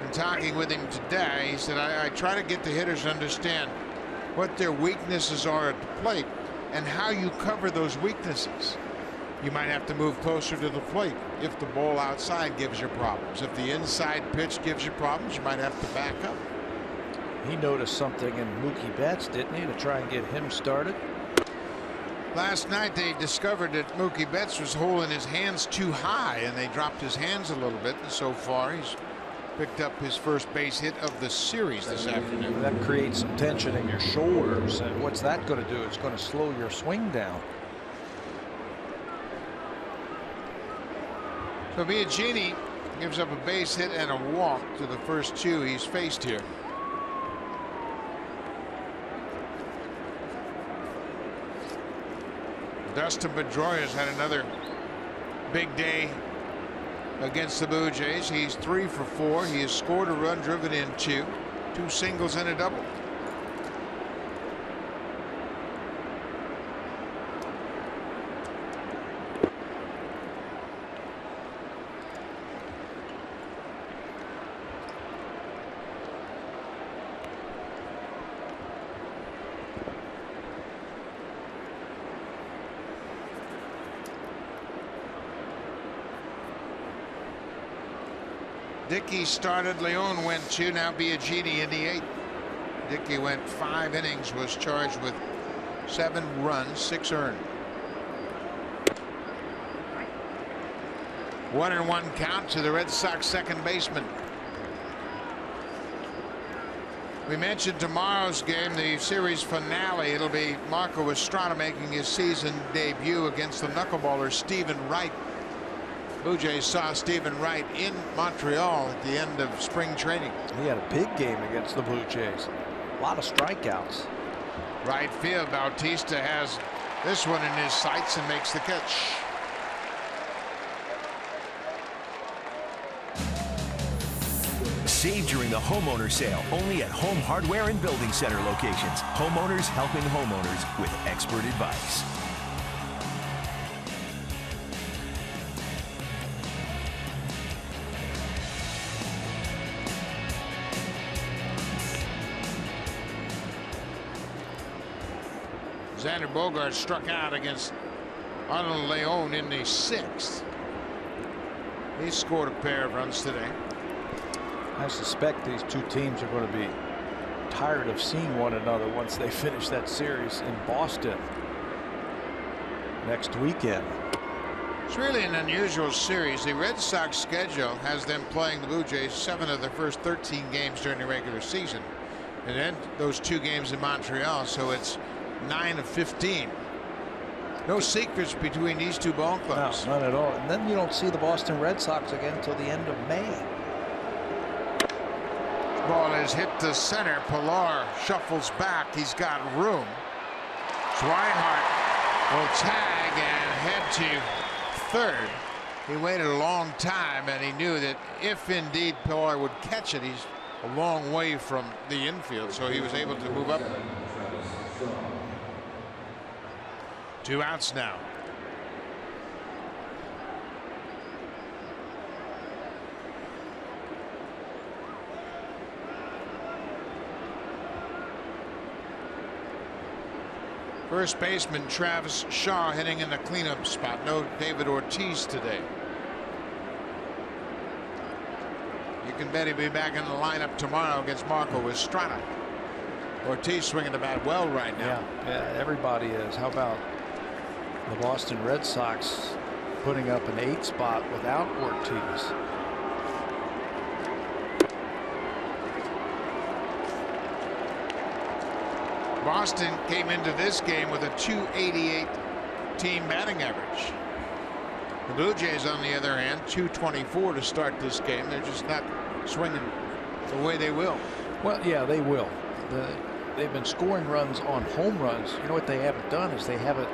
In talking with him today, he said, I try to get the hitters to understand what their weaknesses are at the plate and how you cover those weaknesses. You might have to move closer to the plate if the ball outside gives you problems. If the inside pitch gives you problems, you might have to back up. He noticed something in Mookie Betts, didn't he, to try and get him started? Last night they discovered that Mookie Betts was holding his hands too high, and they dropped his hands a little bit, and so far he's picked up his first base hit of the series this afternoon. That creates some tension in your shoulders, and what's that going to do? It's going to slow your swing down. So Biagini gives up a base hit and a walk to the first 2 he's faced here. Dustin Pedroia's had another big day against the Blue Jays. He's 3 for 4. He has scored a run, driven in 2 singles and a double. Dickey started, Leon went 2, now Biagini in the 8th. Dickey went 5 innings, was charged with 7 runs, 6 earned. 1-1 count to the Red Sox second baseman. We mentioned tomorrow's game, the series finale. It'll be Marco Estrada making his season debut against the knuckleballer Stephen Wright. Blue Jays saw Stephen Wright in Montreal at the end of spring training. He had a big game against the Blue Jays. A lot of strikeouts. Right field, Bautista has This one in his sights and makes the catch. Save during the homeowner sale only at Home Hardware and Building Center locations. Homeowners helping homeowners with expert advice. Xander Bogaerts struck out against Arnold Leon in the 6th. He scored a pair of runs today. I suspect these two teams are going to be tired of seeing one another once they finish that series in Boston next weekend. It's really an unusual series. The Red Sox schedule has them playing the Blue Jays 7 of their first 13 games during the regular season, and then those 2 games in Montreal, so it's 9 of 15. No secrets between these two ball clubs. No, none at all. And then you don't see the Boston Red Sox again until the end of May. Ball is hit to center. Pilar shuffles back. He's got room. Swihart will tag and head to third. He waited a long time, and he knew that if indeed Pilar would catch it, he's a long way from the infield, so he was able to move up. 2 outs now. First baseman Travis Shaw hitting in the cleanup spot. No David Ortiz today. You can bet he'll be back in the lineup tomorrow against Marco Estrada. Ortiz swinging the bat well right now. Yeah, everybody is. How about the Boston Red Sox putting up an 8 spot without Ortiz? Boston came into this game with a .288 team batting average. The Blue Jays, on the other hand, .224 to start this game. They're just not swinging the way they will. Well, yeah, they will. They've been scoring runs on home runs. You know what they haven't done is they haven't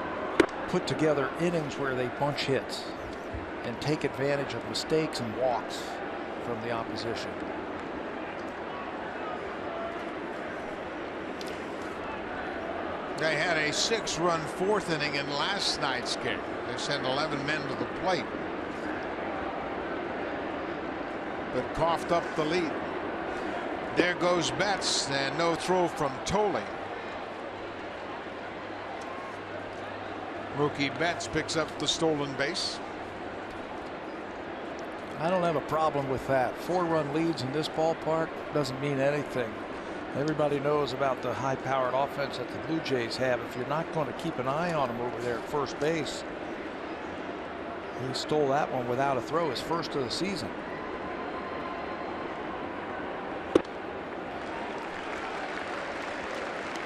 put together innings where they bunch hits and take advantage of mistakes and walks from the opposition. They had a 6-run 4th inning in last night's game. They sent 11 men to the plate, but coughed up the lead. There goes Betts, and no throw from Tolley. Mookie Betts picks up the stolen base. I don't have a problem with that. 4-run leads in this ballpark doesn't mean anything. Everybody knows about the high-powered offense that the Blue Jays have. If you're not going to keep an eye on him over there at first base, he stole that one without a throw, his first of the season.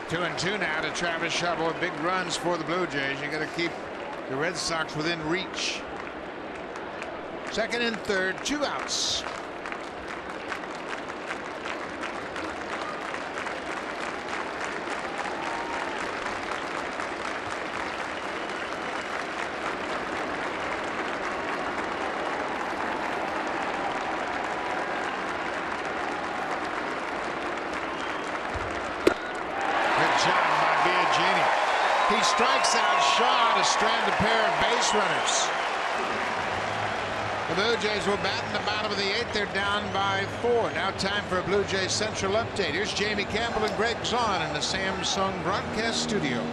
Two and two now to Travis Shaw. Boy, big runs for the Blue Jays. You got to keep the Red Sox within reach. Second and third, 2 outs. He strikes out Shaw to strand a pair of base runners. The Blue Jays will bat in the bottom of the 8th. They're down by 4. Now time for a Blue Jays Central update. Here's Jamie Campbell and Greg Zahn in the Samsung broadcast studio.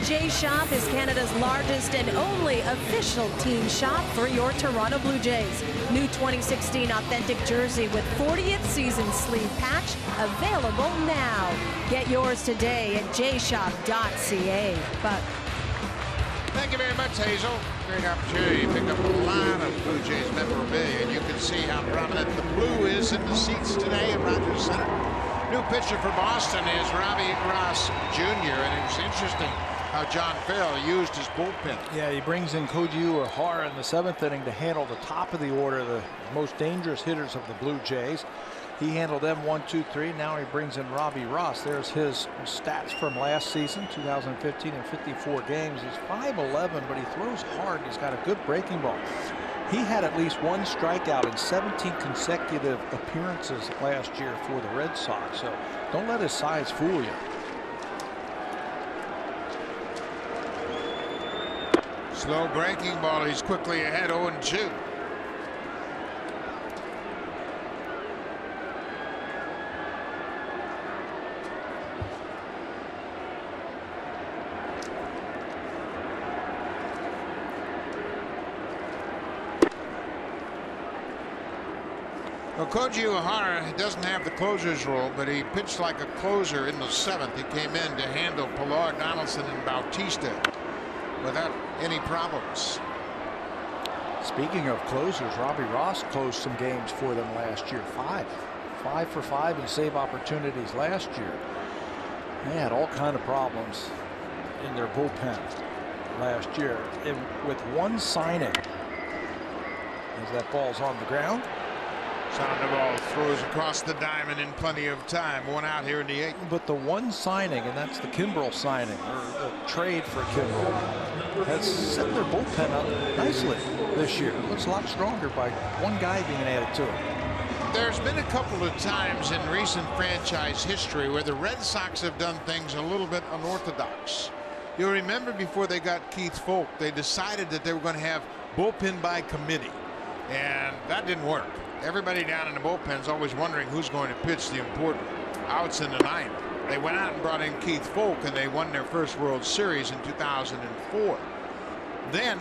J Shop is Canada's largest and only official team shop for your Toronto Blue Jays. New 2016 authentic jersey with 40th season sleeve patch available now. Get yours today at jshop.ca. Buck. Thank you very much, Hazel. Great opportunity to pick up a lot of Blue Jays memorabilia, and you can see how prominent the blue is in the seats today at Rogers Center. New pitcher for Boston is Robbie Ross Jr., and it was interesting how John Farrell used his bullpen. Yeah, he brings in Koji Uehara in the 7th inning to handle the top of the order, the most dangerous hitters of the Blue Jays. He handled them 1, 2, 3. Now he brings in Robbie Ross. There's his stats from last season, 2015, in 54 games. He's 5'11", but he throws hard. He's got a good breaking ball. He had at least one strikeout in 17 consecutive appearances last year for the Red Sox. So don't let his size fool you. Slow breaking ball. He's quickly ahead, 0-2. Well, Koji Uehara doesn't have the closer's role, but he pitched like a closer in the 7th. He came in to handle Pilar, Donaldson, and Bautista without any problems. Speaking of closers, Robbie Ross closed some games for them last year. 5 for 5 in save opportunities last year. They had all kind of problems in their bullpen last year. And with one signing, as that ball's on the ground. Sandoval throws across the diamond in plenty of time. One out here in the 8th. But the one signing, and that's the Kimbrel signing, or the trade for Kimbrel, has set their bullpen up nicely this year. It looks a lot stronger by one guy being added to it. There's been a couple of times in recent franchise history where the Red Sox have done things a little bit unorthodox. You'll remember before they got Keith Folk, they decided that they were going to have bullpen by committee, and that didn't work. Everybody down in the bullpen is always wondering who's going to pitch the important outs in the 9th. They went out and brought in Keith Folk, and they won their first World Series in 2004. Then,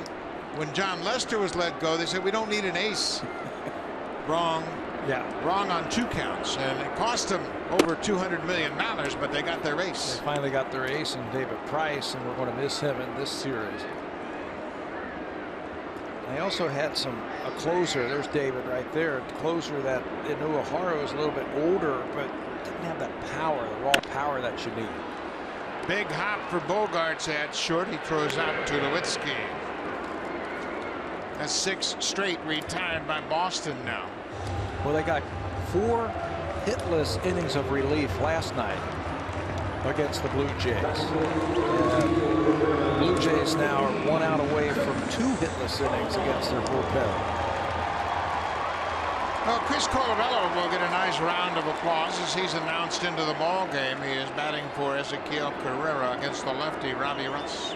when John Lester was let go, they said, we don't need an ace. Wrong. Yeah. Wrong on 2 counts, and it cost them over $200 million, but they got their ace. They finally got their ace in David Price, and we're going to miss him in this series. They also had a closer. There's David right there. A closer that in Uehara was a little bit older, but didn't have that power, the raw power that you need. Big hop for Bogarts at short. He throws out to Tulowitzki. That's 6 straight retired by Boston now. Well, they got 4 hitless innings of relief last night against the Blue Jays. And the Blue Jays now are 1 out away from 2 hitless innings against their bullpen. Well, Chris Colabello will get a nice round of applause as he's announced into the ball game. He is batting for Ezequiel Carrera against the lefty Robbie Ross.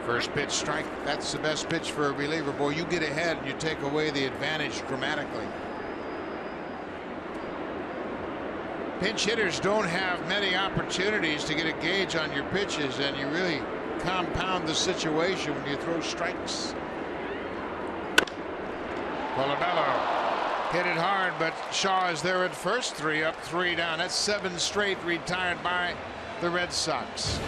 First pitch strike. That's the best pitch for a reliever. Boy, you get ahead and you take away the advantage dramatically. Pinch hitters don't have many opportunities to get a gauge on your pitches, and you really compound the situation when you throw strikes. Colabello hit it hard, but Shaw is there at first. 3 up, 3 down. That's 7 straight retired by the Red Sox.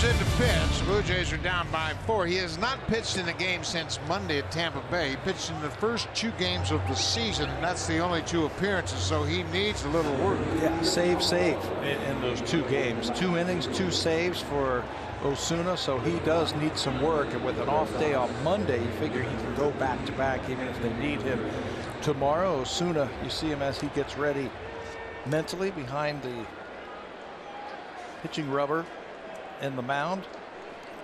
goes into pitch. Blue Jays are down by 4. He has not pitched in a game since Monday at Tampa Bay. He pitched in the first 2 games of the season, and that's the only 2 appearances, so he needs a little work. Yeah, save in those 2 games. 2 innings, 2 saves for Osuna, so he does need some work. And with an off day on Monday, you figure he can go back to back even if they need him tomorrow. Osuna, you see him as he gets ready mentally behind the pitching rubber in the mound.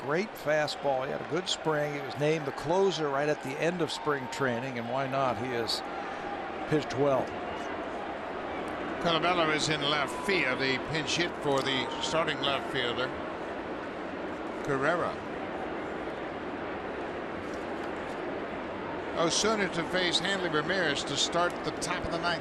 Great fastball. He had a good spring. He was named the closer right at the end of spring training, and why not? He has pitched well. Colabello is in left field. The pinch hit for the starting left fielder, Carrera. Osuna to face Hanley Ramirez to start the top of the 9th.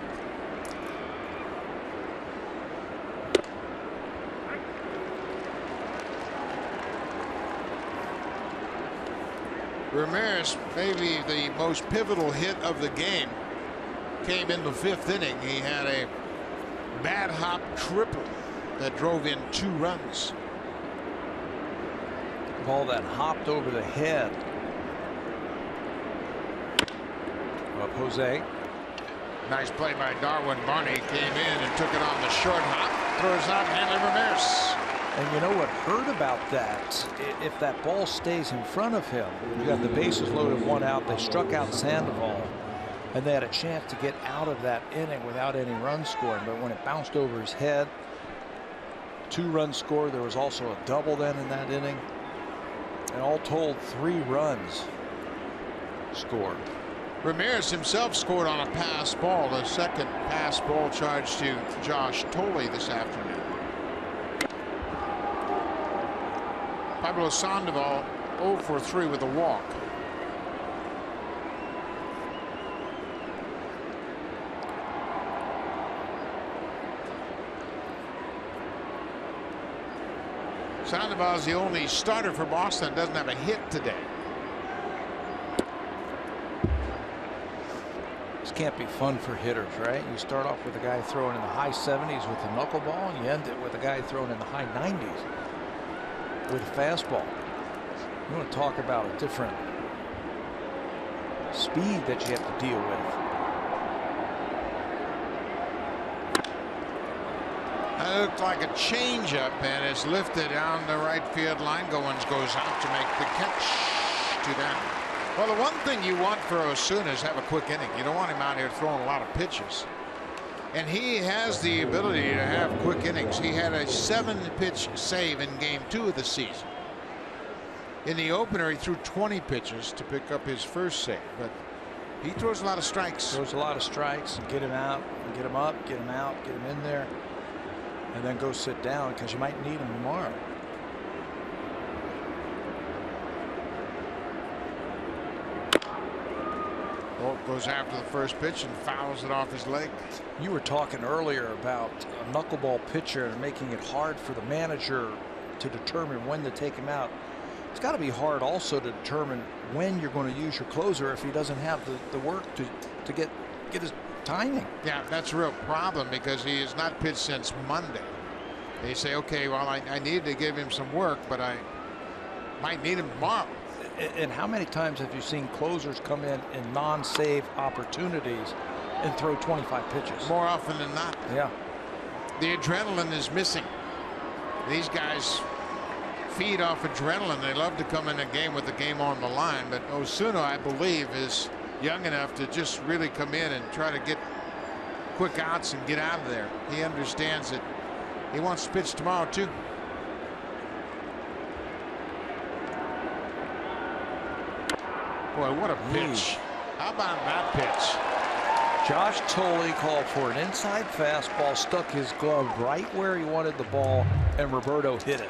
Ramirez, maybe the most pivotal hit of the game, came in the 5th inning. He had a bad hop triple that drove in 2 runs. Ball that hopped over the head of Jose. Nice play by Darwin. Barney came in and took it on the short hop. Throws out Hanley Ramirez. And you know what hurt about that? If that ball stays in front of him, you got the bases loaded, 1 out. They struck out Sandoval, and they had a chance to get out of that inning without any runs scored. But when it bounced over his head, 2 runs scored. There was also a double then in that inning, and all told 3 runs scored. Ramirez himself scored on a pass ball, the second pass ball charge to Josh Tolley this afternoon. Pablo Sandoval 0 for 3 with a walk. Sandoval is the only starter for Boston that doesn't have a hit today. This can't be fun for hitters, right? You start off with a guy throwing in the high 70s with a knuckleball, and you end it with a guy throwing in the high 90s with a fastball. You want to talk about a different speed that you have to deal with. That looked like a changeup, and it's lifted down the right field line. Goins goes out to make the catch. 2 down. Well, the one thing you want for Osuna is have a quick inning. You don't want him out here throwing a lot of pitches. And he has the ability to have quick innings. He had a 7-pitch save in game 2 of the season. In the opener, he threw 20 pitches to pick up his first save, but he throws a lot of strikes. Throws a lot of strikes. Get him out, get him up, get him out, get him in there, and then go sit down because you might need him tomorrow. Bolt goes after the first pitch and fouls it off his leg. You were talking earlier about a knuckleball pitcher and making it hard for the manager to determine when to take him out. It's got to be hard also to determine when you're going to use your closer if he doesn't have the work to get his timing. Yeah, that's a real problem because he has not pitched since Monday. They say, okay, well, I need to give him some work, but I might need him tomorrow. And how many times have you seen closers come in non-save opportunities and throw 25 pitches? More often than not. Yeah. The adrenaline is missing. These guys feed off adrenaline. They love to come in a game with the game on the line, but Osuna, I believe, is young enough to just really come in and try to get quick outs and get out of there. He understands it. He wants to pitch tomorrow too. Boy, what a pitch. How about that pitch? Josh Tolley called for an inside fastball, stuck his glove right where he wanted the ball, and Roberto hit it.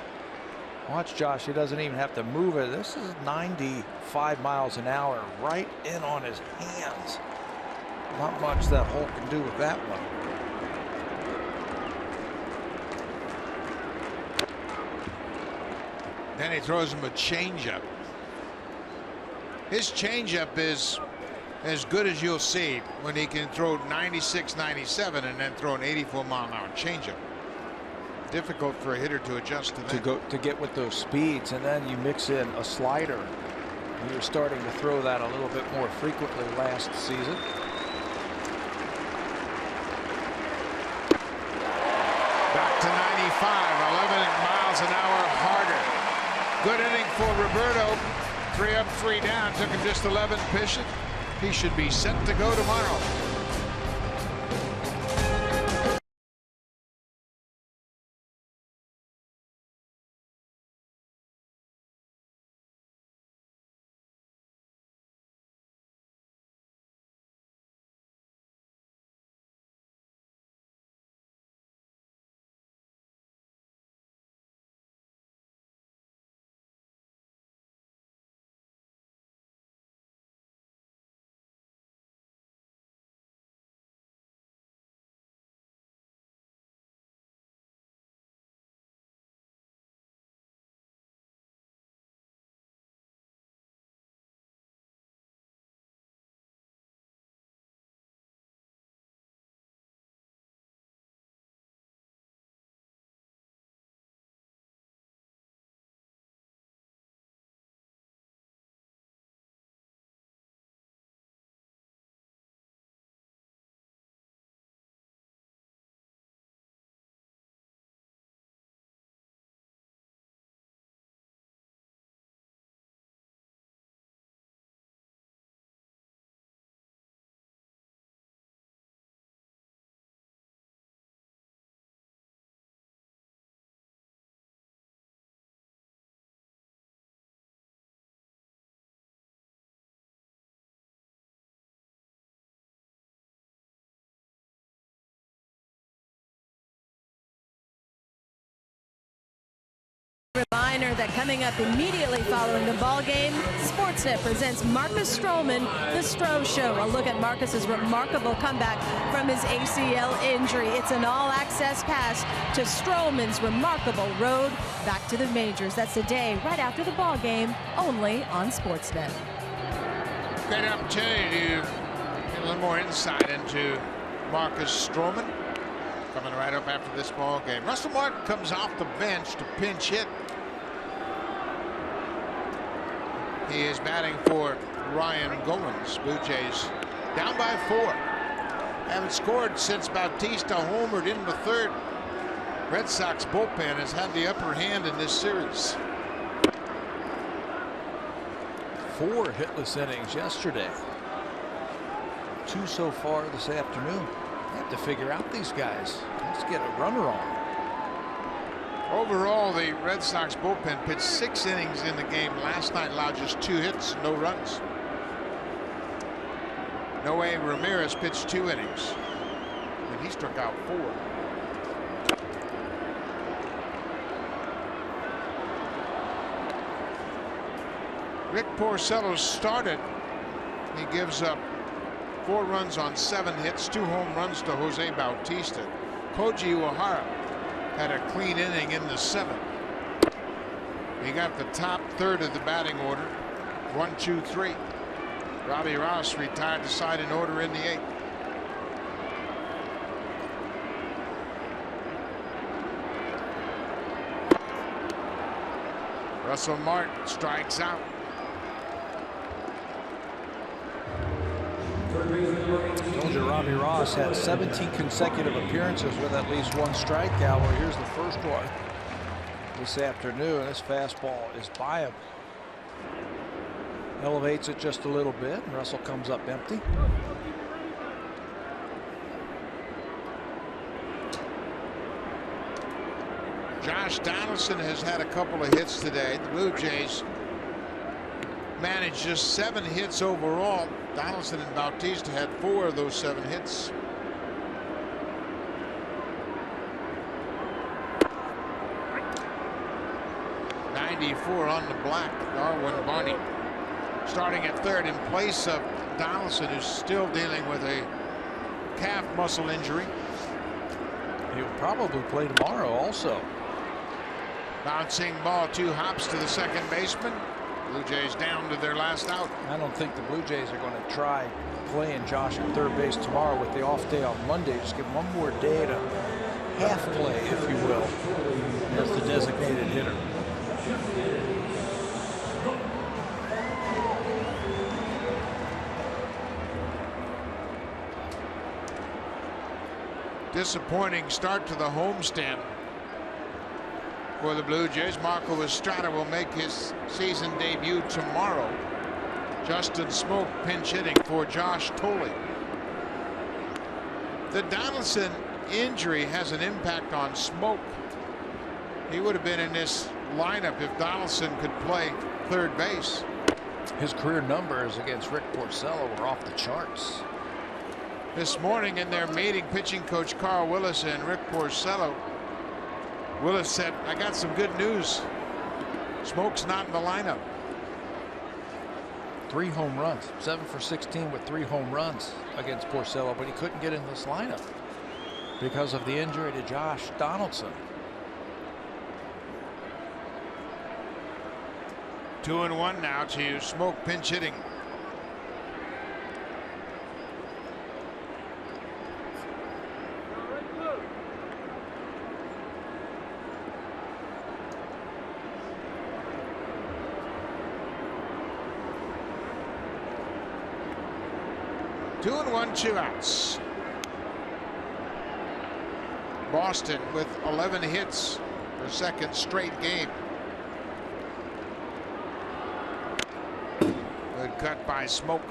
Watch Josh, he doesn't even have to move it. This is 95 miles an hour right in on his hands. Not much that Holt can do with that one. Then he throws him a changeup. His changeup is as good as you'll see when he can throw 96, 97 and then throw an 84-mile-an-hour changeup. difficult for a hitter to adjust to that. To get with those speeds, and then you mix in a slider. He was starting to throw that a little bit more frequently last season. Back to 95, 11 miles an hour harder. Good inning for Roberto. 3 up, 3 down. Took him just 11 pitches. He should be set to go tomorrow. Reminder that coming up immediately following the ball game, Sportsnet presents Marcus Stroman, The Stro Show. A look at Marcus's remarkable comeback from his ACL injury. It's an all-access pass to Stroman's remarkable road back to the majors. That's today, right after the ball game, only on Sportsnet. Great opportunity to get a little more insight into Marcus Stroman. Coming right up after this ball game. Russell Martin comes off the bench to pinch hit. He is batting for Ryan Goins. Blue Jays down by 4. Haven't scored since Bautista homered in the 3rd. Red Sox bullpen has had the upper hand in this series. 4 hitless innings yesterday. 2 so far this afternoon. Have to figure out these guys. Let's get a runner on. Overall, the Red Sox bullpen pitched 6 innings in the game last night, allowed just 2 hits, no runs. Noe Ramirez pitched 2 innings, and he struck out 4. Rick Porcello started. He gives up 4 runs on 7 hits, 2 home runs to Jose Bautista. Koji Uehara had a clean inning in the 7th. He got the top 3rd of the batting order. 1, 2, 3. Robbie Ross retired the side in order in the 8th. Russell Martin strikes out. Told you Robbie Ross had 17 consecutive appearances with at least 1 strikeout. Well, here's the first one this afternoon. This fastball is by him. Elevates it just a little bit, and Russell comes up empty. Josh Donaldson has had a couple of hits today. The Blue Jays managed just 7 hits overall. Donaldson and Bautista had 4 of those 7 hits. '94 on the black. Darwin Barney starting at 3rd in place of Donaldson, who's still dealing with a calf muscle injury. He'll probably play tomorrow also. Bouncing ball, 2 hops to the second baseman. Blue Jays down to their last out. I don't think the Blue Jays are going to try playing Josh at 3rd base tomorrow with the off day on Monday. Just give him 1 more day to half play, if you will, as the designated hitter. Disappointing start to the homestand for the Blue Jays. Marco Estrada will make his season debut tomorrow. Justin Smoke pinch hitting for Josh Thole. The Donaldson injury has an impact on Smoke. He would have been in this lineup if Donaldson could play third base. His career numbers against Rick Porcello were off the charts. This morning in their meeting, pitching coach Carl Willis and Rick Porcello, Willis said, I got some good news. Smoke's not in the lineup. 3 home runs, 7 for 16 with 3 home runs against Porcello, but he couldn't get in this lineup because of the injury to Josh Donaldson. 2-1 now to Smoke pinch hitting. Two and one, 2 outs. Boston with 11 hits for second straight game. Good cut by Smoke.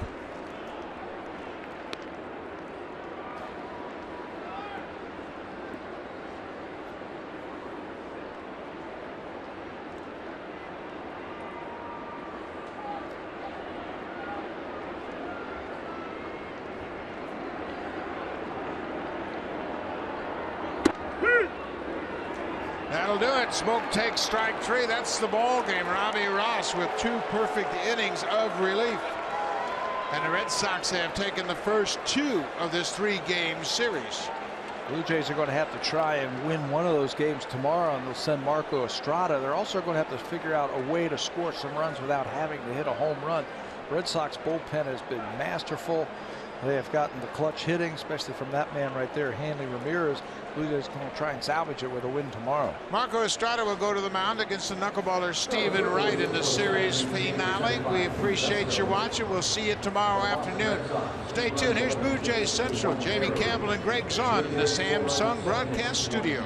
That'll do it. Smoke takes strike 3. That's the ball game. Robbie Ross with 2 perfect innings of relief. And the Red Sox have taken the first 2 of this 3-game series. Blue Jays are going to have to try and win one of those games tomorrow, and they'll send Marco Estrada. They're also going to have to figure out a way to score some runs without having to hit a home run. Red Sox bullpen has been masterful. They have gotten the clutch hitting, especially from that man right there, Hanley Ramirez. Blue Jays going to try and salvage it with a win tomorrow. Marco Estrada will go to the mound against the knuckleballer Stephen Wright in the series finale. We appreciate you watching. We'll see you tomorrow afternoon. Stay tuned. Here's Blue Jays Central. Jamie Campbell and Greg Zahn in the Samsung Broadcast Studio.